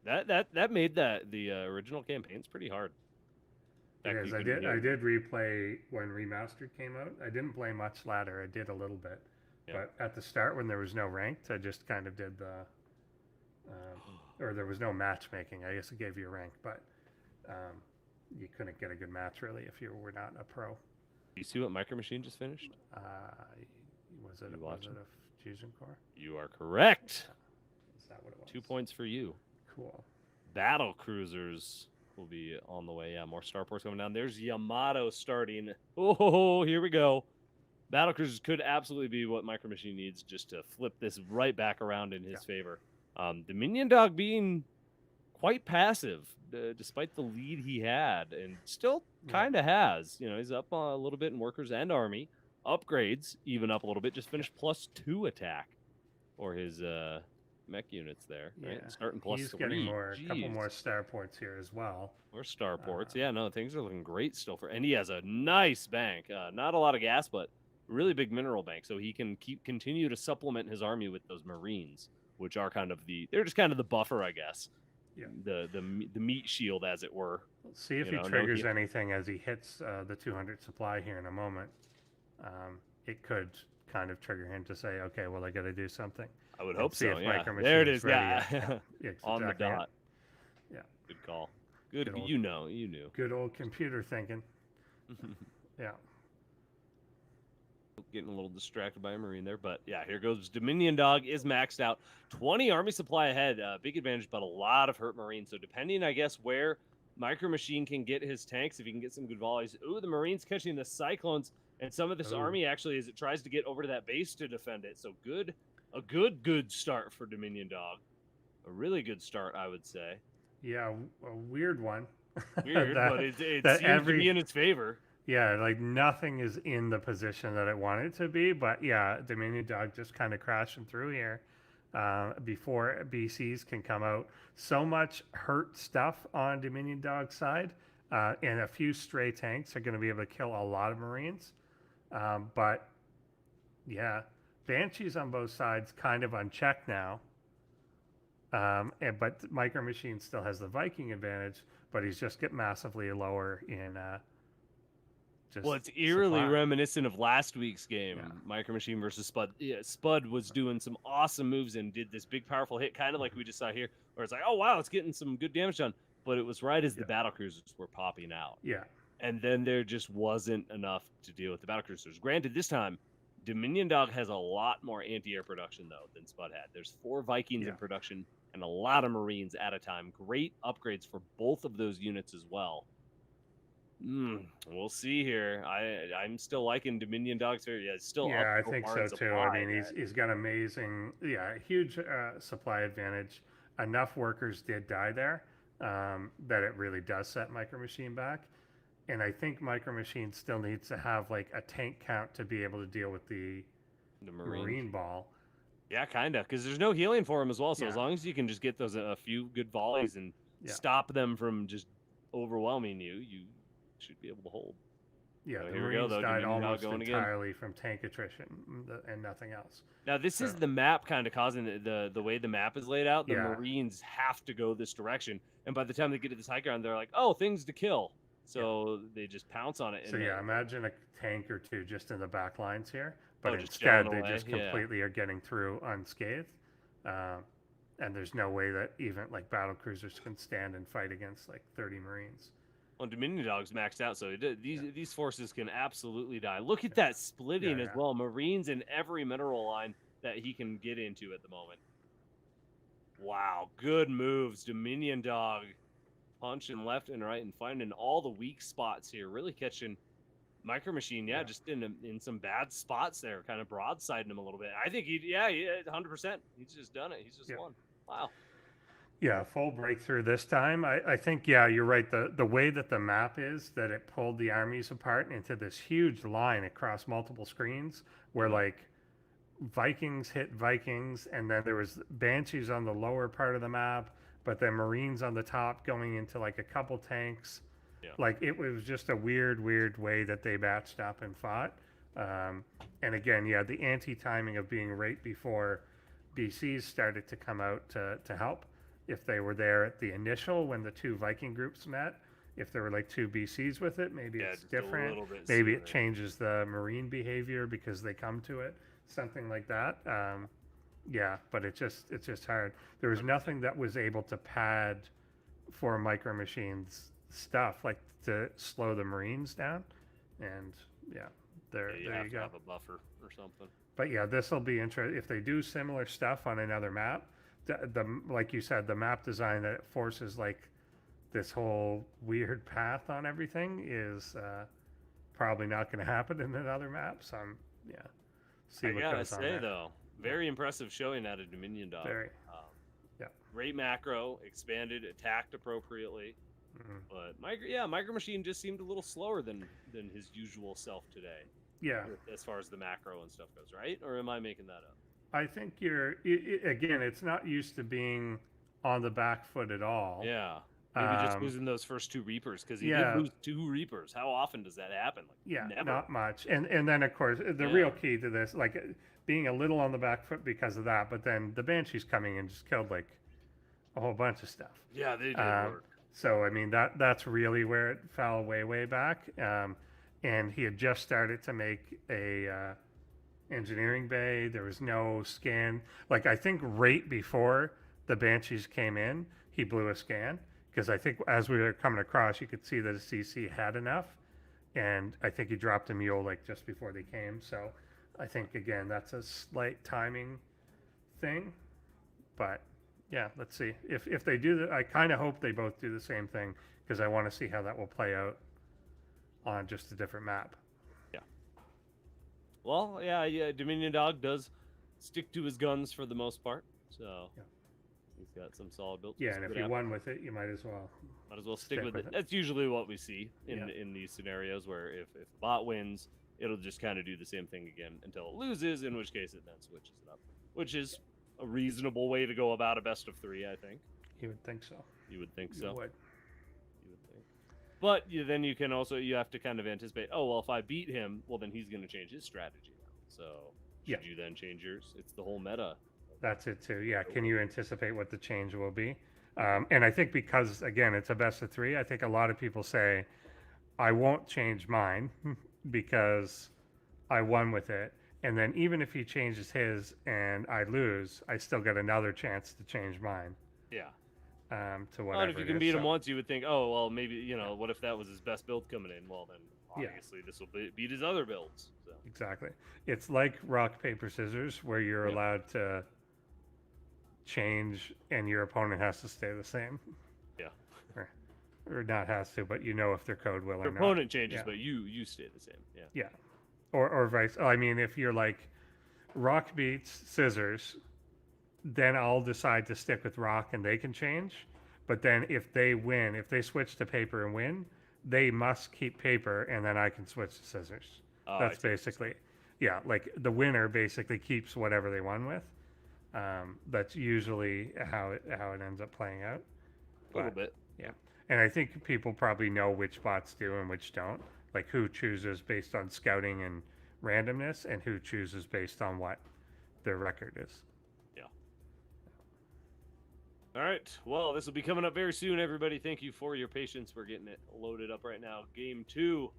That made the original campaigns pretty hard. Because I did replay when Remastered came out. I didn't play much ladder. I did a little bit. But at the start, when there was no ranked, I just kind of did the, or there was no matchmaking. I guess it gave you a rank, but you couldn't get a good match really if you were not a pro. You see what MicroMachine just finished? Was it a Fusion Core? You are correct. Is that what it was? 2 points for you. Cool. Battle cruisers will be on the way. Yeah, more starports coming down. There's Yamato starting. Oh, here we go. Battle cruisers could absolutely be what MicroMachine needs just to flip this right back around in his favor. Dominiondog being quite passive, despite the lead he had, and still kind of has. He's up a little bit in workers and army. Upgrades even up a little bit. Just finished +2 attack for his mech units there. Right? Starting +3. He's getting a couple more starports here as well. More starports. Things are looking great still for. And he has a nice bank. Not a lot of gas, but really big mineral bank, so he can continue to supplement his army with those Marines, which are they're just kind of the buffer, I guess. Yeah. The meat shield, as it were. Let's see if he triggers anything as he hits the 200 supply here in a moment. It could kind of trigger him to say, okay, well, I got to do something. I would hope so. Yeah. There it is. Yeah. On the dot. Yeah. Good call. Good old, you knew. Good old computer thinking. Yeah. Getting a little distracted by a Marine there, but here goes. Dominiondog is maxed out. 20 army supply ahead. Big advantage, but a lot of hurt Marines. So depending, I guess, where MicroMachine can get his tanks, if he can get some good volleys. Ooh, the Marines catching the Cyclones, and some of this army actually as it tries to get over to that base to defend it. So a good start for Dominiondog. A really good start, I would say. Yeah, a weird one. Weird, but it seems to be in its favor. Yeah, like nothing is in the position that it wanted to be, but Dominiondog just kind of crashing through here before BCs can come out. So much hurt stuff on Dominiondog's side, and a few stray tanks are going to be able to kill a lot of Marines. But Banshees on both sides kind of unchecked now. But MicroMachine still has the Viking advantage, but he's just get massively lower in. It's eerily reminiscent of last week's game, MicroMachine versus Spud. Yeah, Spud was doing some awesome moves and did this big, powerful hit, kind of like we just saw here, where it's like, oh, wow, it's getting some good damage done. But it was right as the battlecruisers were popping out. Yeah. And then there just wasn't enough to deal with the battlecruisers. Granted, this time, Dominiondog has a lot more anti-air production, though, than Spud had. There's 4 Vikings in production and a lot of Marines at a time. Great upgrades for both of those units as well. We'll see here. I'm still liking Dominiondog's here. Yeah, it's still Yeah, up I think so hard too. supply, I mean, he's got amazing, huge supply advantage. Enough workers did die there that it really does set MicroMachine back. And I think MicroMachine still needs to have like a tank count to be able to deal with the Marine ball. Yeah, kind of, because there's no healing for him as well. So Yeah. as long as you can just get those a few good volleys and stop them from just overwhelming you, you should be able to hold. Yeah, So the here we go, Marines though. died Dominion almost going entirely from tank attrition and nothing else. Now this is the map kind of causing the way the map is laid out. The Marines have to go this direction, and by the time they get to this high ground, they're like, "Oh, things to kill," so they just pounce on it. So imagine a tank or two just in the back lines here, but just instead chilling they just away, completely are getting through unscathed, and there's no way that even like battle cruisers can stand and fight against like 30 Marines. Well, Dominiondog's maxed out, so these forces can absolutely die. Look at that splitting as well. Marines in every mineral line that he can get into at the moment. Wow, good moves. Dominiondog punching left and right and finding all the weak spots here. Really catching MicroMachine, just in some bad spots there, kind of broadsiding him a little bit. I think he 100%. He's just done it. He's just won. Wow. Yeah, full breakthrough this time. I think, you're right. The way that the map is, that it pulled the armies apart into this huge line across multiple screens where like Vikings hit Vikings, and then there was Banshees on the lower part of the map, but then Marines on the top going into like a couple tanks. Like it was just a weird way that they matched up and fought. And again, the anti-timing of being right before BCs started to come out to help. If they were there at the initial when the two Viking groups met, if there were like two BCs with it, maybe it's different. Maybe it changes the Marine behavior because they come to it, something like that. But it's just hard. There was nothing that was able to pad for MicroMachine's stuff, like to slow the Marines down. And there you go. Have a buffer or something. But this will be interesting if they do similar stuff on another map. The like you said, the map design that it forces like this whole weird path on everything is probably not going to happen in another map. So see what goes on there. Though, very impressive showing out of Dominiondog. Very. Great macro, expanded, attacked appropriately. But MicroMachine just seemed a little slower than his usual self today. Yeah. As far as the macro and stuff goes, right? Or am I making that up? I think again, it's not used to being on the back foot at all. Yeah. Maybe just losing those first two Reapers, because he did lose two Reapers. How often does that happen? Like, never. Not much. And then, of course, the real key to this, like being a little on the back foot because of that, but then the Banshees coming and just killed like a whole bunch of stuff. Yeah, they did work. So, I mean, that's really where it fell way back. And he had just started to make a engineering bay. There was no scan. Like, I think right before the Banshees came in, he blew a scan. Because I think as we were coming across, you could see that a CC had enough. And I think he dropped a mule like just before they came. So I think, again, that's a slight timing thing. But let's see. If they do that, I kind of hope they both do the same thing, because I want to see how that will play out on just a different map. Yeah. Well, Dominiondog does stick to his guns for the most part. So he's got some solid builds. Yeah, and if you won with it, you might as well. Might as well stick with it. That's usually what we see in these scenarios, where if the bot wins, it'll just kind of do the same thing again until it loses, in which case it then switches it up, which is a reasonable way to go about a best of 3, I think. You would think so. You would think so. You would think. But then you can also, you have to kind of anticipate, oh, well, if I beat him, well, then he's going to change his strategy now. So should you then change yours? It's the whole meta. That's it too. Yeah. Can you anticipate what the change will be? And I think because, again, it's a best of 3, I think a lot of people say, I won't change mine because I won with it. And then even if he changes his and I lose, I still get another chance to change mine. Yeah. To whatever. And if you can beat him once, you would think, oh, well, maybe, what if that was his best build coming in? Well, then obviously this will beat his other builds. So. Exactly. It's like rock, paper, scissors, where you're allowed to change and your opponent has to stay the same. Yeah. or not has to, but you know if their code will Your or not. opponent changes, Yeah. but you stay the same. Yeah. Yeah, or vice. I mean, if you're like rock beats scissors, then I'll decide to stick with rock and they can change. But then if they win, if they switch to paper and win, they must keep paper, and then I can switch to scissors. Oh, That's basically, yeah, like the winner basically keeps whatever they won with. That's usually how it ends up playing out. A little bit. Yeah, and I think people probably know which bots do and which don't. Like who chooses based on scouting and randomness, and who chooses based on what their record is. All right. Well, this will be coming up very soon, everybody. Thank you for your patience. We're getting it loaded up right now. Game 2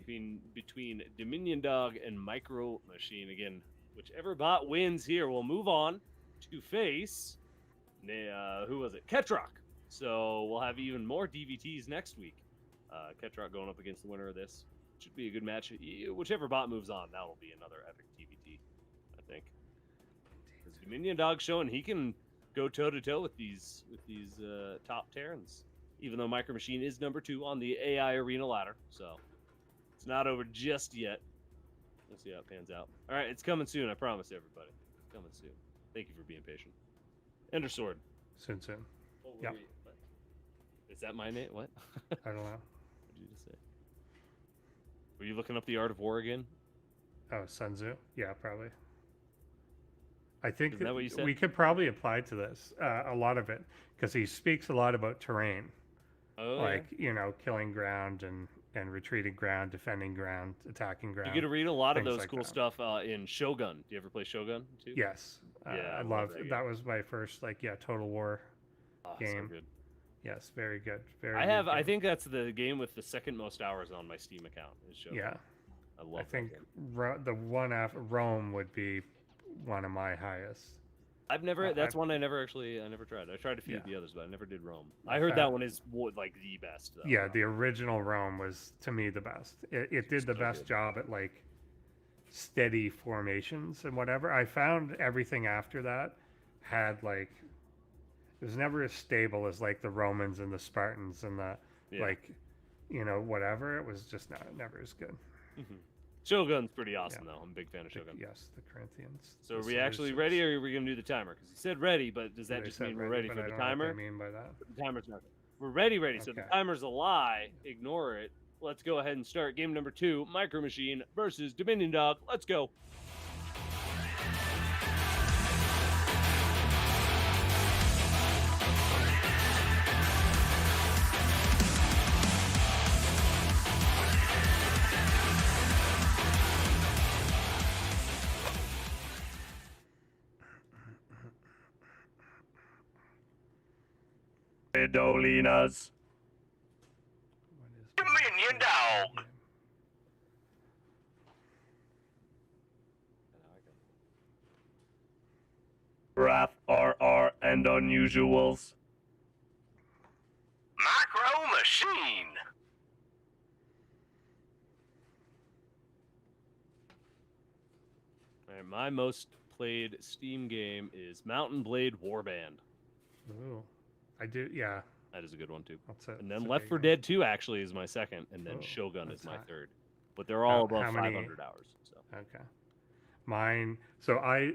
between Dominiondog and MicroMachine. Again, whichever bot wins here will move on to face who was it? Ketroc. So we'll have even more DVTs next week. Ketroc going up against the winner of this. Should be a good match. Whichever bot moves on, that will be another epic DVT, I think. Because Dominiondog showing he can go toe-to-toe with these top Terrans, even though MicroMachine is number 2 on the AI arena ladder, so it's not over just yet. We'll see how it pans out. All right, it's coming soon, I promise everybody. It's coming soon. Thank you for being patient. Ender Sword. Soon. Yeah. Is that my name? What? I don't know. What did you just say? Were you looking up the Art of War again? Oh, Sun Tzu? Yeah, probably. I think Isn't that what you said? we could probably apply to this a lot of it, because he speaks a lot about terrain, like killing ground and retreating ground, defending ground, attacking ground. You get to read a lot of things those like cool that. stuff in Shogun. Do you ever play Shogun too? Yes, Yeah, I love that. Was my first Total War game. So good. Yes, very good. I think that's the game with the second most hours on my Steam account. Is Shogun. Yeah, I love. I think that game. the one after Rome would be one of my highest. I've never. That's one I never tried. I tried a few of the others, but I never did Rome. I heard fact, that one is like the best. Though. Yeah, the original Rome was to me the best. It did the best job at like steady formations and whatever. I found everything after that had like it was never as stable as like the Romans and the Spartans and the whatever. It was just never as good. Mm-hmm. Shogun's pretty awesome though. I'm a big fan of Shogun. Yes, the Corinthians. So are we actually ready, or are we going to do the timer? Because he said ready, but does that just mean we're ready for the timer? What I mean by that. The timer's not. We're ready. Okay. So the timer's a lie. Ignore it. Let's go ahead and start game number 2, MicroMachine versus Dominiondog. Let's go. Dolinas. Dominiondog. Wrath RR and Unusuals. MicroMachine. All right, my most played Steam game is Mountain Blade Warband. Ooh, I do. Yeah, that is a good one too. And then that's Left 4 Dead 2 actually is my second, and then Shogun is my third. But they're all above 500 hours. So. Okay. Mine. So I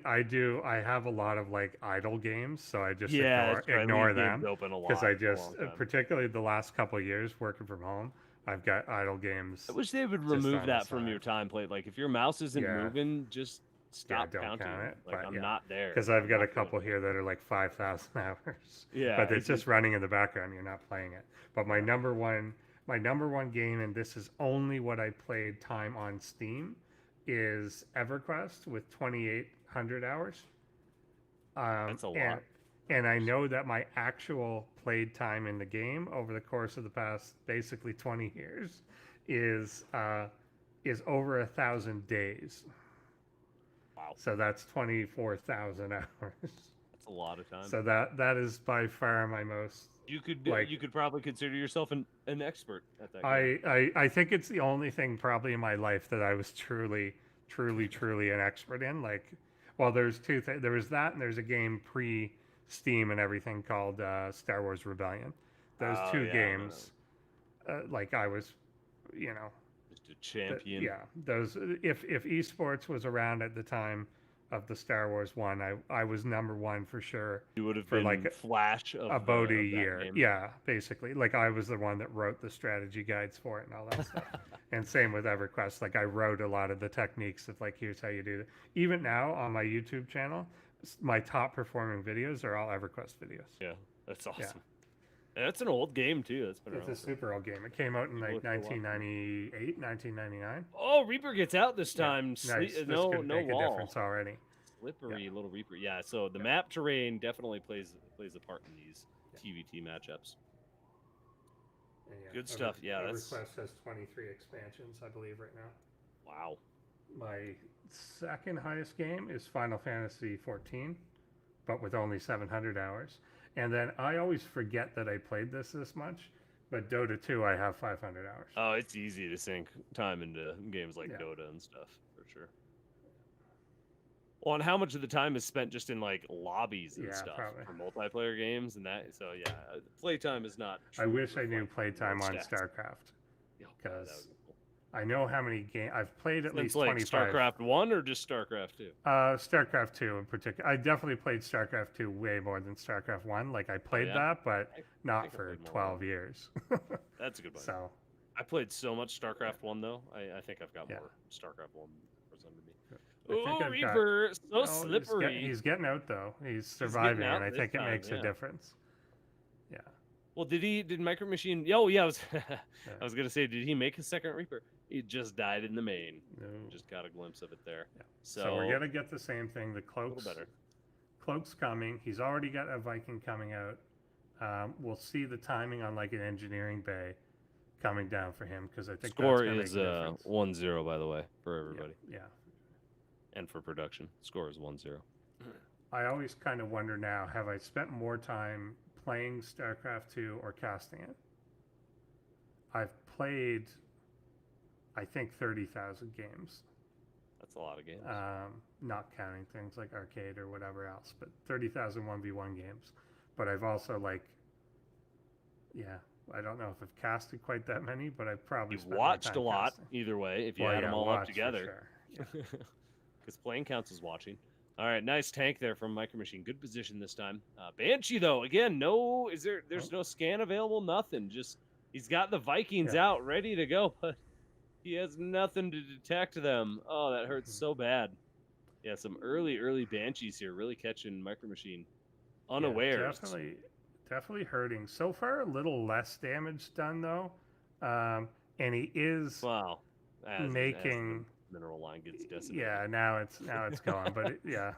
have a lot of like idle games, so I just ignore them because I just particularly the last couple of years working from home, I've got idle games. I wish they would remove that from your time played. Like if your mouse isn't moving, just stop counting. Count it. Like I'm not there because I've got a couple here that are like 5,000 hours. Yeah, but it's just running in the background. You're not playing it. But my number one game, and this is only what I played time on Steam, is EverQuest with 2,800 hours. That's a lot. And I know that my actual played time in the game over the course of the past basically 20 years is over 1,000 days. Wow. So that's 24,000 hours. That's a lot of time. So that is by far my most. You could probably consider yourself an expert at that game. I think it's the only thing probably in my life that I was truly an expert in. Like, well, there's two things. There was that, and there's a game pre-Steam and everything called Star Wars Rebellion those Oh, two yeah, games, like I was, you know, just a champion. yeah, those if esports was around at the time of the Star Wars one, I was number one for sure. You would have for been like Flash of about the, a of that year. game. Yeah, basically. Like I was the one that wrote the strategy guides for it and all that stuff. And same with EverQuest. Like I wrote a lot of the techniques of like, here's how you do it. Even now on my YouTube channel, my top performing videos are all EverQuest videos. Yeah, that's awesome. Yeah. And that's an old game too. That's been It's around a super old game. It came out in People like look for a while. 1998, 1999. Oh, Reaper gets out this Yeah, time. nice. This No could make a wall. difference already. Slippery little Reaper. Yeah, so the map terrain definitely plays a part in these TVT matchups. And Good stuff. Yeah, that's- EverQuest has 23 expansions, I believe, right now. Wow. My second highest game is Final Fantasy 14, but with only 700 hours. And then I always forget that I played this much, but Dota 2 I have 500 hours. Oh, it's easy to sink time into games like Yeah. Dota and stuff, for sure. Well, and how much of the time is spent just in like lobbies and Yeah, stuff probably. for multiplayer games and that? So yeah, playtime is not. I truly wish I knew reflected in playtime those on stats. StarCraft. Yeah, that would because be cool. I know how many games I've played, at Since least like 25. StarCraft 1 or just StarCraft 2? StarCraft 2 in particular. I definitely played StarCraft 2 way more than StarCraft 1. Like I played yeah? that, but I not think I for played more 12 years. That's a good one. So I played so much StarCraft 1 though. I think I've got Yeah. more StarCraft 1 under me. I think Oh, I've got- Reaper, so Oh, slippery. He's getting out though. He's getting surviving, out and I this think it time, makes yeah. a difference. Yeah. Well, did MicroMachine? Oh, yeah. I was gonna say, did he make a second Reaper? He just died in the main. No. Just got a glimpse of it there. Yeah. So, So we're gonna get the same thing. The a cloaks. little better. Cloak's coming. He's already got a Viking coming out. We'll see the timing on like an engineering bay coming down for him because I think Score that's gonna is make a difference. 1-0 by the way for everybody, Yeah. and for production. Score is 1-0. I always kind of wonder now, have I spent more time playing StarCraft 2 or casting it? I've played, I think, 30,000 games, That's a lot of games. not counting things like arcade or whatever else, but 30,000 1v1 games. But I've also I don't know if I've casted quite that many, but I've probably You've spent more watched time a lot casting. either way if you Well, add them yeah, all up watch for together. sure. Yeah. Because playing counts as watching. All right, nice tank there from MicroMachine. Good position this time. Banshee though, again, there's no scan available, nothing. Just he's got the Vikings Yeah. out ready to go, but he has nothing to detect them. Oh, that hurts so bad. Yeah, some early Banshees here, really catching MicroMachine unawares. Yeah, definitely hurting. So far, a little less damage done though, and he is Wow. As making. the mineral line gets decimated. Yeah, now it's going, but yeah.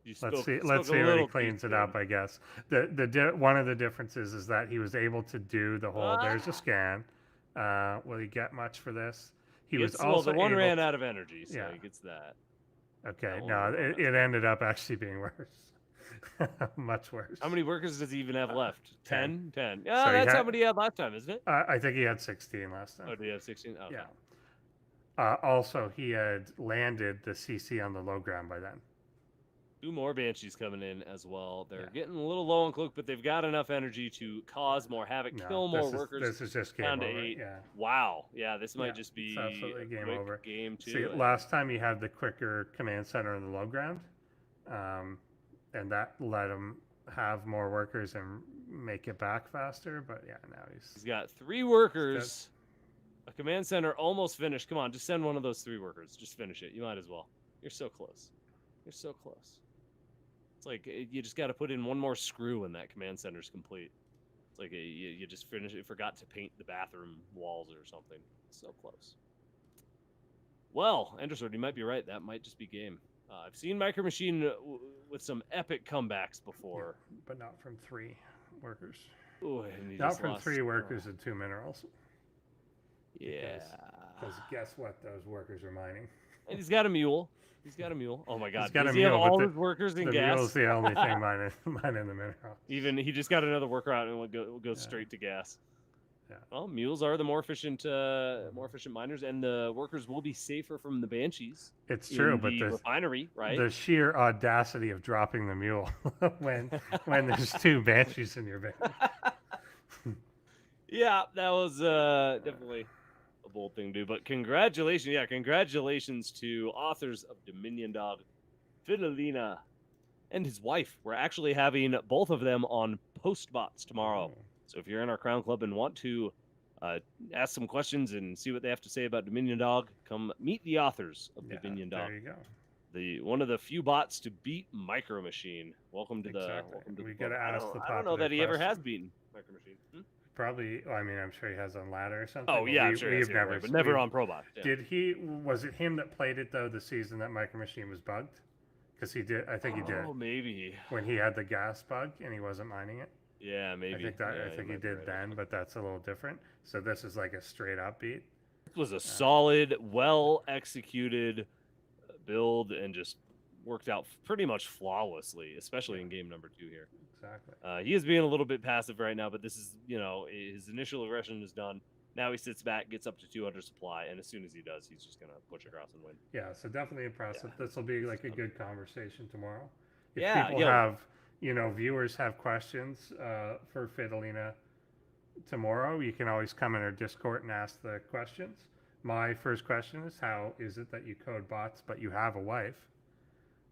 You Let's see spoke a what he little too cleans it soon. up. I guess one of the differences is that he was able to do the whole. There's a scan. Will he get much for this? He was also the one able ran to- out of energy, so Yeah. he gets that. Okay, that no, one ran out. it ended up actually being worse, much worse. How many workers does he even have left? 10. 10? Yeah, So he that's how had- many he had last time, isn't it? I think he had 16 last time. Oh, do you have 16? Oh, Yeah. Also, he had landed the CC on the low ground by then. 2 more Banshees coming in as well. They're Yeah. getting a little low on cloak, but they've got enough energy to cause more havoc, No, kill more this workers. This is just game down to over. 8. Yeah. Wow. Yeah, this might Yeah, just be it's absolutely a game quick over. game too. See, last time he had the quicker command center in the low ground, and that let him have more workers and make it back faster. But yeah, now He's got 3 workers. A command center almost finished. Come on, just send one of those 3 workers. Just finish it. You might as well. You're so close. You're so close. It's like you just got to put in one more screw and that command center's complete. It's like you just finished it. Forgot to paint the bathroom walls or something. So close. Well, Endersword, you might be right. That might just be game. I've seen MicroMachine with some epic comebacks before. but not from 3 workers. Ooh, and he Not just from lost- 3 workers and 2 minerals. Yeah. Because guess what? Those workers are mining. And he's got a mule. He's got a mule. Oh my God! got Does a he have mule, but all the- his workers in The gas? mule's the only thing mining the mineral. Even he just got another worker out and will go straight to gas. Yeah. Well, mules are the more efficient miners, and the workers will be safer from the Banshees. It's true, in but the refinery, right? the sheer audacity of dropping the mule when there's 2 banshees in your base. Yeah, that was definitely a bold thing to do. But congratulations, congratulations to authors of Dominiondog, Fidelina, and his wife. We're actually having both of them on PostBots tomorrow. So if you're in our Crown Club and want to ask some questions and see what they have to say about Dominiondog, come meet the authors of Dominiondog. There you go. One of the few bots to beat MicroMachine. Welcome to We gotta ask the I don't know that he ever has beaten MicroMachine. Probably. Well, I mean, I'm sure he has on ladder or something. Oh yeah, I'm sure he's never, but never on ProBot. Yeah. Did he? Was it him that played it though? The season that MicroMachine was bugged, because he did. I think he did. Oh, maybe when he had the gas bug and he wasn't mining it. Yeah, maybe. I think he did then, but that's a little different. So this is like a straight up beat. It was a solid, well executed build and just worked out pretty much flawlessly, especially in game number 2 here. Exactly. He is being a little bit passive right now, but this is, his initial aggression is done. Now he sits back, gets up to 200 supply, and as soon as he does, he's just going to push across and win. Yeah, so definitely impressive. Yeah. This will be like a good conversation tomorrow. If people have, viewers have questions for Fidelina tomorrow, you can always come in our Discord and ask the questions. My first question is, how is it that you code bots, but you have a wife?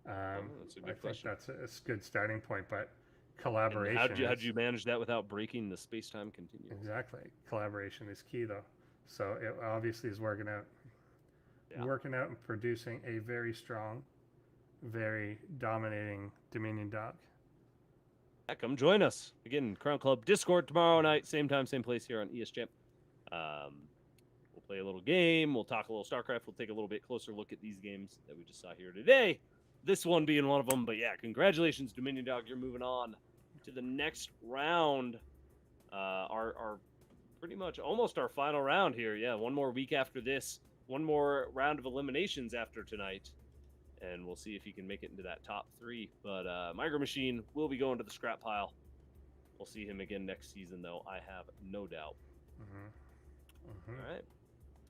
That's a good question. Think that's a good starting point, but collaboration. How'd you manage that without breaking the space-time continuum? Exactly. Collaboration is key, though. So it obviously is working out. Yeah. Working out and producing a very strong, very dominating Dominiondog. Yeah, come join us. Again, Crown Club Discord tomorrow night, same time, same place here on ESChamp. We'll play a little game. We'll talk a little StarCraft. We'll take a little bit closer look at these games that we just saw here today. This one being one of them. But yeah, congratulations, Dominiondog. You're moving on to the next round. Our pretty much almost our final round here. Yeah, one more week after this. One more round of eliminations after tonight. And we'll see if he can make it into that top 3. But MicroMachine will be going to the scrap pile. We'll see him again next season, though. I have no doubt. All right.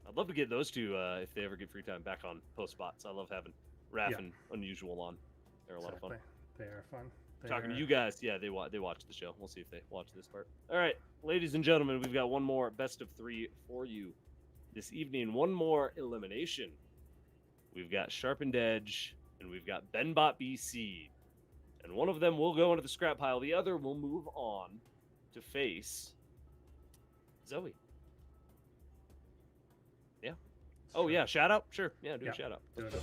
I'd love to get those two, if they ever get free time, back on PostBots. I love having Raph and Unusual on. They're a lot of fun. They are fun. Talking to you guys, yeah, they watch the show. We'll see if they watch this part. All right, ladies and gentlemen, we've got one more best of 3 for you this evening. One more elimination. We've got SharpenedEdge and we've got BenBotBc, and one of them will go into the scrap pile. The other will move on to face Zoe. Yeah. Oh yeah, shout out. Sure. Yeah, do a shout out. Do it.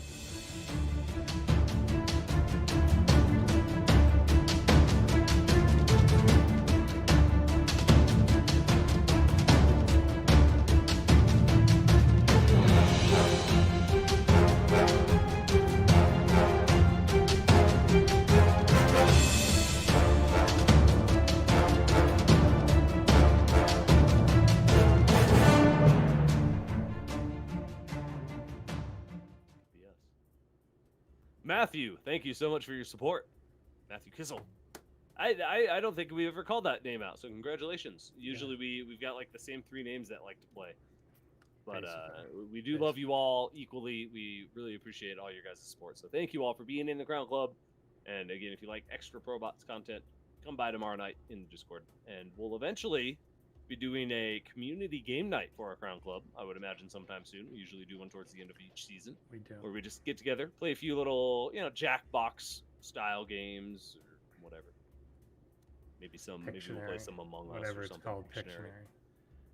Matthew, thank you so much for your support. Matthew Kissel. I don't think we've ever called that name out, so congratulations. Usually we've got like the same 3 names that like to play. But we do love you all equally. We really appreciate all your guys' support. So thank you all for being in the Crown Club. And again, if you like extra ProBots content, come by tomorrow night in the Discord. And we'll eventually be doing a community game night for our Crown Club, I would imagine sometime soon. We usually do one towards the end of each season. We do. Where we just get together, play a few little, Jackbox style games or whatever. Maybe we'll play some Among Us or something. Whatever it's called, Pictionary.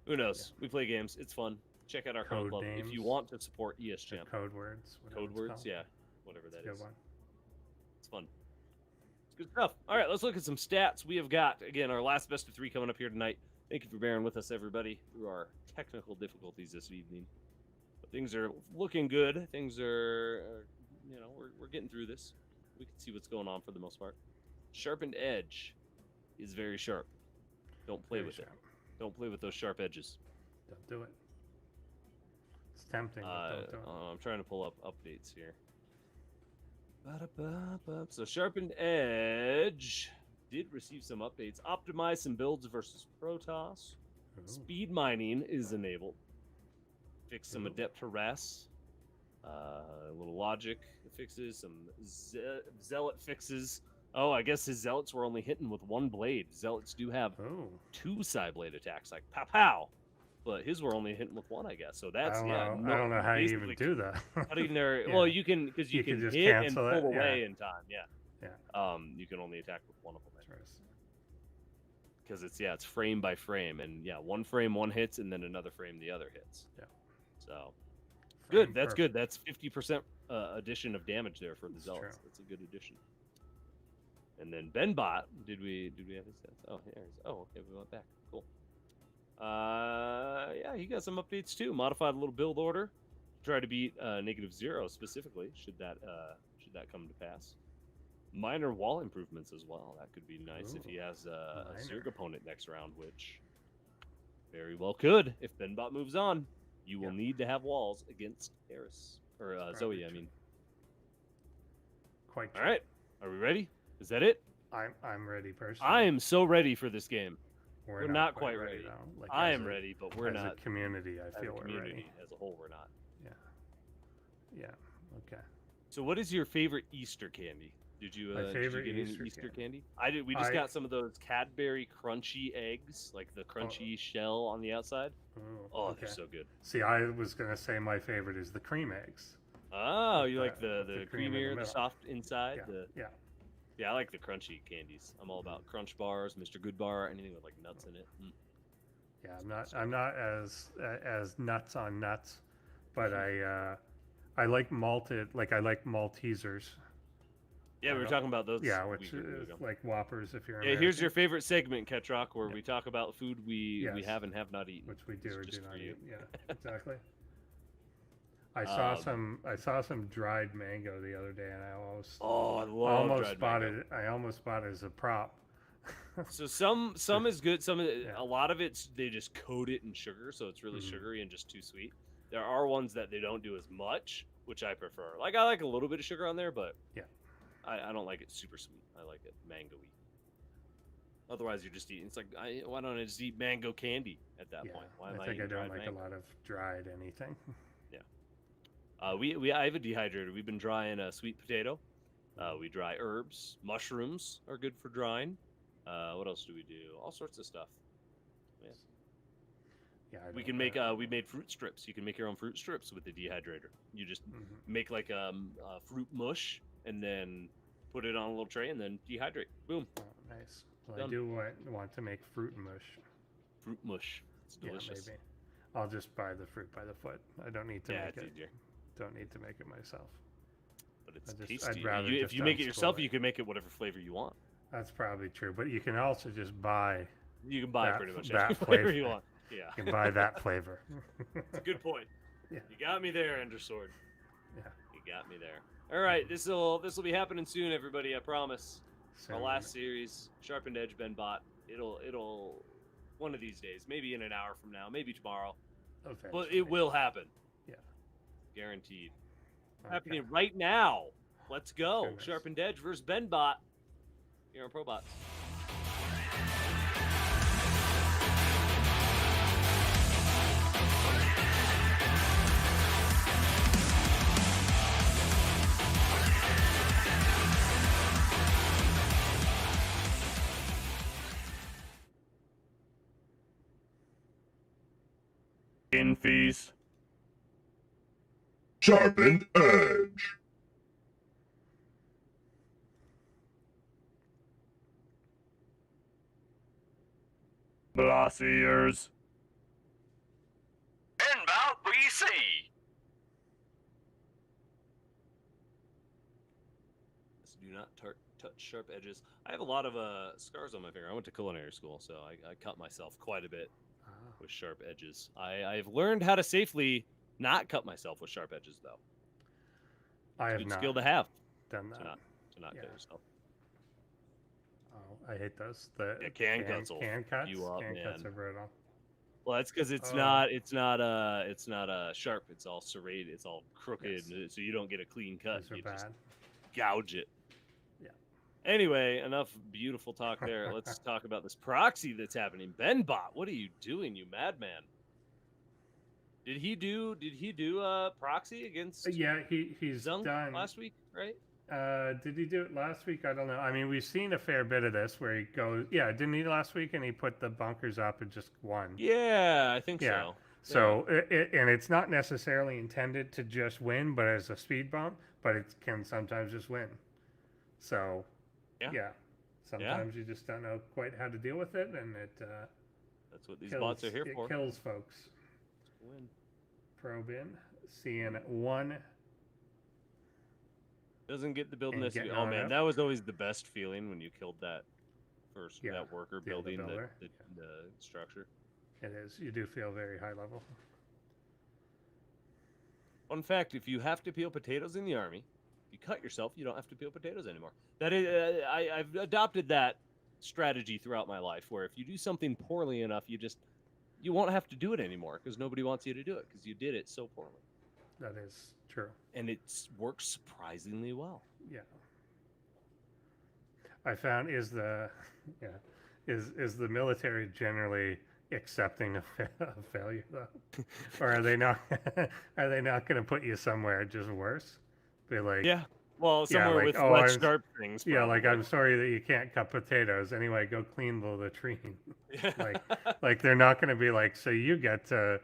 Who knows? Yeah. We play games. It's fun. Check out our Crown Club if you want to support ESChamp. Code words. Code words, yeah. Whatever that is. Good one. It's fun. It's good stuff. All right, let's look at some stats. We have got, again, our last best of 3 coming up here tonight. Thank you for bearing with us, everybody, through our technical difficulties this evening. But things are looking good. Things are, we're getting through this. We can see what's going on for the most part. SharpenedEdge is very sharp. Don't play with it. Don't play with those sharp edges. Don't do it. It's tempting. But don't do it. I'm trying to pull up updates here. So SharpenedEdge did receive some updates. Optimize some builds versus Protoss. Speed mining is enabled. Fix some adept harass. A little logic fixes, some zealot fixes. Oh, I guess his zealots were only hitting with one blade. Zealots do have Oh, 2 side blade attacks, like pow pow, but his were only hitting with 1, I guess. So that's I don't no, know how you even basically do that. cutting their. Yeah. Well, you can because you You can can just hit and cancel pull it, away yeah. in time. Yeah. Yeah. You can only attack with one of them Interesting. because it's frame by frame, and one frame one hits, and then another frame the other hits. Yeah. So Frame good. That's perfect. good. That's 50% addition of damage there for the That's zealots. true. That's a good addition. And then BenBot, did we have his stats? Oh, here. Oh, okay, we went back. Cool. Yeah, he got some updates too. Modified a little build order. Try to beat Negativezero specifically. Should that come to pass? Minor wall improvements as well. That could be nice if he has a Zerg opponent next round, which very well could. If BenBot moves on, you will need to have walls against Eris or Zoe. I mean. Quite All right, are we ready? Is that it? I'm ready personally. I am so ready for this game. We're not quite ready. though. Like, I as am a- ready, but we're as not. a community, I As a feel we're community ready. as a whole, we're not. Yeah. Okay. So, what is your favorite Easter candy? Did you favorite get any Easter Easter candy? candy? I did. We just I- got some of those Cadbury crunchy eggs, like the crunchy shell on the outside. Oh, okay. they're so good. See, I was gonna say my favorite is the cream eggs. Oh, With you like the the cream in the creamier, the middle. soft inside. Yeah. Yeah, I like the crunchy candies. I'm all about Crunch bars, Mr. Good Bar, anything with like nuts in it. Yeah. I'm not as nuts on nuts, but I like malted. Like I like Maltesers. Yeah, we were talking about those. Yeah, a which week or two is ago. like Whoppers if you're. Yeah, here's American, your favorite segment, Ketroc, where Yeah. we talk about food we Yes. have and have not eaten. which we do It's or just do for not you. eat. Yeah, exactly. I saw some dried mango the other day, and I love dried mango. I almost bought it as a prop. So some is good. Yeah. A lot of it's they just coat it in sugar, so it's really Mhm. sugary and just too sweet. There are ones that they don't do as much, which I prefer. Like I like a little bit of sugar on there, but Yeah. I don't like it super sweet. I like it mango-y. Otherwise, you're just eating. It's like why don't I just eat mango candy at that Yeah, point? Why am I think I eating don't dried like mango? a lot of dried anything. I have a dehydrator. We've been drying sweet potato. We dry herbs. Mushrooms are good for drying. What else do we do? All sorts of stuff. Yeah. Yeah, We can make we made fruit strips. You can make your own fruit strips with the dehydrator. You just make like a fruit mush and then put it on a little tray and then dehydrate. Boom. Oh, nice. Well, Done. I do want to make fruit mush. Fruit mush. It's delicious. Yeah, maybe. I'll just buy the fruit by the foot. I don't need to Yeah, make it's it. easier. Don't need to make it myself. But it's I'd tasty. rather If just you make it yourself, unspool it. you can make it whatever flavor you want. That's probably true, but you can also just buy. You can buy That- pretty much that any flavor flavor. you want. Yeah. You can buy that flavor. It's a good point. Yeah. You got me there, Endersword. Yeah. You got me there. All right, this will be happening soon, everybody. I promise. So, Our last series, SharpenedEdge BenBot. It'll one of these days, maybe in an hour from now, maybe tomorrow, but eventually. it will happen. Yeah. Guaranteed. Okay. Happening right now. Let's go. Goodness. SharpenedEdge versus BenBot. Here on ProBots. Infies. Sharpened Edge. Blossiers. BenBotBc. Do not touch sharp edges. I have a lot of scars on my finger. I went to culinary school, so I cut myself quite a bit with sharp edges. I've learned how to safely not cut myself with sharp edges, though. I have Good not skill to have done to that. not Yeah. cut yourself. Oh, I hate those. The Yeah, can cuts will can fuck cuts. you up, Can cuts man. are brutal. Well, that's because it's Oh. not sharp. It's all serrated. It's all crooked, Yes. so you don't get a clean cut. Those are You just bad. gouge it. Yeah. Anyway, enough beautiful talk there. Let's talk about this proxy that's happening. BenBot, what are you doing, you madman? Did he do proxy against Yeah, he's Zung done. last week, right? Did he do it last week? I don't know. I mean, we've seen a fair bit of this where he goes, yeah, didn't he last week? And he put the bunkers up and just won. Yeah, I think Yeah. so. So, and it's not necessarily intended to just win, but as a speed bump, but it can sometimes just win. So, yeah. Sometimes you just don't know quite how to deal with it, and it that's what these bots are here for. It kills folks. Win. Probe in, seeing 1. Doesn't get the building And this. getting Oh on man, up. that was always the best feeling when you killed that first Yeah, that worker the building builder. the structure. It is. You do feel very high level. Fun fact: if you have to peel potatoes in the army, if you cut yourself, you don't have to peel potatoes anymore. That is, I've adopted that strategy throughout my life, where if you do something poorly enough, you won't have to do it anymore because nobody wants you to do it because you did it so poorly. That is true. And it works surprisingly well. Yeah. I found is the military generally accepting of failure though, or are they not? Are they not going to put you somewhere just worse? Be like, Yeah. Well, somewhere like, with oh, less sharp things. yeah, like probably. I'm sorry that you can't cut potatoes. Anyway, go clean the latrine. Yeah. like they're not going to be like, so you get to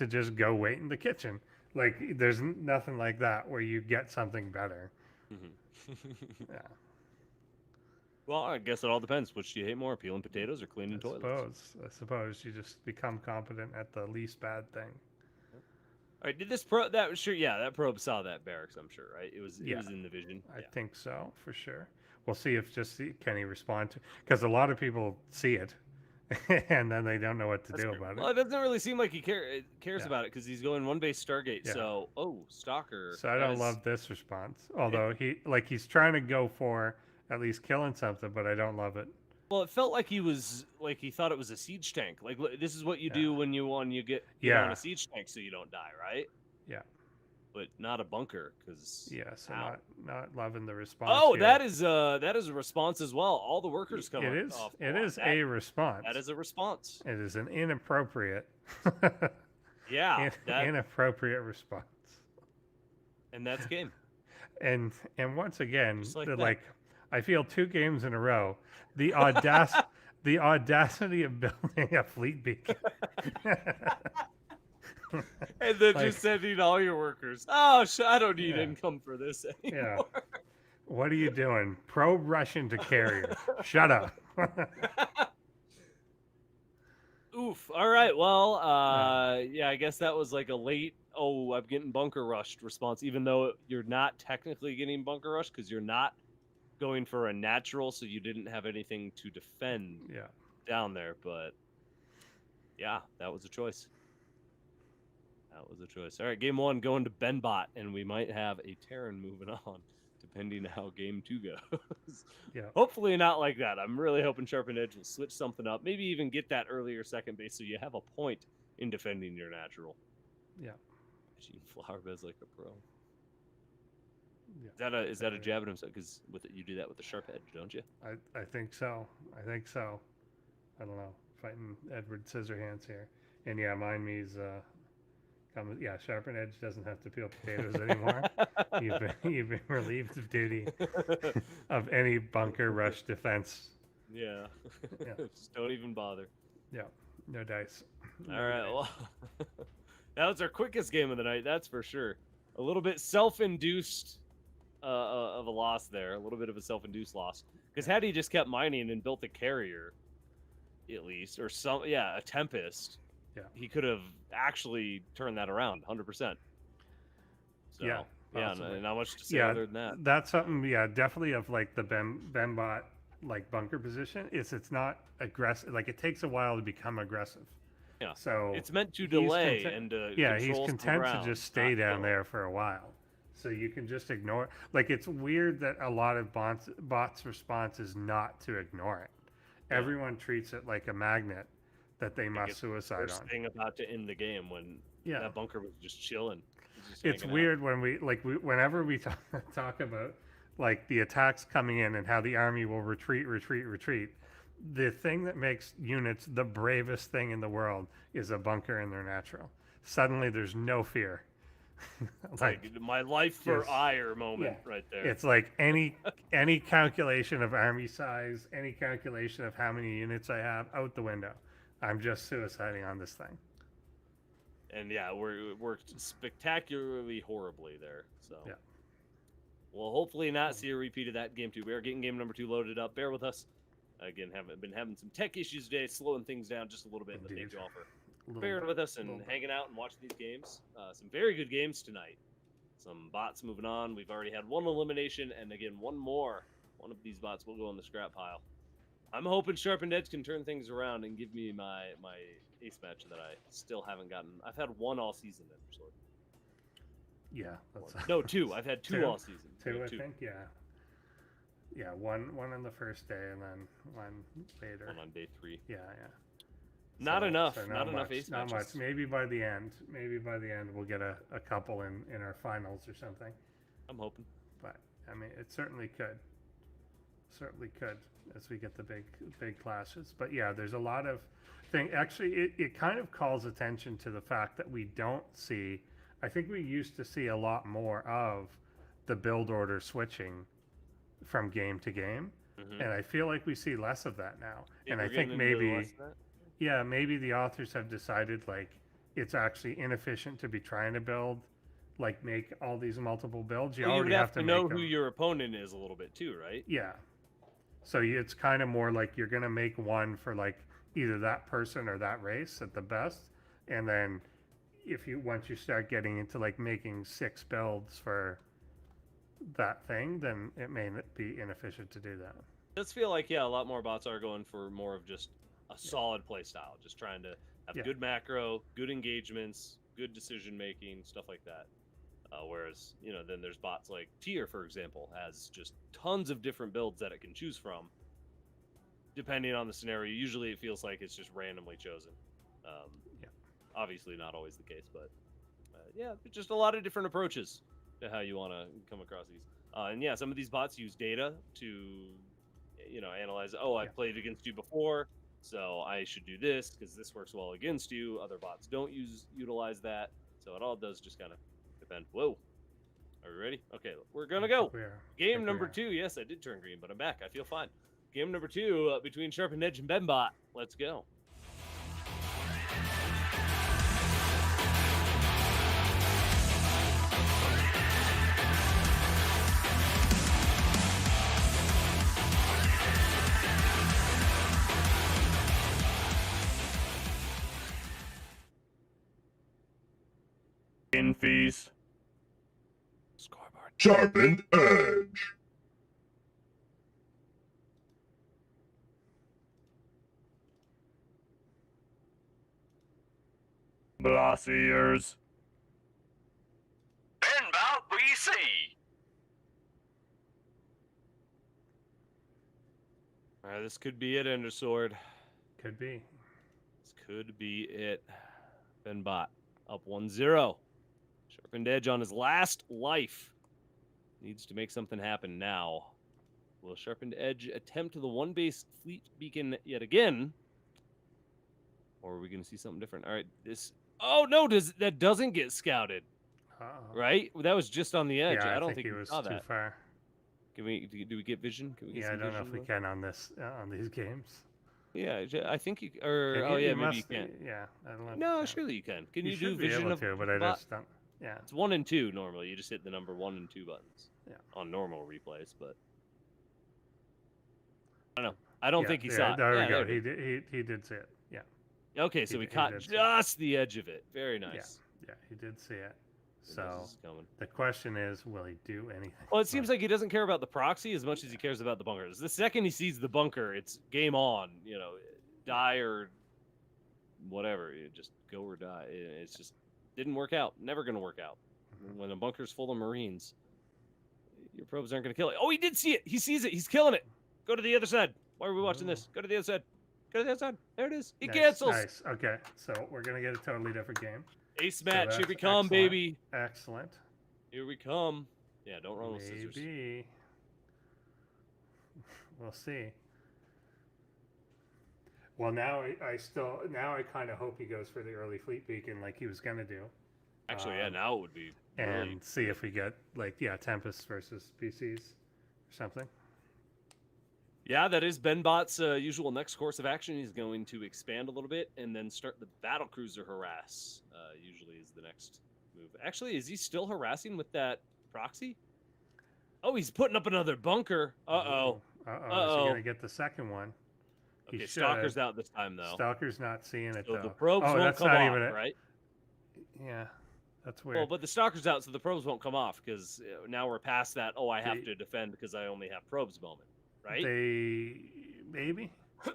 just go wait in the kitchen. Like there's nothing like that where you get something better. Yeah. Well, I guess it all depends. Which do you hate more, peeling potatoes or cleaning toilets? I suppose you just become competent at the least bad thing. All right, did this probe that sure? Yeah, that probe saw that barracks. I'm sure, right? It was in the vision. I think so for sure. We'll see if can he respond to, because a lot of people see it, and then they don't know what to do about Well, it. it doesn't really seem like he cares about it because he's going one base Stargate. Yeah. So, Stalker. So I don't love this response. Although he's trying to go for at least killing something, but I don't love it. Well, it felt like he thought it was a siege tank. Like this is what you do when you get on a siege tank, so you don't die, right? Yeah. But not a bunker, because so not loving the response. Oh, here. that is a response as well. All the workers come. It is. Off It is a response. That is a response. It is an inappropriate. Yeah. Inappropriate response. And that's game. And once again, like I feel 2 games in a row. The audacity of building a fleet beacon. And then just sending all your workers. Oh, I don't need income for this anymore. Yeah. What are you doing? Probe Russian to carrier. Shut up. Oof. All right. Well, I guess that was like a late, I'm getting bunker rushed response, even though you're not technically getting bunker rushed because you're not going for a natural, so you didn't have anything to defend down there. But yeah, that was a choice. All right, game 1 going to BenBot, and we might have a Terran moving on, depending how game 2 goes. Yeah. Hopefully not like that. I'm really hoping SharpenedEdge will switch something up, maybe even get that earlier second base, so you have a point in defending your natural. Yeah. Gene Flowerbez like a pro. Yeah. Is that a jab at himself? Because with it, you do that with the sharp edge, don't you? I think so. I don't know. Fighting Edward Scissorhands here, and mine means SharpenedEdge doesn't have to peel potatoes anymore. You've been relieved of duty of any bunker rush defense. Yeah. Just don't even bother. Yeah. No dice. All right. Well, that was our quickest game of the night. That's for sure. A little bit self-induced of a loss there. A little bit of a self-induced loss. Because had he just kept mining and built a carrier, at least, or a Tempest. Yeah. He could have actually turned that around 100%. So, not much to say other than that. That's something, definitely of like the BenBot like bunker position. It's not aggressive. Like it takes a while to become aggressive. Yeah. So it's meant to delay and he's content to just stay down there for a while. So you can just ignore it. Like it's weird that a lot of bots' response is not to ignore it. Yeah. Everyone treats it like a magnet that they must suicide on. First thing about to end the game when that bunker was just chilling. It's weird when whenever we talk about like the attacks coming in and how the army will retreat. The thing that makes units the bravest thing in the world is a bunker in their natural. Suddenly there's no fear. like my life for ire moment right there. It's like any calculation of army size, any calculation of how many units I have, out the window. I'm just suiciding on this thing. And yeah, it worked spectacularly horribly there. So yeah. We'll hopefully not see a repeat of that game 2. We are getting game number 2 loaded up. Bear with us. Again, been having some tech issues today, slowing things down just a little bit. But thank you all for bearing with us and hanging out and watching these games. Some very good games tonight. Some bots moving on. We've already had one elimination, and again, one more. One of these bots will go in the scrap pile. I'm hoping SharpenedEdge can turn things around and give me my ace match that I still haven't gotten. I've had one all season then, Sword. Yeah. No, 2. I've had 2 all season. 2, I think, yeah. Yeah, one on the first day and then one later. One on day 3. Yeah. Not enough. So not enough much, ace not matches. much. Maybe by the end we'll get a couple in our finals or something. I'm hoping. But I mean, it certainly could. Certainly could as we get the big clashes. But yeah, there's a lot of thing. Actually, it kind of calls attention to the fact that we don't see. I think we used to see a lot more of the build order switching from game to game, and I feel like we see less of that now. And I think maybe the authors have decided like it's actually inefficient to be trying to build, like make all these multiple builds. You already have to know make who them. your opponent is a little bit too, right? Yeah. So it's kind of more like you're gonna make one for like either that person or that race at the best, and then once you start getting into like making 6 builds for that thing, then it may be inefficient to do that. It does feel like a lot more bots are going for more of just a solid play style, just trying to have good macro, good engagements, good decision making, stuff like that. Whereas then there's bots like Tier, for example, has just tons of different builds that it can choose from, depending on the scenario. Usually, it feels like it's just randomly chosen. Obviously, not always the case, but just a lot of different approaches to how you want to come across these. And some of these bots use data to, analyze. Oh, I've played against you before, so I should do this because this works well against you. Other bots don't utilize that, so it all does just kind of depend. Whoa, are we ready? Okay, we're gonna go. Game number 2. Yes, I did turn green, but I'm back. I feel fine. Game number 2 between SharpenedEdge and BenBot. Let's go. Fees. Scoreboard. SharpenedEdge. Blossiers. BenBotBc. All right, this could be it, Endersword. Could be. This could be it. BenBot up 1-0. SharpenedEdge on his last life. Needs to make something happen now. Will SharpenedEdge attempt the 1-base fleet beacon yet again? Or are we going to see something different? All right, this... Oh, no, that doesn't get scouted. Right? That was just on the edge. Yeah, I don't think he was saw too that. far. Do we get vision? Can we get I don't know if we can on these games. Yeah, I think you... maybe you can. Yeah, I don't know. No, surely you can. Can you do should be vision able of to, but I just don't... Yeah. It's 1 and 2 normally. You just hit the number 1 and 2 buttons. Yeah. On normal replays, but I don't know. I don't think he saw it. There we go. He did see it. Yeah. Okay, so we caught just the edge of it. Very nice. Yeah, he did see it. He So knows this is coming. the question is, will he do anything? Well, it seems like he doesn't care about the proxy as much as he cares about the bunkers. The second he sees the bunker, it's game on. Die or whatever. Just go or die. It's just didn't work out. Never going to work out. When a bunker's full of Marines, your probes aren't going to kill it. Oh, he did see it. He sees it. He's killing it. Go to the other side. Why are we watching this? Go to the other side. Go to the other side. There it is. It cancels. Nice. Okay, so we're going to get a totally different game. Ace match. So Here we come, baby. Excellent. Here we come. Yeah, don't roll with scissors. Maybe. We'll see. Well, now I kind of hope he goes for the early fleet beacon like he was going to do. Actually, yeah, now it would be. And really see if we get like Tempest versus PCs or something. Yeah, that is BenBot's usual next course of action. He's going to expand a little bit and then start the battlecruiser harass. Usually is the next move. Actually, is he still harassing with that proxy? Oh, he's putting up another bunker. Uh-oh. Is he going to get the second one? Okay, Stalker's out this time, though. Stalker's not seeing it, So though. the probes won't come off, right? Yeah, that's weird. Well, but the Stalker's out, so the probes won't come off, because now we're past that, I have to defend because I only have probes moment, right? Maybe?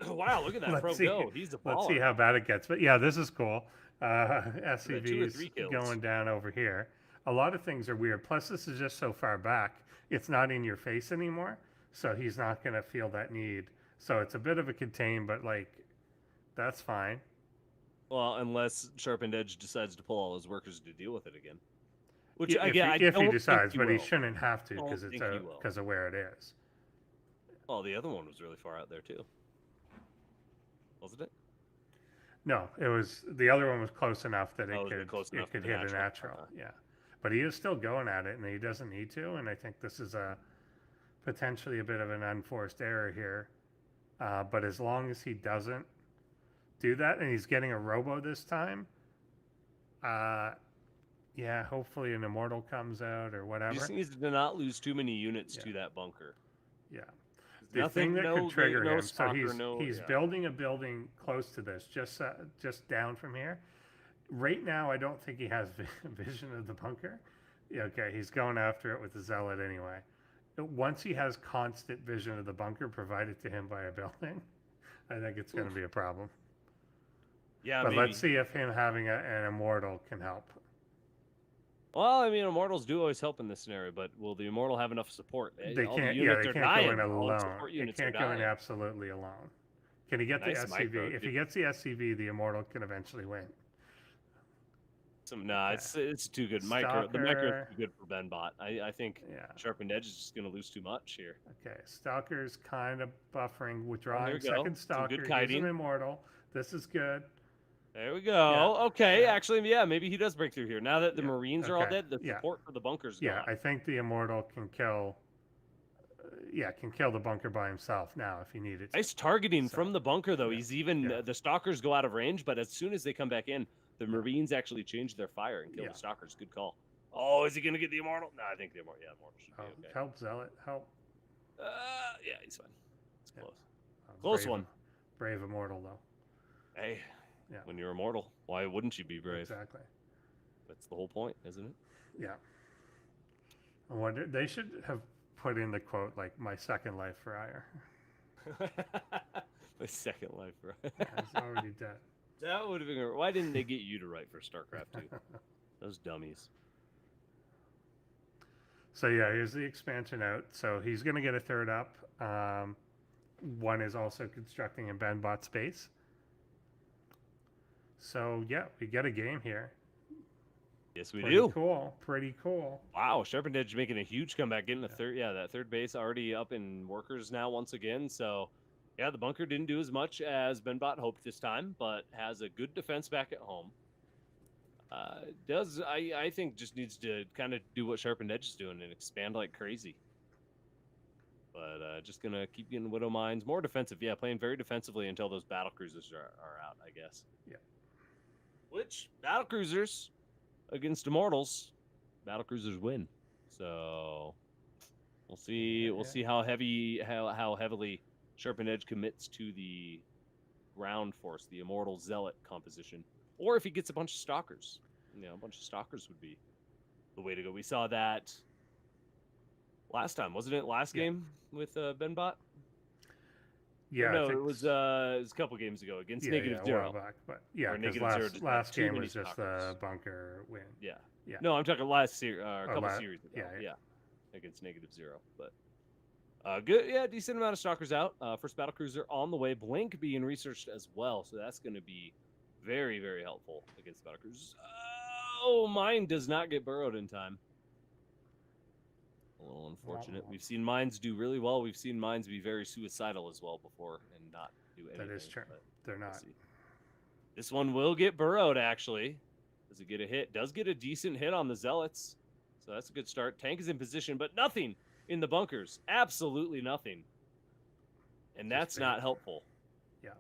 Wow, look at that probe go. He's a baller. Let's see how bad it gets. But yeah, this is cool. SCV's going down over here. A lot of things are weird. Plus, this is just so far back. It's not in your face anymore, so he's not going to feel that need. So it's a bit of a contain, but like, that's fine. Well, unless SharpenedEdge decides to pull all his workers to deal with it again. Which if he decides, but he shouldn't have to because it's because of where it is. Well, the other one was really far out there too, wasn't it? No, it was the other one was close enough that it could hit a natural. Yeah, but he is still going at it, and he doesn't need to. And I think this is potentially a bit of an unforced error here. But as long as he doesn't do that, and he's getting a robo this time, yeah, hopefully an immortal comes out or whatever. He just needs to not lose too many units to that bunker. Yeah. The thing that could trigger him, so he's building a building close to this, just down from here. Right now, I don't think he has vision of the bunker. Yeah, okay, he's going after it with the Zealot anyway. Once he has constant vision of the bunker provided to him by a building, I think it's going to be a problem. Yeah, but let's see if him having an immortal can help. Well, I mean, immortals do always help in this scenario, but will the immortal have enough support? They can't. Yeah, they can't go in alone. They can't go in absolutely alone. Can he get the SCV? If he gets the SCV, the immortal can eventually win. It's too good. The micro is too good for BenBot. I think SharpenedEdge is just going to lose too much here. Okay, Stalker's kind of buffering, withdrawing second Stalker. Good kiting. An immortal. This is good. There we go. Yeah. Okay, actually, maybe he does break through here. Now that the Marines are all dead, the support for the bunker's gone. Yeah, I think the immortal can kill. Can kill the bunker by himself now if he needed to. Nice targeting from the bunker, though. He's even the Stalkers go out of range, but as soon as they come back in, the Marines actually change their fire and kill the Stalkers. Good call. Oh, is he going to get the immortal? No, I think the immortal. Yeah, immortal should be okay. Help, Zealot. Help. Yeah, he's fine. It's close. Close one. Brave immortal, though. Hey. Yeah. When you're immortal, why wouldn't you be brave? Exactly. That's the whole point, isn't it? Yeah. I wonder, they should have put in the quote like "my second life for ire." My second life for ire. He's already dead. That would have been. Why didn't they get you to write for StarCraft 2? Those dummies. So yeah, here's the expansion out. So he's going to get a third up. One is also constructing a BenBot space. So yeah, we get a game here. Yes, we do. Cool. Pretty cool. Wow, SharpenedEdge making a huge comeback, getting the third. Yeah, that third base already up in workers now once again. So yeah, the bunker didn't do as much as BenBot hoped this time, but has a good defense back at home. I think just needs to kind of do what SharpenedEdge is doing and expand like crazy. But just gonna keep getting Widow Mines more defensive. Yeah, playing very defensively until those battle cruisers are out, I guess. Yeah. Which battle cruisers against immortals, battle cruisers win. So we'll see. We'll see how heavily SharpenedEdge commits to the ground force, the immortal zealot composition, or if he gets a bunch of stalkers. A bunch of stalkers would be the way to go. We saw that last time, wasn't it? Last game with BenBot. Yeah, no, it was a couple games ago against Negative Zero. Back, but yeah, because last game was just the bunker win. Yeah. No, I'm talking last series, couple series ago. Yeah, against Negative Zero. But good, decent amount of stalkers out. First battle cruiser on the way. Blink being researched as well, so that's going to be very, very helpful against battle cruisers. Oh, mine does not get burrowed in time. A little unfortunate. We've seen mines do really well. We've seen mines be very suicidal as well before and not do anything. That is true. They're not. This one will get burrowed, actually. Does it get a hit? Does get a decent hit on the Zealots. So that's a good start. Tank is in position, but nothing in the bunkers. Absolutely nothing. And that's not helpful. Yeah.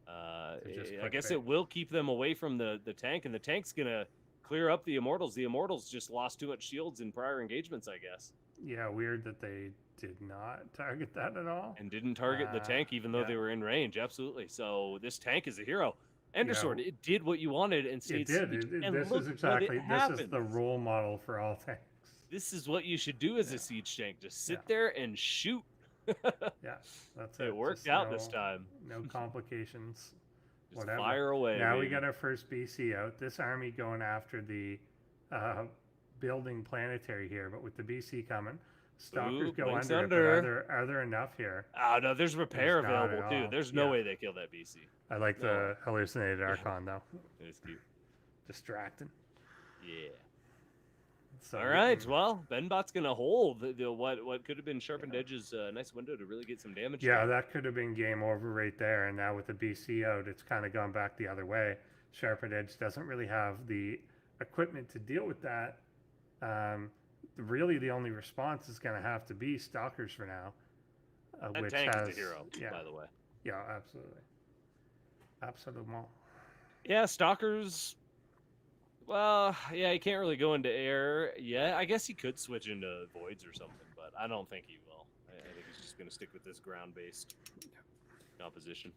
I guess it will keep them away from the tank, and the tank's going to clear up the Immortals. The Immortals just lost too much shields in prior engagements, I guess. Yeah, weird that they did not target that at all. And didn't target the tank even though they were in range. Absolutely. So this tank is a hero. Endersword, it did what you wanted and stayed It did. This is exactly, this is the role model for all tanks. This is what you should do as a siege tank. Just sit there and shoot. Yeah, that's it. It worked out this time. No complications. Just whatever. Fire away. Now baby. we got our first BC out. This army going after the building planetary here, but with the BC coming, Stalkers go under. It, but are there enough here? Oh no, there's repair available too. There's no way they kill that BC. I like the hallucinated Archon though. It's cute. Distracting. Yeah. So all right, well, BenBot's gonna hold what could have been SharpenedEdge's nice window to really get some damage. Yeah, that could have been game over right there. And now with the BC out, it's kind of gone back the other way. SharpenedEdge doesn't really have the equipment to deal with that. Really, the only response is going to have to be Stalkers for now. Which tank is a hero, by the way. Yeah, absolutely. Absolutely. Yeah, Stalkers. Well, yeah, he can't really go into air. Yeah, I guess he could switch into voids or something, but I don't think he will. I think he's just going to stick with this ground-based composition.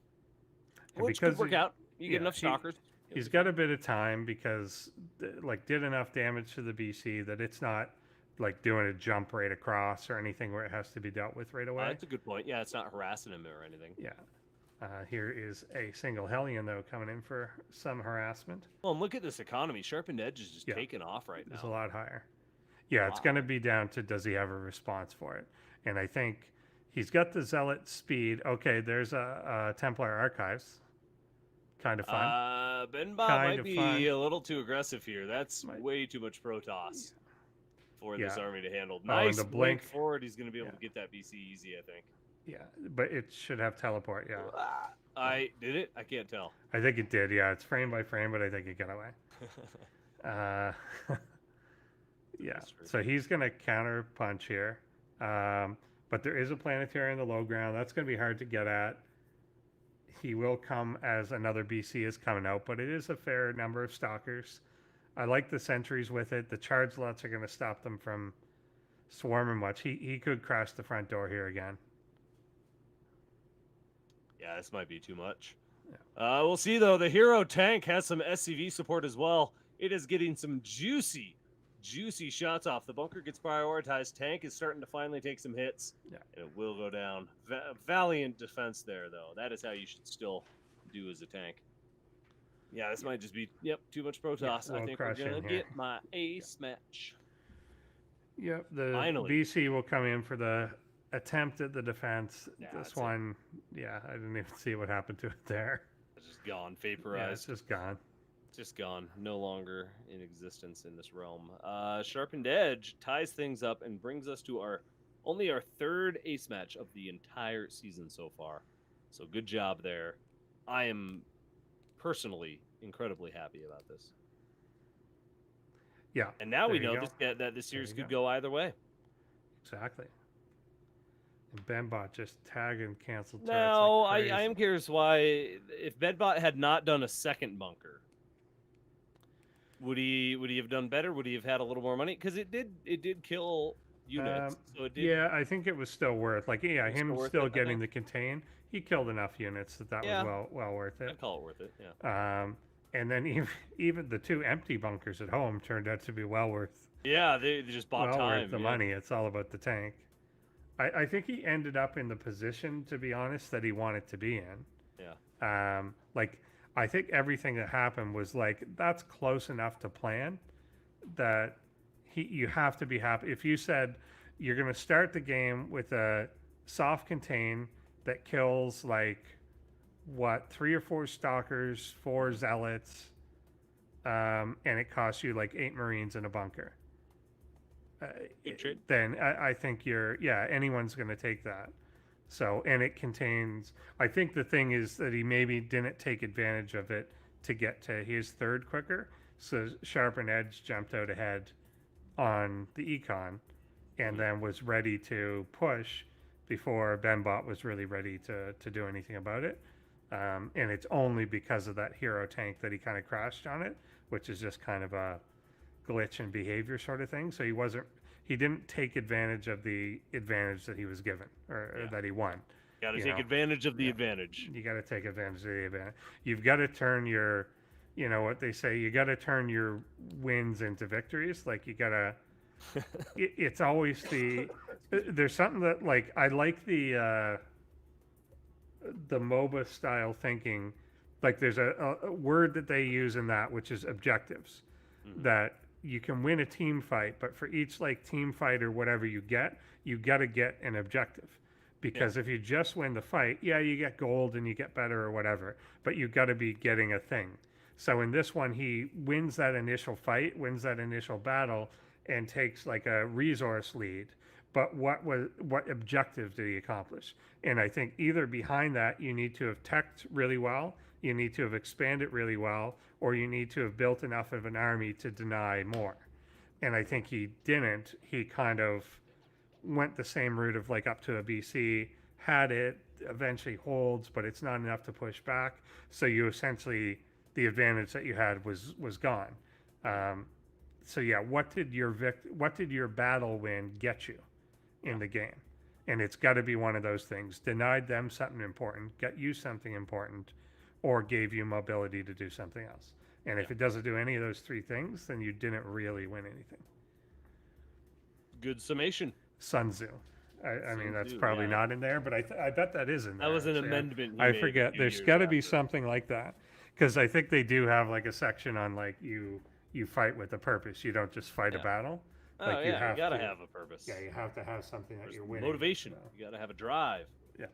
Which could work out. You get enough Stalkers. He's got a bit of time because, did enough damage to the BC that it's not like doing a jump right across or anything where it has to be dealt with right away. That's a good point. Yeah, it's not harassing him or anything. Yeah. Here is a single Hellion, though, coming in for some harassment. Well, and look at this economy. SharpenedEdge is just taking off right now. It's a lot higher. Yeah, it's going to be down to does he have a response for it. And I think he's got the Zealot speed. Okay, there's a Templar Archives. Kind of fun. BenBot might be a little too aggressive here. That's way too much Protoss for this army to handle. Nice and the blink forward. He's going to be able to get that BC easy, I think. Yeah, but it should have teleport, I did it? I can't tell. I think it did, yeah. It's frame by frame, but I think it got away. Yeah, so he's going to counter punch here. But there is a planetary in the low ground. That's going to be hard to get at. He will come as another BC is coming out, but it is a fair number of Stalkers. I like the sentries with it. The charge lots are going to stop them from swarming much. He could crash the front door here again. Yeah, this might be too much. Yeah. We'll see, though. The hero tank has some SCV support as well. It is getting some juicy shots off. The bunker gets prioritized. Tank is starting to finally take some hits. Yeah. And it will go down. Valiant defense there, though. That is how you should still do as a tank. Yeah, this might just be, too much Protoss. I think we're going to get my ace match. Yep, the BC will come in for the attempt at the defense. This one, I didn't even see what happened to it there. It's just gone, vaporized. Yeah, it's just gone. Just gone. No longer in existence in this realm. SharpenedEdge ties things up and brings us to only our third ace match of the entire season so far. So good job there. I am personally incredibly happy about this. Yeah. And now we know that this series could go either way. Exactly. And BenBot just tag and cancel. Now, I am curious why, if BenBot had not done a second bunker, would he have done better? Would he have had a little more money? Because it did kill units. So it did. Yeah, I think it was still worth. Him still getting the contain. He killed enough units that was well worth it. I'd call it worth it. Yeah. And then even the two empty bunkers at home turned out to be well worth. Yeah, they just bought time. Worth the money. It's all about the tank. I think he ended up in the position, to be honest, that he wanted to be in. Yeah. I think everything that happened was that's close enough to plan that you have to be happy. If you said you're going to start the game with a soft contain that kills 3 or 4 Stalkers, 4 Zealots, and it costs you 8 Marines in a bunker. Then I think anyone's going to take that. So, and it contains, I think the thing is that he maybe didn't take advantage of it to get to his third quicker. So SharpenedEdge jumped out ahead on the econ, and then was ready to push before BenBot was really ready to do anything about it. And it's only because of that hero tank that he kind of crashed on it, which is just kind of a glitch in behavior sort of thing. So he didn't take advantage of the advantage that he was given or that he won. Got to take advantage of the advantage. You got to take advantage of the advantage. You've got to turn your, you know what they say, you got to turn your wins into victories. Like you got to, it's always there's something that like, I like the MOBA style thinking. Like there's a word that they use in that, which is objectives, that you can win a team fight, but for each like team fight or whatever you got to get an objective. Because if you just win the fight, you get gold and you get better or whatever, but you got to be getting a thing. So in this one, he wins that initial fight, wins that initial battle, and takes like a resource lead. But what objective did he accomplish? And I think either behind that, you need to have teched really well, you need to have expanded really well, or you need to have built enough of an army to deny more. And I think he didn't. He kind of went the same route of like up to a BC, had it, eventually holds, but it's not enough to push back. So you essentially, the advantage that you had was gone. So yeah, what did your battle win get you in the game? And it's got to be one of those things. Denied them something important, got you something important, or gave you mobility to do something else. And if it doesn't do any of those three things, then you didn't really win anything. Good summation. Sun Tzu. I mean, that's probably not in there, but I bet that is in there. That was an amendment. I forget. There's got to be something like that, because I think they do have like a section on like you fight with a purpose. You don't just fight a battle. Like you gotta have a purpose. Yeah, you have to have something that you're winning. Motivation. So. You gotta have a drive. Yeah.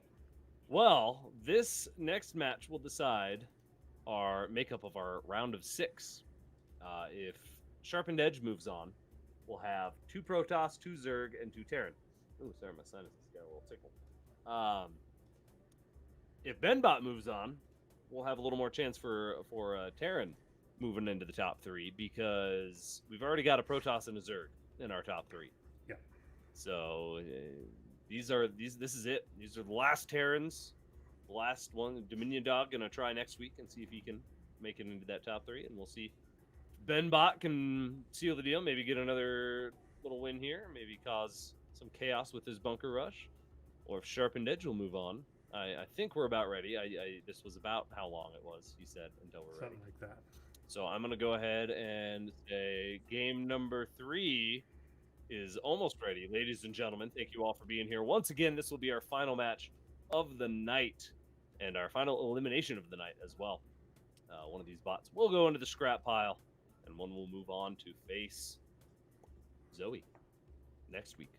Well, this next match will decide our makeup of our round of 6. If SharpenedEdge moves on, we'll have 2 Protoss, 2 Zerg, and 2 Terran. Ooh, sorry, my sinuses got a little tickle. If BenBot moves on, we'll have a little more chance for Terran moving into the top 3, because we've already got a Protoss and a Zerg in our top 3. Yeah. So this is it. These are the last Terrans. The last one, Dominiondog, gonna try next week and see if he can make it into that top 3, and we'll see. BenBot can seal the deal, maybe get another little win here, maybe cause some chaos with his bunker rush, or if SharpenedEdge will move on. I think we're about ready. This was about how long it was, he said, until we're ready. Something like that. So I'm going to go ahead and say game number 3 is almost ready. Ladies and gentlemen, thank you all for being here. Once again, this will be our final match of the night and our final elimination of the night as well. One of these bots will go into the scrap pile, and one will move on to face Zoe next week.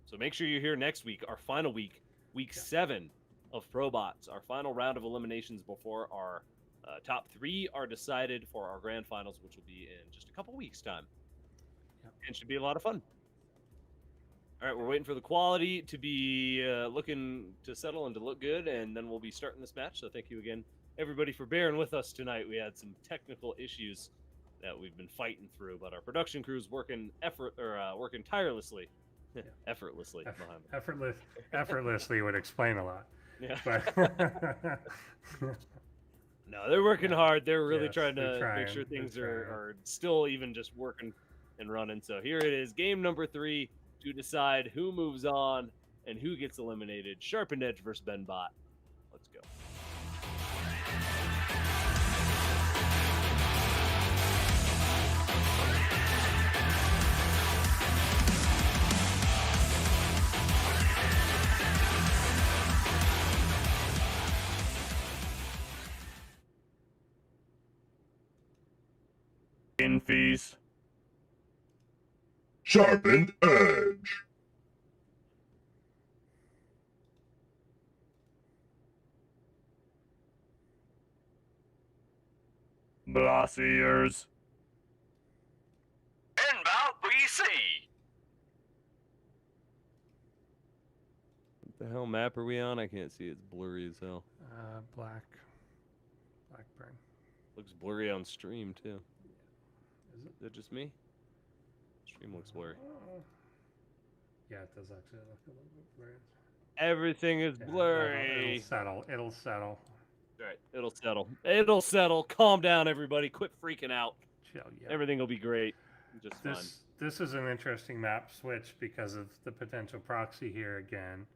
So make sure you're here next week, our final week, week 7 of ProBots, our final round of eliminations before our top 3 are decided for our grand finals, which will be in just a couple weeks' time. Yep. And should be a lot of fun. All right, we're waiting for the quality to be looking to settle and to look good, and then we'll be starting this match. So thank you again, everybody, for bearing with us tonight. We had some technical issues that we've been fighting through, but our production crew's working tirelessly. Yeah. Effortlessly. Effortlessly would explain a lot. Yeah. But no, they're working hard. They're really trying to make sure things are still even just working and running. So here it is, game number 3 to decide who moves on and who gets eliminated. SharpenedEdge versus BenBot. Let's go. In fees. Sharpened Edge. Blossiers. BenBotBc. What the hell map are we on? I can't see. It's blurry as hell. Blackburn. Looks blurry on stream too. Is it just me? Stream looks blurry. Yeah, it does actually look a little bit blurry. Everything is Yeah, blurry. It'll settle. It'll settle. All right, it'll settle. It'll settle. Calm down, everybody. Quit freaking out. Chill, yeah. Everything will be great. Just fine. This is an interesting map switch because of the potential proxy here again.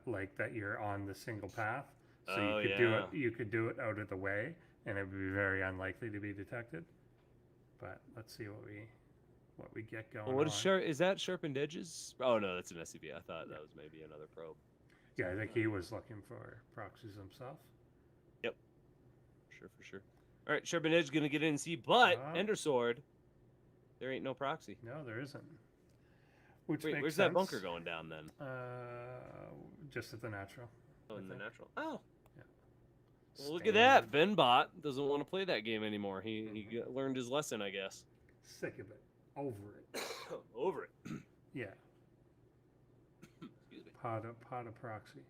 Like that you're on the single path, so you could do it. You could do it out of the way, and it would be very unlikely to be detected. But let's see what we get going. Well, what is that SharpenedEdge's? Oh no, that's an SCP. I thought that was maybe another probe. Yeah, I think he was looking for proxies himself. Yep. For sure. All right, SharpenedEdge gonna get in and see, but Ender Sword, there ain't no proxy. No, there isn't. Which Wait, makes where's sense. that bunker going down then? Just at the natural. Oh, in the natural. Oh. Yeah. Well, look at that. BenBot doesn't want to play that game anymore. He learned his lesson, I guess. Sick of it. Over it. Over it. Yeah. Excuse me. Pod of proxy.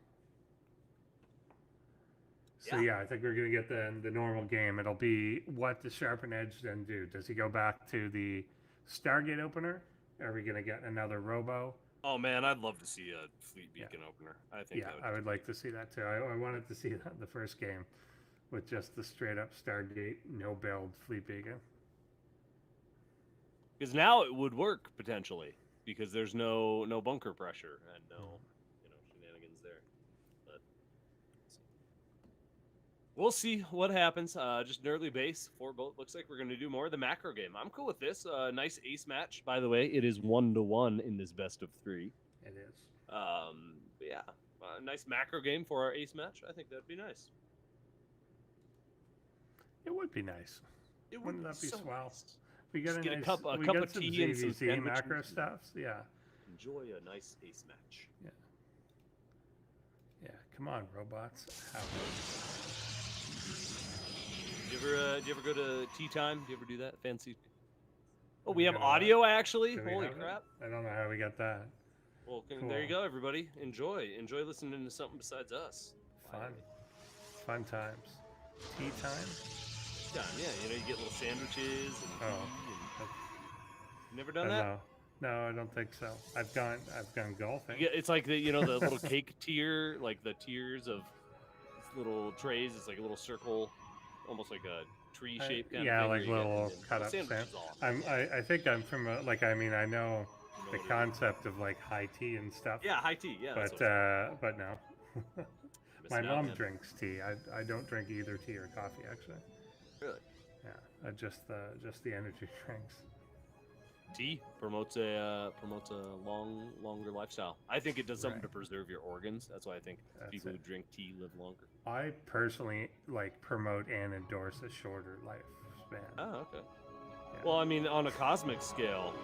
So yeah, I think we're gonna get the normal game. It'll be what does SharpenedEdge then do? Does he go back to the Stargate opener? Are we gonna get another Robo? Oh man, I'd love to see a Fleet Beacon opener. I think. Yeah, I would like to see that too. I wanted to see that in the first game, with just the straight up Stargate no build Fleet Beacon. Because now it would work potentially, because there's no bunker pressure and no shenanigans there. But we'll see what happens. Just an early base for both. Looks like we're going to do more of the macro game. I'm cool with this. Nice ace match, by the way. It is 1-1 in this best of 3. It is. Yeah, nice macro game for our ace match. I think that'd be nice. It would be nice. Wouldn't that be so swell? nice. We got a cup of tea and some ZVZ macro stuff. Yeah. Enjoy a nice ace match. Yeah. Yeah. Come on, robots. Do you ever go to tea time? Do you ever do that? Fancy. Oh, we have audio actually. Holy crap! I don't know how we got that. Well, there you go, everybody. Enjoy listening to something besides us. Fun times. Tea time. Yeah, you get little sandwiches and you never done that? No, I don't think so. I've gone golfing. Yeah, it's like the the little cake tier, like the tiers of little trays. It's like a little circle, almost like a tree shape kind of thing. Yeah, like little cut up sandwiches. I think I'm from I know the concept of like high tea and stuff. Yeah, high tea. Yeah. But no. My mom drinks tea. I don't drink either tea or coffee actually. Really? Yeah, just the energy drinks. Tea promotes a longer lifestyle. I think it does something to preserve your organs. That's why I think people who drink tea live longer. I personally promote and endorse a shorter lifespan. Oh, okay. Yeah. Well, I mean, on a cosmic scale,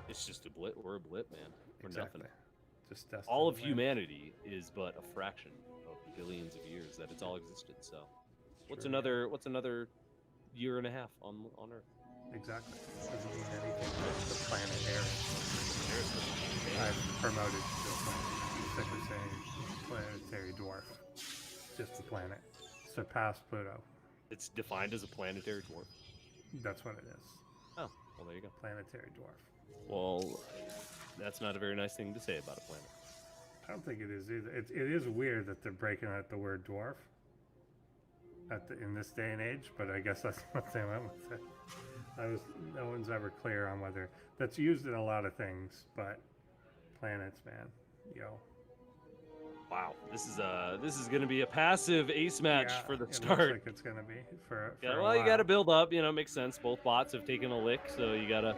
it's just a blip. We're a blip, man. We're nothing. Just dust all of humanity is but a fraction of billions of years that it's all existed. So, what's another year and a half on Earth? Exactly. Doesn't mean anything to the planet Eris. I've promoted to a planetary dwarf. Just the planet. Surpassed Pluto. It's defined as a planetary dwarf. That's what it is. Oh, well, there you go. Planetary dwarf. Well, that's not a very nice thing to say about a planet. I don't think it is either. It is weird that they're breaking out the word dwarf in this day and age, but I guess that's what they went with it. No one's ever clear on whether that's used in a lot of things, but planets, man, Wow, this is going to be a passive ace match for the start. Looks like it's going to be for well, you got to build up. It makes sense. Both bots have taken a lick, so you got to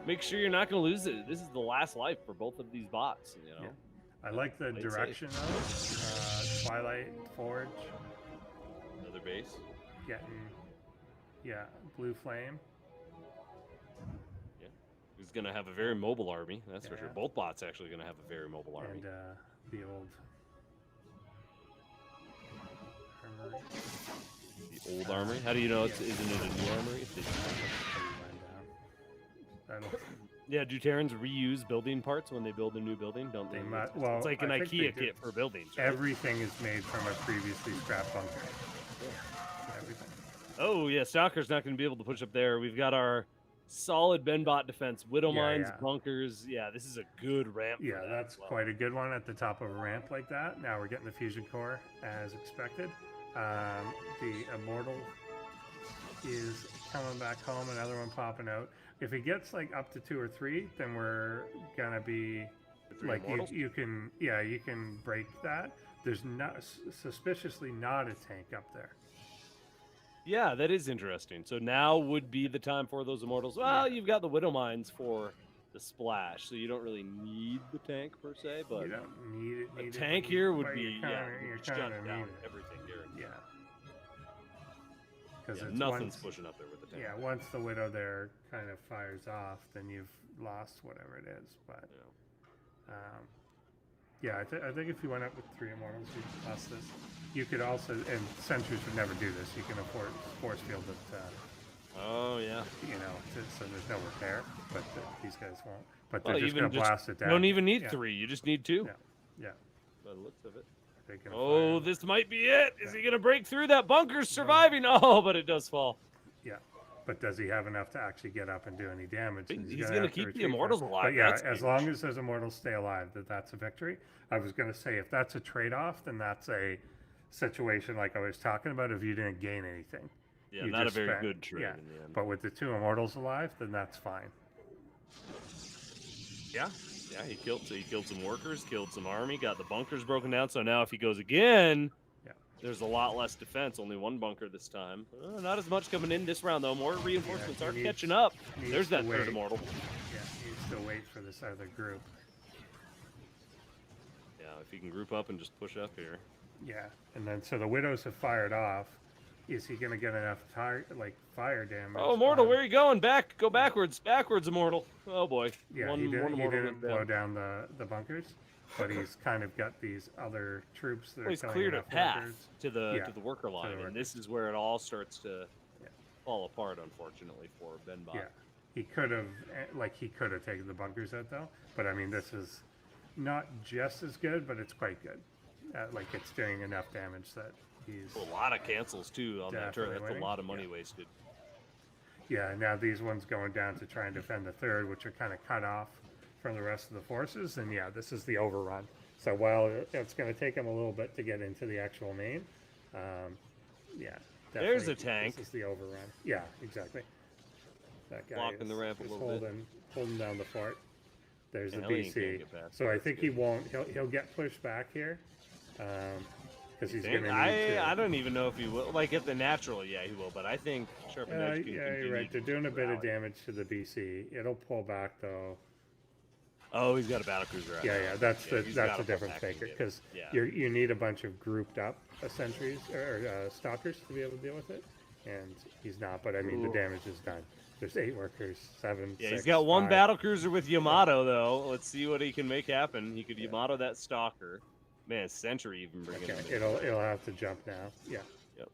make sure you're not going to lose it. This is the last life for both of these bots. Yeah. I like the direction of Twilight Forge. Another base. Getting, blue flame. Yeah, he's going to have a very mobile army. That's for sure. Both bots actually going to have a very mobile army. And the old armory. The old armory? How do you know isn't it a new armory? Yeah, do Terrans reuse building parts when they build a new building? Don't they? Well, it's like an IKEA kit for buildings, right? Everything is made from a previously scrapped bunker. Yeah. Everything. Oh, yeah, Stalker's not going to be able to push up there. We've got our solid BenBot defense, Widow Mines, bunkers. Yeah, this is a good ramp. Yeah, that's quite a good one at the top of a ramp like that. Now we're getting the fusion core as expected. The Immortal is coming back home, another one popping out. If it gets like up to 2 or 3, then we're gonna be like you can break that. There's not suspiciously not a tank up there. Yeah, that is interesting. So now would be the time for those Immortals. Well, you've got the Widow Mines for the splash, so you don't really need the tank per se, but you don't need it. A tank here would be you're shut kind of down everything here. Yeah. Because nothing's pushing up there with the tank. Yeah, once the Widow there kind of fires off, then you've lost whatever it is. But I think if you went up with 3 Immortals, you could plus this. You could also, and Sentries would never do this. You can afford force field it. Oh yeah. You know, so there's no repair, but these guys won't. But they're just going to blast it down. You don't even need 3. You just need 2. Yeah. By the looks of it. Oh, this might be it. Is he going to break through that? Bunker's surviving. Oh, but it does fall. Yeah. But does he have enough to actually get up and do any damage? He's going to keep the Immortals alive. But yeah, as long as those Immortals stay alive, that's a victory. I was going to say, if that's a trade-off, then that's a situation like I was talking about if you didn't gain anything. Yeah, not a very good trade in the end. But with the 2 Immortals alive, then that's fine. Yeah, he killed some workers, killed some army, got the bunkers broken down. So now if he goes again, there's a lot less defense. Only 1 bunker this time. Not as much coming in this round though. More reinforcements are catching up. There's that 3rd Immortal. Yeah, he needs to wait for this other group. Yeah, if he can group up and just push up here. Yeah, and then so the Widows have fired off. Is he going to get enough fire damage? Oh, Immortal, where are you going? Go backwards, Immortal. Oh boy. Yeah, he didn't blow down the bunkers, but he's kind of got these other troops that are he's cleared a path to the worker line, and this is where it all starts to fall apart, unfortunately, for BenBot. Yeah, he could have taken the bunkers out though, but I mean this is not just as good, but it's quite good. It's doing enough damage that. A lot of cancels too on that turret. That's a lot of money wasted. Yeah, now these ones going down to try and defend the 3rd, which are kind of cut off from the rest of the forces. And yeah, this is the overrun. So while it's going to take them a little bit to get into the actual main, there's a tank. This is the overrun. Yeah, exactly. That guy blocking the ramp a little bit, holding down the fort. There's the BC. So I think he won't. He'll get pushed back here. Because he's going to need I don't even know if he will. Like, at the natural, yeah, he will. But I think SharpenedEdge can you're right. They're doing a bit of damage to the BC. It'll pull back, though. Oh, he's got a battlecruiser out. Yeah, that's a different taker. Because you need a bunch of grouped up sentries or stalkers to be able to deal with it. And he's not. But, I mean, the damage is done. There's 8 workers, 7, Yeah, 6, he's got 1 5. Yamato with Yamato, though. Let's see what he can make happen. He could Yamato that stalker. Man, Sentry even bringing him in. It'll have to jump now. Yeah. Yep.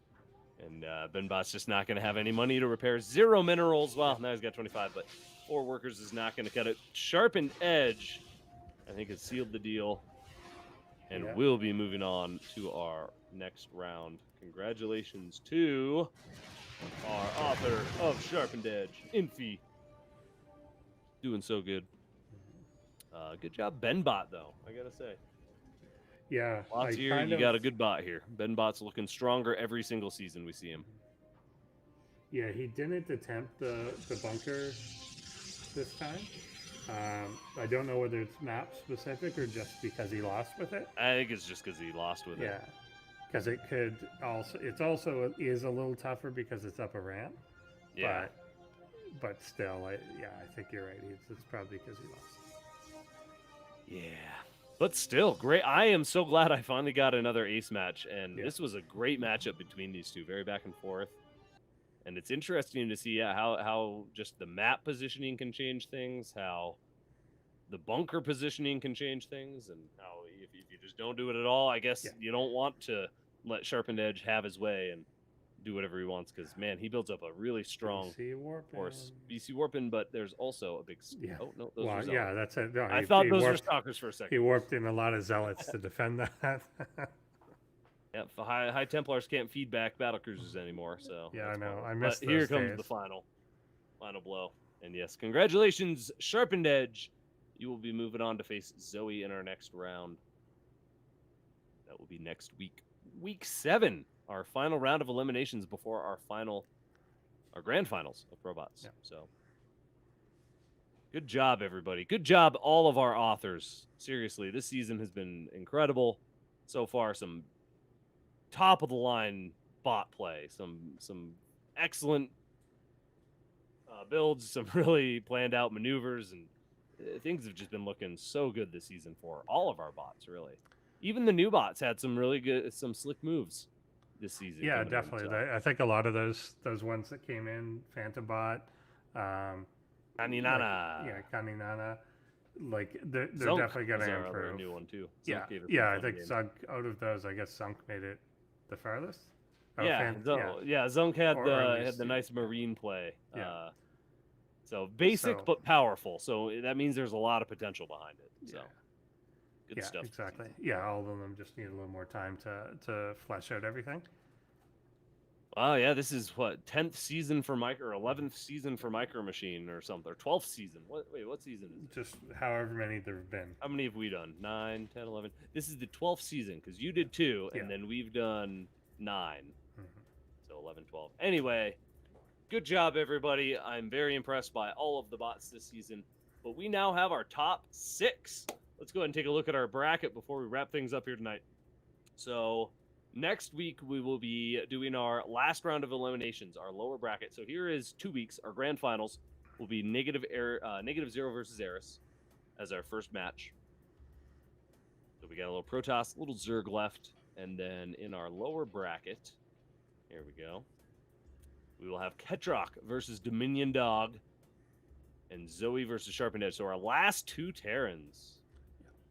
And BenBot's just not going to have any money to repair. 0 minerals. Well, now he's got 25, but 4 workers is not going to cut it. SharpenedEdge, I think, has sealed the deal. And we'll be moving on to our next round. Congratulations to our author of SharpenedEdge, Infi. Doing so good. Good job, BenBot, though, I got to say. Yeah. Lots here, you got a good bot here. BenBot's looking stronger every single season we see him. Yeah, he didn't attempt the bunker this time. I don't know whether it's map specific or just because he lost with it. I think it's just because he lost with it. Yeah, because it could also. It's also is a little tougher because it's up a ramp. Yeah. But still, I think you're right. It's probably because he lost. Yeah. But still, great. I am so glad I finally got another ace match, and this was a great matchup between these two. Very back and forth. And it's interesting to see how just the map positioning can change things, how the bunker positioning can change things, and how if you just don't do it at all, I guess you don't want to let SharpenedEdge have his way and do whatever he wants, because, man, he builds up a really strong force. BC Warping, but there's also a big... Oh, no, those are Zealots. That's it. No, I thought those were Stalkers for a second. He warped in a lot of Zealots to defend that. Yeah, high Templars can't feed back battle cruisers anymore. So Yeah, I know. horrible. I missed But here those comes days. the final blow. And yes, congratulations, SharpenedEdge. You will be moving on to face Zoe in our next round. That will be next week. Week 7, our final round of eliminations before our grand finals of ProBots. Yeah. So good job, everybody. Good job, all of our authors. Seriously, this season has been incredible. So far, some top of the line bot play, some excellent builds, some really planned out maneuvers, and things have just been looking so good this season for all of our bots, really. Even the new bots had some really good, some slick moves this season. Yeah, definitely. I think a lot of those ones that came in, Phantom Bot, Kaninana. Kaninana, like they're Zunk definitely going was to our other improve. new one too. Yeah, Zunk gave it yeah. I fun think game. Zunk, out of those, I guess Zunk made it the farthest. Oh, Yeah, Zunk had Or at least, the nice marine play. Yeah. So basic So- but powerful. So that means there's a lot of potential behind it. So good yeah, stuff. exactly. Yeah, all of them just need a little more time to flesh out everything. Wow, yeah, this is what 10th season for or 11th season for MicroMachine or something, or 12th season. What season is it? Just however many there have been. How many have we done? 9, 10, 11. This is the 12th season because you did 2, and Yeah. then we've done 9. Mhm. So 11, 12. Anyway, good job, everybody. I'm very impressed by all of the bots this season. But we now have our top 6. Let's go ahead and take a look at our bracket before we wrap things up here tonight. So next week, we will be doing our last round of eliminations, our lower bracket. So here is 2 weeks. Our grand finals will be Negativezero versus Eris as our first match. So we got a little Protoss, a little Zerg left. And then in our lower bracket, here we go, we will have Ketroc versus Dominiondog and Zoe versus SharpenedEdge. So our last 2 Terrans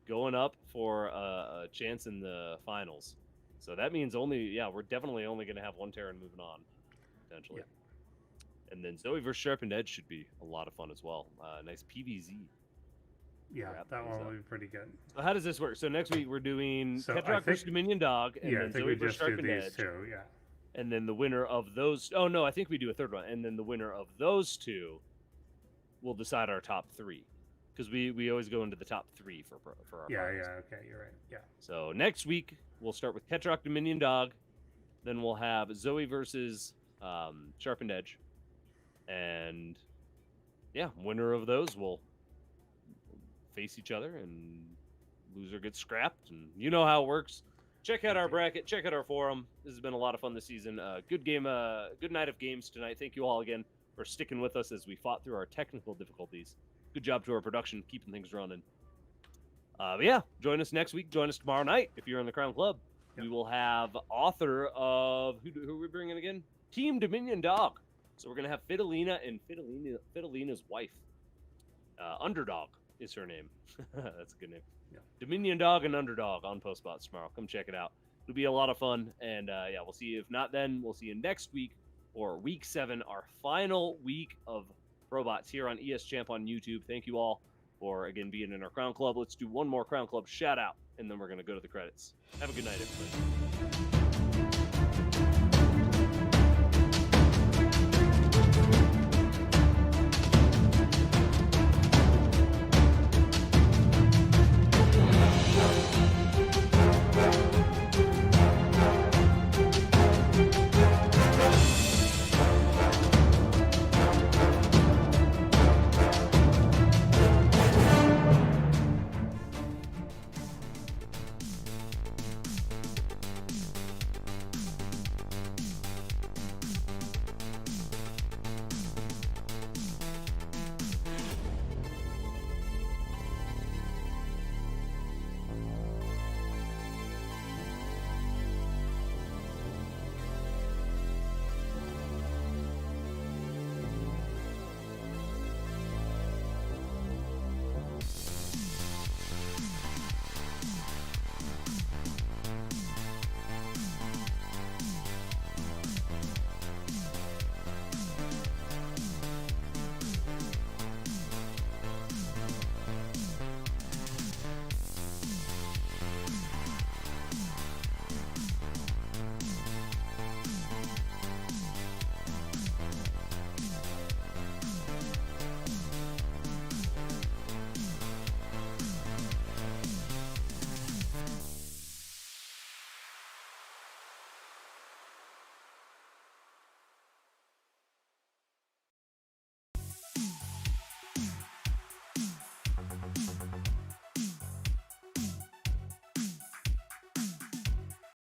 going up for a chance in the finals. So that means we're definitely only going to have 1 Terran moving on, potentially. Yeah. And then Zoe versus SharpenedEdge should be a lot of fun as well. Nice PVZ. Yeah, Wrap that things one up. will be pretty good. So how does this work? So next week we're doing So I Ketroc versus think- Dominiondog, and Yeah, I then think Zoe we versus just do these SharpenedEdge. 2, yeah. And then the winner of those... Oh, no, I think we do a third one. And then the winner of those 2 will decide our top 3. Because we always go into the top 3 for our Yeah, finals. okay, you're right. Yeah. So next week, we'll start with Ketroc Dominiondog. Then we'll have Zoe versus SharpenedEdge. And, yeah, winner of those will face each other, and loser gets scrapped. And you know how it works. Check out our bracket. Check out our forum. This has been a lot of fun this season. Good game. Good night of games tonight. Thank you all again for sticking with us as we fought through our technical difficulties. Good job to our production, keeping things running. But yeah, join us next week. Join us tomorrow night if you're in the Crown Club. Yep. We will have author of who are we bringing again? Team Dominiondog. So we're gonna have Fidelina and Fidelina's wife. Underdog is her name. That's a good name. Yeah. Dominiondog and Underdog on Postbots tomorrow. Come check it out. It'll be a lot of fun. And yeah, we'll see you. If not then, we'll see you next week or week 7, our final week of ProBots here on ESChamp on YouTube. Thank you all for, again, being in our Crown Club. Let's do one more Crown Club shout out, and then we're going to go to the credits. Have a good night, everybody.